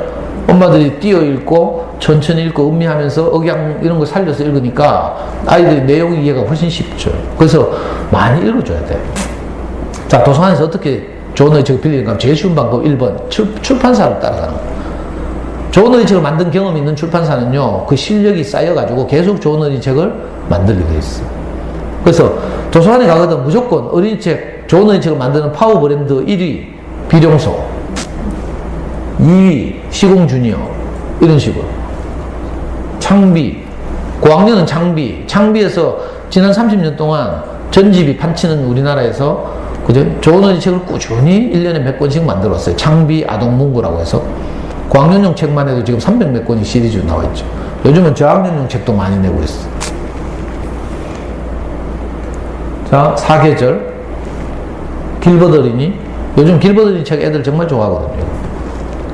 엄마들이 띄어 읽고 천천히 읽고 음미하면서 억양 이런 거 살려서 읽으니까 아이들이 내용 이해가 훨씬 쉽죠. 그래서 많이 읽어줘야 돼. 자, 도서관에서 어떻게 좋은 어린이책을 빌리는가 하면 제일 쉬운 방법 1번 출판사를 따라가는 거예요. 좋은 어린이책을 만든 경험이 있는 출판사는요, 그 실력이 쌓여가지고 계속 좋은 어린이책을 만들게 돼 있어요. 그래서 도서관에 가거든 무조건 어린이책, 좋은 어린이책을 만드는 파워 브랜드 1위 비룡소, 2위 시공주니어, 이런 식으로. 창비, 고학년은 창비에서 지난 30년 동안 전집이 판치는 우리나라에서, 그죠? 좋은 어린이책을 꾸준히 1년에 몇 권씩 만들었어요. 창비 아동문구라고 해서. 고학년용 책만 해도 지금 300 몇 권이 시리즈로 나와 있죠. 요즘은 저학년용 책도 많이 내고 있어요. 자, 사계절, 길버드 어린이. 요즘 길버드 어린이 책 애들 정말 좋아하거든요.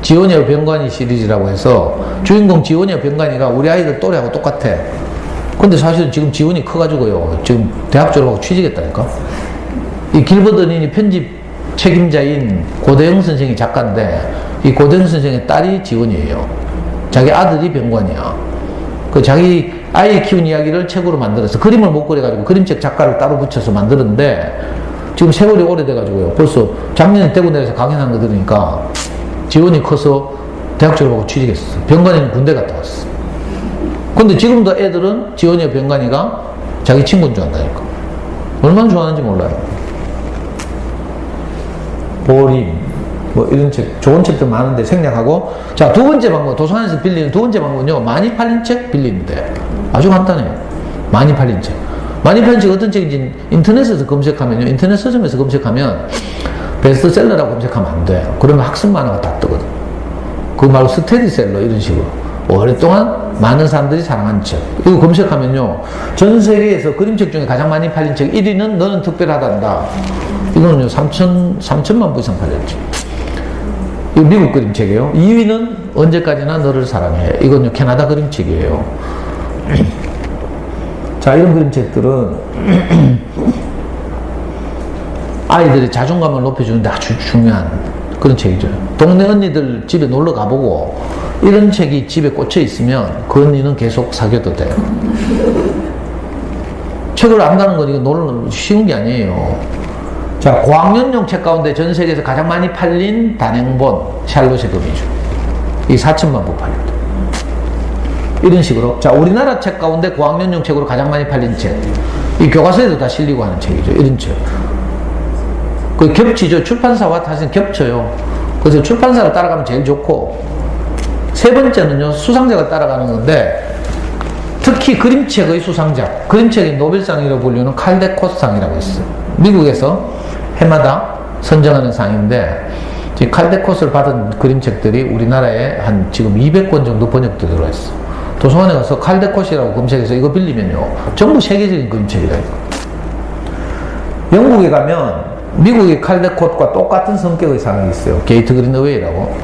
지원이와 병관이 시리즈라고 해서 주인공 지원이와 병관이가 우리 아이들 또래하고 똑같아. 근데 사실은 지금 지원이 커가지고요, 지금 대학 졸업하고 취직했다니까. 이 길버드 어린이 편집 책임자인 고대영 선생이 작가인데, 이 고대영 선생의 딸이 지원이에요. 자기 아들이 병관이야. 그 자기 아이 키운 이야기를 책으로 만들어서 그림을 못 그려가지고 그림책 작가를 따로 붙여서 만드는데, 지금 세월이 오래돼가지고요, 벌써 작년에 대구 내에서 강연한 거 들으니까 지원이 커서 대학 졸업하고 취직했어. 병관이는 군대 갔다 왔어. 근데 지금도 애들은 지원이와 병관이가 자기 친구인 줄 안다니까. 얼마나 좋아하는지 몰라요. 보림, 뭐 이런 책, 좋은 책들 많은데 생략하고. 자, 두 번째 방법, 도서관에서 빌리는 두 번째 방법은요, 많이 팔린 책 빌리는데. 아주 간단해요. 많이 팔린 책. 많이 팔린 책 어떤 책인지 인터넷에서 검색하면요, 인터넷 서점에서 검색하면 베스트셀러라고 검색하면 안 돼요. 그러면 학습 만화가 다 뜨거든. 그거 말고 스테디셀러 이런 식으로 오랫동안 많은 사람들이 사랑하는 책, 이거 검색하면요, 전 세계에서 그림책 중에 가장 많이 팔린 책 1위는 너는 특별하단다. 이거는요 3천만 부 이상 팔렸죠. 이거 미국 그림책이에요. 2위는 언제까지나 너를 사랑해. 이건요 캐나다 그림책이에요. 자, 이런 그림책들은 아이들의 자존감을 높여주는데 아주 중요한 그런 책이죠. 동네 언니들 집에 놀러 가보고 이런 책이 집에 꽂혀 있으면 그 언니는 계속 사귀어도 돼요. 책을 안다는 건 이거 쉬운 게 아니에요. 자, 고학년용 책 가운데 전 세계에서 가장 많이 팔린 단행본 샬롯의 금이죠. 이 4천만 부 팔렸다. 이런 식으로. 자, 우리나라 책 가운데 고학년용 책으로 가장 많이 팔린 책, 이 교과서에도 다 실리고 하는 책이죠. 이런 책. 그 겹치죠. 출판사와 사실 겹쳐요. 그래서 출판사를 따라가면 제일 좋고, 세 번째는요, 수상작을 따라가는 건데, 특히 그림책의 수상작, 그림책의 노벨상이라고 불리는 칼데코스상이라고 있어요. 미국에서 해마다 선정하는 상인데, 지금 칼데코스를 받은 그림책들이 우리나라에 한 지금 200권 정도 번역돼 들어있어. 도서관에 가서 칼데코스라고 검색해서 이거 빌리면요, 전부 세계적인 그림책이다. 영국에 가면 미국의 칼데콧과 똑같은 성격의 상이 있어요. 게이트 그린어웨이라고.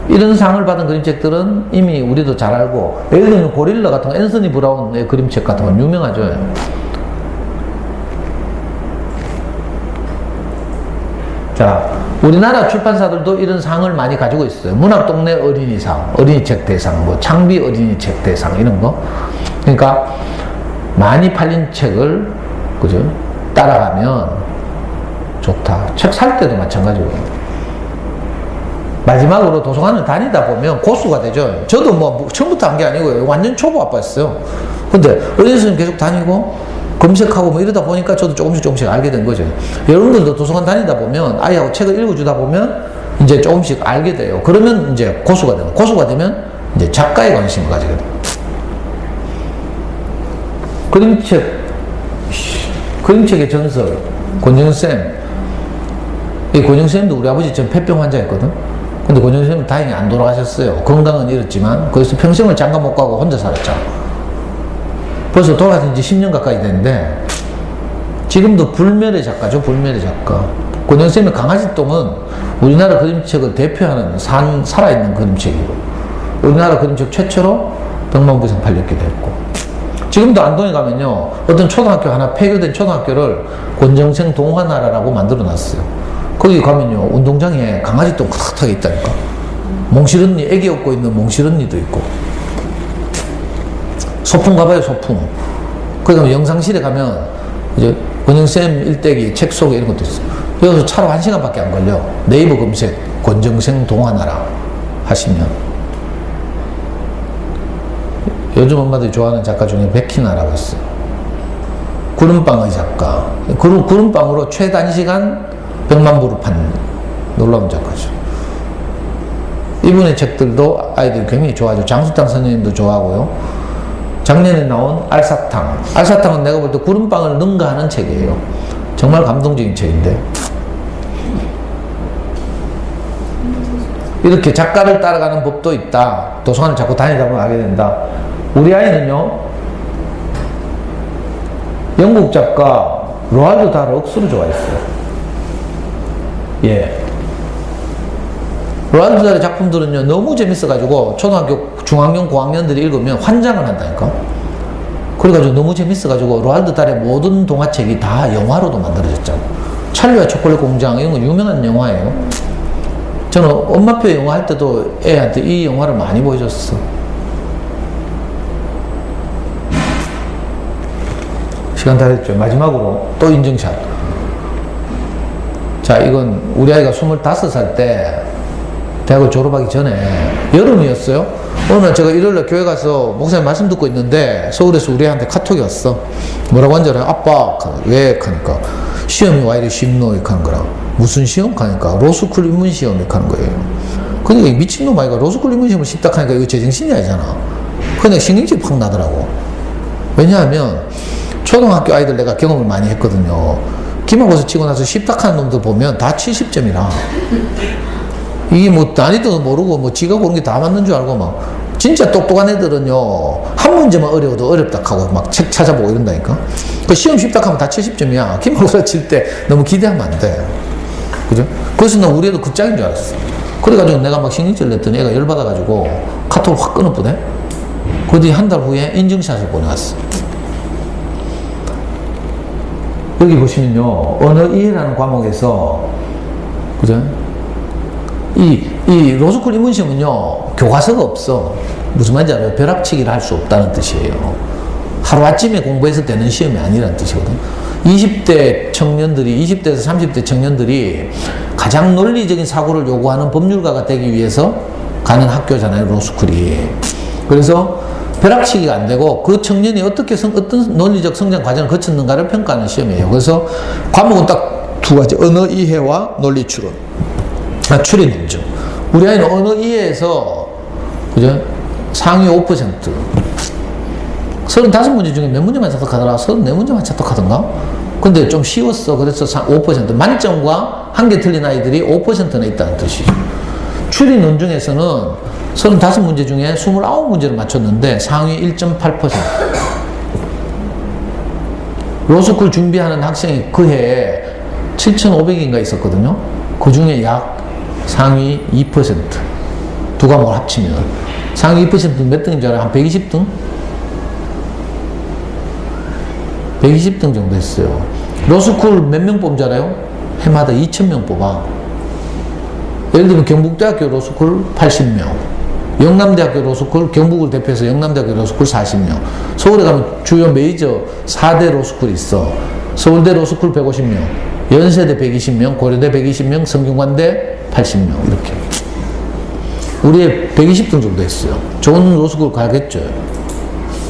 이런 상을 받은 그림책들은 이미 우리도 잘 알고, 예를 들면 고릴라 같은 거, 앤서니 브라운의 그림책 같은 건 유명하죠. 자, 우리나라 출판사들도 이런 상을 많이 가지고 있어요. 문학동네 어린이상, 어린이책 대상, 뭐 창비 어린이책 대상 이런 거. 그러니까 많이 팔린 책을, 그죠? 따라가면 좋다. 책 살 때도 마찬가지고요. 마지막으로 도서관을 다니다 보면 고수가 되죠. 저도 뭐 처음부터 한 게 아니고요. 완전 초보 아빠였어요. 근데 어디서 계속 다니고 검색하고 뭐 이러다 보니까 저도 조금씩 알게 된 거죠. 여러분들도 도서관 다니다 보면 아이하고 책을 읽어주다 보면 이제 조금씩 알게 돼요. 그러면 이제 고수가 돼요. 고수가 되면 이제 작가에 관심을 가지게 돼요. 그림책의 전설, 권정쌤. 이 권정쌤도 우리 아버지 전 폐병 환자였거든. 근데 권정쌤은 다행히 안 돌아가셨어요. 건강은 잃었지만. 그래서 평생을 장가 못 가고 혼자 살았죠. 벌써 돌아가신 지 10년 가까이 됐는데, 지금도 불멸의 작가죠, 불멸의 작가. 권정쌤의 강아지똥은 우리나라 그림책을 대표하는 살아있는 그림책이고, 우리나라 그림책 최초로 백만부에서 팔렸기도 했고, 지금도 안동에 가면요, 어떤 초등학교 하나, 폐교된 초등학교를 권정생 동화나라라고 만들어 놨어요. 거기 가면요, 운동장에 강아지똥 크게 있다니까. 몽실언니, 애기 업고 있는 몽실언니도 있고. 소풍 가봐요, 소풍. 거기 가면 영상실에 가면, 이제, 권정쌤 일대기 책 소개 이런 것도 있어요. 여기서 차로 1시간밖에 안 걸려. 네이버 검색, 권정생 동화나라 하시면. 요즘 엄마들이 좋아하는 작가 중에 백희나라고 있어요. 구름빵의 작가. 구름빵으로 최단시간 100만 부를 판 놀라운 작가죠. 이분의 책들도 아이들이 굉장히 좋아하죠. 장수탕 선생님도 좋아하고요. 작년에 나온 알사탕. 알사탕은 내가 볼 때 구름빵을 능가하는 책이에요. 정말 감동적인 책인데. 이렇게 작가를 따라가는 법도 있다. 도서관을 자꾸 다니다 보면 알게 된다. 우리 아이는요, 영국 작가 로알드 달을 억수로 좋아했어요. 예. 로알드 달의 작품들은요, 너무 재밌어가지고, 초등학교, 중학년, 고학년들이 읽으면 환장을 한다니까. 그래가지고 너무 재밌어가지고, 로알드 달의 모든 동화책이 다 영화로도 만들어졌잖아. 찰리와 초콜릿 공장, 이런 거 유명한 영화예요. 저는 엄마표 영화 할 때도 애한테 이 영화를 많이 보여줬어. 시간 다 됐죠. 마지막으로 또 인증샷. 자, 이건 우리 아이가 25살 때 대학을 졸업하기 전에 여름이었어요. 어느 날 제가 일요일날 교회 가서 목사님 말씀 듣고 있는데 서울에서 우리 애한테 카톡이 왔어. 뭐라고 한줄 알아요? 아빠, 왜? 하니까 시험이 와 이래 쉽노? 이렇게 하는 거라. 무슨 시험? 하니까 로스쿨 입문 시험 이렇게 하는 거예요. 그러니까 미친놈 아이가 로스쿨 입문 시험을 쉽다 하니까 이거 제정신이 아니잖아. 그러니까 신경질이 팍 나더라고. 왜냐하면 초등학교 아이들 내가 경험을 많이 했거든요. 기말고사 치고 나서 십탁하는 놈들 보면 다 70점이라. 이게 뭐 난이도 모르고 뭐 지가 고른 게 다 맞는 줄 알고 막. 진짜 똑똑한 애들은요, 한 문제만 어려워도 어렵다 하고 막 책 찾아보고 이런다니까. 그 시험 십탁 하면 다 70점이야. 기말고사 칠 때 너무 기대하면 안 돼. 그죠? 그래서 나 우리 애도 그 짝인 줄 알았어. 그래가지고 내가 막 신경질 냈더니 애가 열받아가지고 카톡을 확 끊어보네? 그 뒤 한 달 후에 인증샷을 보내왔어. 여기 보시면요, 언어 이해라는 과목에서, 그죠? 이 로스쿨 입문시험은요, 교과서가 없어. 무슨 말인지 알아요? 벼락치기를 할 수 없다는 뜻이에요. 하루아침에 공부해서 되는 시험이 아니라는 뜻이거든. 20대 청년들이, 20대에서 30대 청년들이 가장 논리적인 사고를 요구하는 법률가가 되기 위해서 가는 학교잖아요, 로스쿨이. 그래서 벼락치기가 안 되고 그 청년이 어떤 논리적 성장 과정을 거쳤는가를 평가하는 시험이에요. 그래서 과목은 딱 두 가지, 언어 이해와 논리 추론. 추리 논증. 우리 아이는 언어 이해에서, 그죠? 상위 5%. 35문제 중에 몇 문제만 착각하더라? 34문제만 착각하던가? 근데 좀 쉬웠어. 그래서 5%. 만점과 한 개 틀린 아이들이 5%나 있다는 뜻이죠. 추리 논증에서는 35문제 중에 29문제를 맞췄는데 상위 1.8%. 로스쿨 준비하는 학생이 그 해에 7,500인가 있었거든요. 그 중에 약 상위 2%. 두 과목을 합치면. 상위 2%는 몇 등인 줄 알아요? 한 120등? 120등 정도 했어요. 로스쿨 몇 명 뽑은 줄 알아요? 해마다 2,000명 뽑아. 예를 들면 경북대학교 로스쿨 80명. 영남대학교 로스쿨, 경북을 대표해서 영남대학교 로스쿨 40명. 서울에 가면 주요 메이저 4대 로스쿨이 있어. 서울대 로스쿨 150명, 연세대 120명, 고려대 120명, 성균관대 80명. 이렇게. 우리 120등 정도 했어요. 좋은 로스쿨 가겠죠.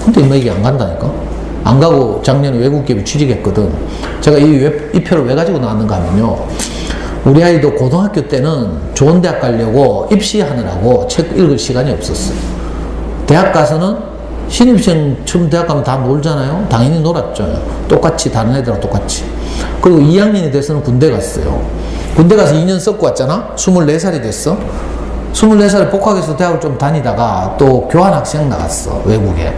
근데 이게 안 간다니까? 안 가고 작년에 외국 기업에 취직했거든. 제가 이 표를 왜 가지고 나왔는가 하면요. 우리 아이도 고등학교 때는 좋은 대학 가려고 입시하느라고 책 읽을 시간이 없었어요. 대학 가서는 신입생 처음 대학 가면 다 놀잖아요. 당연히 놀았죠. 똑같이 다른 애들하고 똑같이. 그리고 2학년이 돼서는 군대 갔어요. 군대 가서 2년 썩고 왔잖아. 24살이 됐어. 24살에 복학해서 대학을 좀 다니다가 또 교환학생 나갔어. 외국에.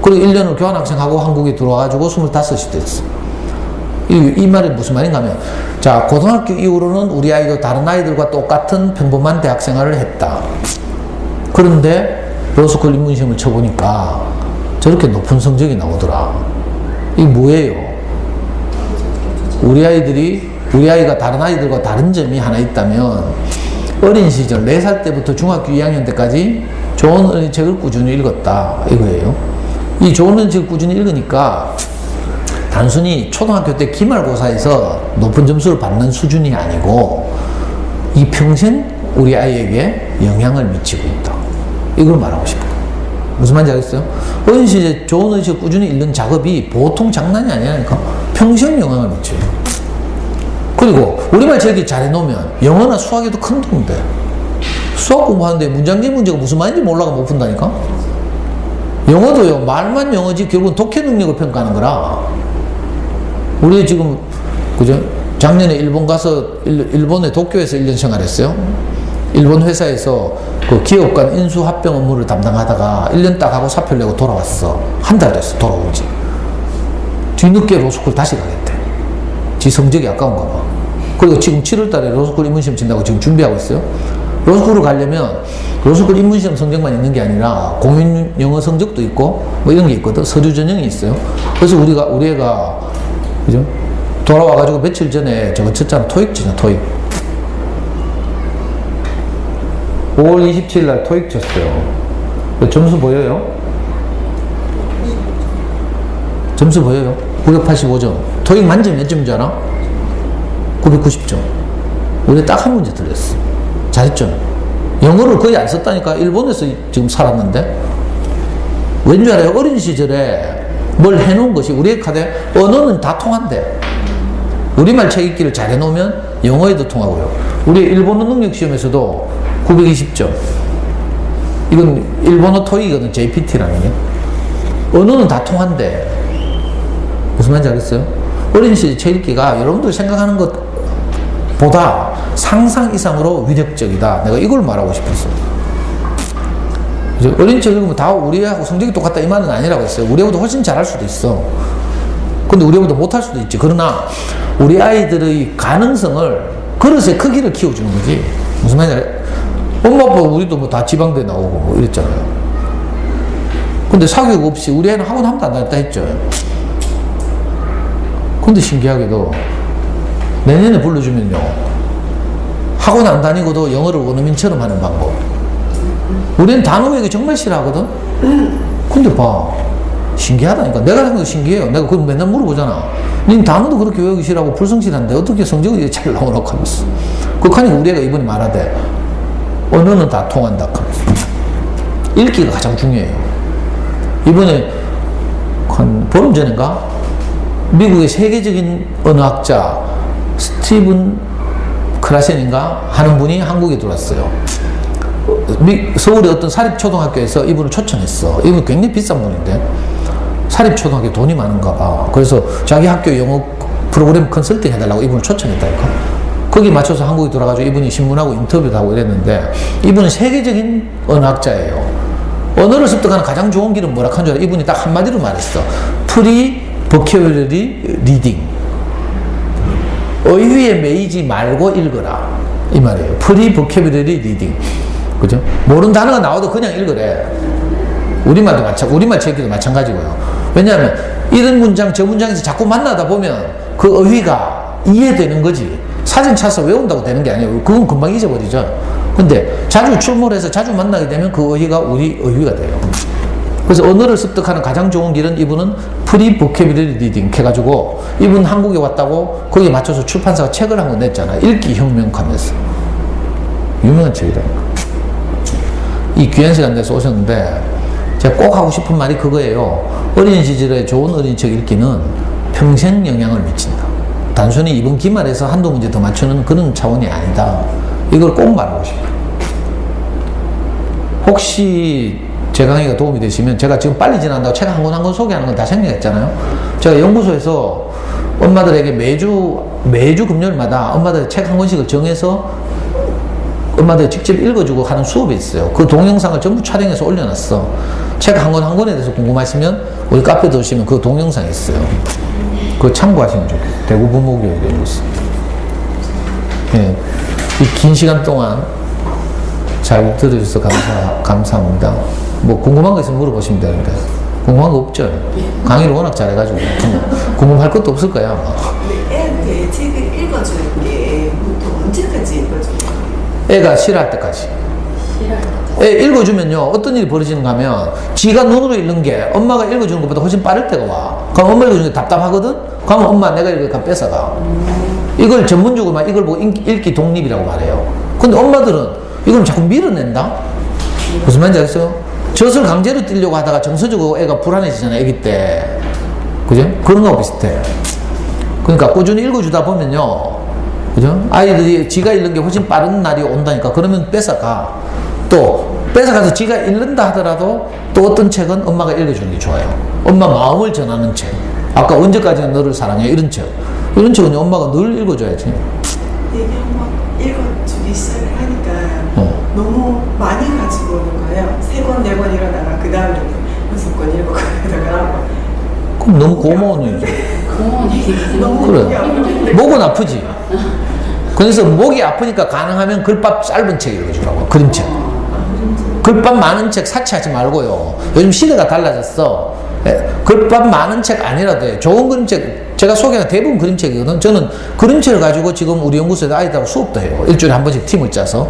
그리고 1년을 교환학생하고 한국에 들어와가지고 25이 됐어. 이 말이 무슨 말인가 하면, 자, 고등학교 이후로는 우리 아이도 다른 아이들과 똑같은 평범한 대학 생활을 했다. 그런데 로스쿨 입문시험을 쳐보니까 저렇게 높은 성적이 나오더라. 이게 뭐예요? 우리 아이가 다른 아이들과 다른 점이 하나 있다면, 어린 시절 4살 때부터 중학교 2학년 때까지 좋은 어린이책을 꾸준히 읽었다. 이거예요. 이 좋은 어린이책을 꾸준히 읽으니까 단순히 초등학교 때 기말고사에서 높은 점수를 받는 수준이 아니고 이 평생 우리 아이에게 영향을 미치고 있다. 이걸 말하고 싶어요. 무슨 말인지 알겠어요? 어린 시절에 좋은 어린이책을 꾸준히 읽는 작업이 보통 장난이 아니라니까. 평생 영향을 미쳐요. 그리고 우리말 제기 잘해놓으면 영어나 수학에도 큰 도움 돼. 수학 공부하는데 문장지 문제가 무슨 말인지 몰라가 못 푼다니까? 영어도요, 말만 영어지 결국은 독해 능력을 평가하는 거라. 우리 지금, 그죠? 작년에 일본 가서, 일본의 도쿄에서 1년 생활했어요. 일본 회사에서 그 기업 간 인수 합병 업무를 담당하다가 1년 딱 하고 사표를 내고 돌아왔어. 한 달 됐어, 돌아온 지. 뒤늦게 로스쿨 다시 가겠대. 지 성적이 아까운가 봐. 그리고 지금 7월 달에 로스쿨 입문시험 친다고 지금 준비하고 있어요. 로스쿨을 가려면 로스쿨 입문시험 성적만 있는 게 아니라 공인 영어 성적도 있고 뭐 이런 게 있거든. 서류 전형이 있어요. 그래서 우리 애가, 그죠? 돌아와가지고 며칠 전에 저거 쳤잖아. 토익 치잖아, 토익. 5월 27일 날 토익 쳤어요. 점수 보여요? 점수 보여요? 985점. 토익 만점 몇 점인 줄 알아? 990점. 우리 딱 한 문제 틀렸어. 잘했죠? 영어를 거의 안 썼다니까. 일본에서 지금 살았는데. 왠지 알아요? 어린 시절에 뭘 해놓은 것이 우리의 카드에 언어는 다 통한대. 우리말 책 읽기를 잘 해놓으면 영어에도 통하고요. 우리 일본어 능력 시험에서도 920점. 이건 일본어 토익이거든. JPT라는 게. 언어는 다 통한대. 무슨 말인지 알겠어요? 어린 시절 책 읽기가 여러분들 생각하는 것보다 상상 이상으로 위력적이다. 내가 이걸 말하고 싶었어. 어린 책 읽으면 다 우리하고 성적이 똑같다 이 말은 아니라고 했어요. 우리하고도 훨씬 잘할 수도 있어. 근데 우리하고도 못할 수도 있지. 그러나 우리 아이들의 가능성을, 그릇의 크기를 키워주는 거지. 무슨 말인지 알아요? 엄마 아빠 우리도 뭐 다 지방대 나오고 뭐 이랬잖아요. 근데 사교육 없이 우리 애는 학원 한 번도 안 다녔다 했죠. 근데 신기하게도 내년에 불러주면요, 학원 안 다니고도 영어를 원어민처럼 하는 방법. 우리는 단어 외우기 정말 싫어하거든. 근데 봐, 신기하다니까. 내가 생각해도 신기해요. 내가 그걸 맨날 물어보잖아. 닌 단어도 그렇게 외우기 싫어하고 불성실한데 어떻게 성적이 잘 나오라고 하면서. 그러니까 우리 애가 이번에 말하대. 언어는 다 통한다 하면서. 읽기가 가장 중요해요. 이번에 한 보름 전인가 미국의 세계적인 언어학자 스티븐 크라센인가 하는 분이 한국에 들어왔어요. 서울의 어떤 사립초등학교에서 이분을 초청했어. 이분 굉장히 비싼 분인데 사립초등학교 돈이 많은가 봐. 그래서 자기 학교 영어 프로그램 컨설팅 해달라고 이분을 초청했다니까. 거기 맞춰서 한국에 돌아가지고 이분이 신문하고 인터뷰도 하고 이랬는데, 이분은 세계적인 언어학자예요. 언어를 습득하는 가장 좋은 길은 뭐라 한 줄 알아? 이분이 딱 한마디로 말했어. 프리 보케블러리 리딩. 의휘에 매이지 말고 읽어라, 이 말이에요. 프리 보케블러리 리딩. 그죠? 모르는 단어가 나와도 그냥 읽으래. 우리말 책기도 마찬가지고요. 왜냐하면 이런 문장 저 문장에서 자꾸 만나다 보면 그 의휘가 이해되는 거지. 사진 차서 외운다고 되는 게 아니에요. 그건 금방 잊어버리죠. 근데 자주 출몰해서 자주 만나게 되면 그 의휘가 우리 의휘가 돼요. 그래서 언어를 습득하는 가장 좋은 길은, 이분은 프리 보케블러리 리딩 해가지고, 이분 한국에 왔다고 거기에 맞춰서 출판사가 책을 한 권 냈잖아. 읽기 혁명하면서. 유명한 책이라니까. 이 귀한 시간 내서 오셨는데 제가 꼭 하고 싶은 말이 그거예요. 어린 시절에 좋은 어린 책 읽기는 평생 영향을 미친다. 단순히 이번 기말에서 한두 문제 더 맞추는 그런 차원이 아니다. 이걸 꼭 말하고 싶어요. 혹시 제 강의가 도움이 되시면, 제가 지금 빨리 지난다고 책 한 권 한 권 소개하는 건 다 생략했잖아요. 제가 연구소에서 엄마들에게 매주 금요일마다 엄마들 책 한 권씩을 정해서 엄마들 직접 읽어주고 하는 수업이 있어요. 그 동영상을 전부 촬영해서 올려놨어. 책 한 권 한 권에 대해서 궁금하시면 우리 카페 들어오시면 그 동영상이 있어요. 그거 참고하시면 좋겠어요. 대구 부모교육에 있어요. 예. 이 긴 시간 동안 잘 들어주셔서 감사합니다. 뭐 궁금한 거 있으면 물어보시면 되는데, 궁금한 거 없죠? 강의를 워낙 잘해가지고 궁금할 것도 없을 거야 아마. 애한테 책을 읽어주는 게 보통 언제까지 읽어줘요? 애가 싫어할 때까지. 애 읽어주면요, 어떤 일이 벌어지는가 하면, 지가 눈으로 읽는 게 엄마가 읽어주는 것보다 훨씬 빠를 때가 와. 그럼 엄마 읽어주는 게 답답하거든? 그러면 엄마 내가 읽으니까 뺏어가. 이걸 전문적으로 이걸 보고 읽기 독립이라고 말해요. 근데 엄마들은 이걸 자꾸 밀어낸다? 무슨 말인지 알겠어요? 젖을 강제로 띄려고 하다가 정서적으로 애가 불안해지잖아, 애기 때. 그죠? 그런 거하고 비슷해. 그러니까 꾸준히 읽어주다 보면요, 그죠? 아이들이 지가 읽는 게 훨씬 빠른 날이 온다니까. 그러면 뺏어가. 또 뺏어가서 지가 읽는다 하더라도 또 어떤 책은 엄마가 읽어주는 게 좋아요. 엄마 마음을 전하는 책. 아까 언제까지나 너를 사랑해, 이런 책. 이런 책은 엄마가 늘 읽어줘야지. 이게 한번 읽어주기 시작을 하니까 너무 많이 가지고 오는 거예요. 3권, 4권 일어나가 그 다음에는 6권, 7권 이러다가. 그럼 너무 고마운 일이죠. 그래. 목은 아프지. 그래서 목이 아프니까 가능하면 글밥 짧은 책 읽어주라고. 그림책. 글밥 많은 책 사치하지 말고요. 요즘 시대가 달라졌어. 글밥 많은 책 아니라도 돼. 좋은 그림책, 제가 소개한 대부분 그림책이거든. 저는 그림책을 가지고 지금 우리 연구소에서 아이들하고 수업도 해요. 일주일에 한 번씩 팀을 짜서.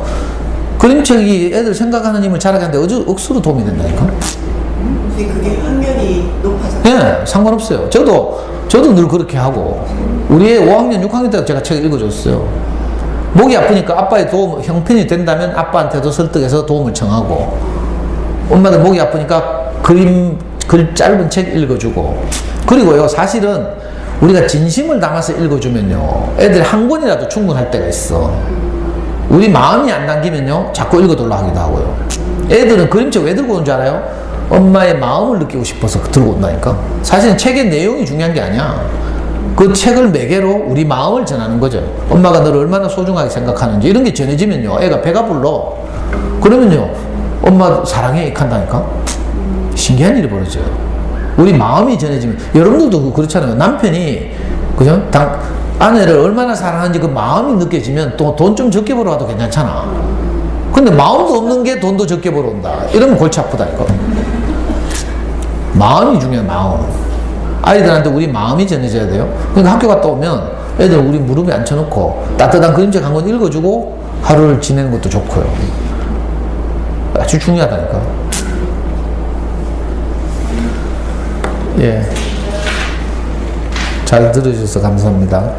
그림책이 애들 생각하는 힘을 자라게 하는데 억수로 도움이 된다니까. 근데 그게 확률이 높아졌어요? 예, 상관없어요. 저도 늘 그렇게 하고, 우리 애 5학년, 6학년 때 제가 책을 읽어줬어요. 목이 아프니까 아빠의 도움, 형편이 된다면 아빠한테도 설득해서 도움을 청하고, 엄마들 목이 아프니까 글 짧은 책 읽어주고. 그리고요, 사실은 우리가 진심을 담아서 읽어주면요, 애들 한 권이라도 충분할 때가 있어. 우리 마음이 안 담기면요, 자꾸 읽어달라 하기도 하고요. 애들은 그림책 왜 들고 온 줄 알아요? 엄마의 마음을 느끼고 싶어서 들고 온다니까. 사실은 책의 내용이 중요한 게 아니야. 그 책을 매개로 우리 마음을 전하는 거죠. 엄마가 너를 얼마나 소중하게 생각하는지 이런 게 전해지면요, 애가 배가 불러. 그러면요, 엄마 사랑해 익한다니까. 신기한 일이 벌어져요. 우리 마음이 전해지면. 여러분들도 그렇잖아요. 남편이 그죠? 아내를 얼마나 사랑하는지 그 마음이 느껴지면 또 돈 좀 적게 벌어와도 괜찮잖아. 근데 마음도 없는 게 돈도 적게 벌어온다. 이러면 골치 아프다니까. 마음이 중요해, 마음. 아이들한테 우리 마음이 전해져야 돼요. 그러니까 학교 갔다 오면 애들 우리 무릎에 앉혀놓고 따뜻한 그림책 한 권 읽어주고 하루를 지내는 것도 좋고요. 아주 중요하다니까. 예. 잘 들어주셔서 감사합니다.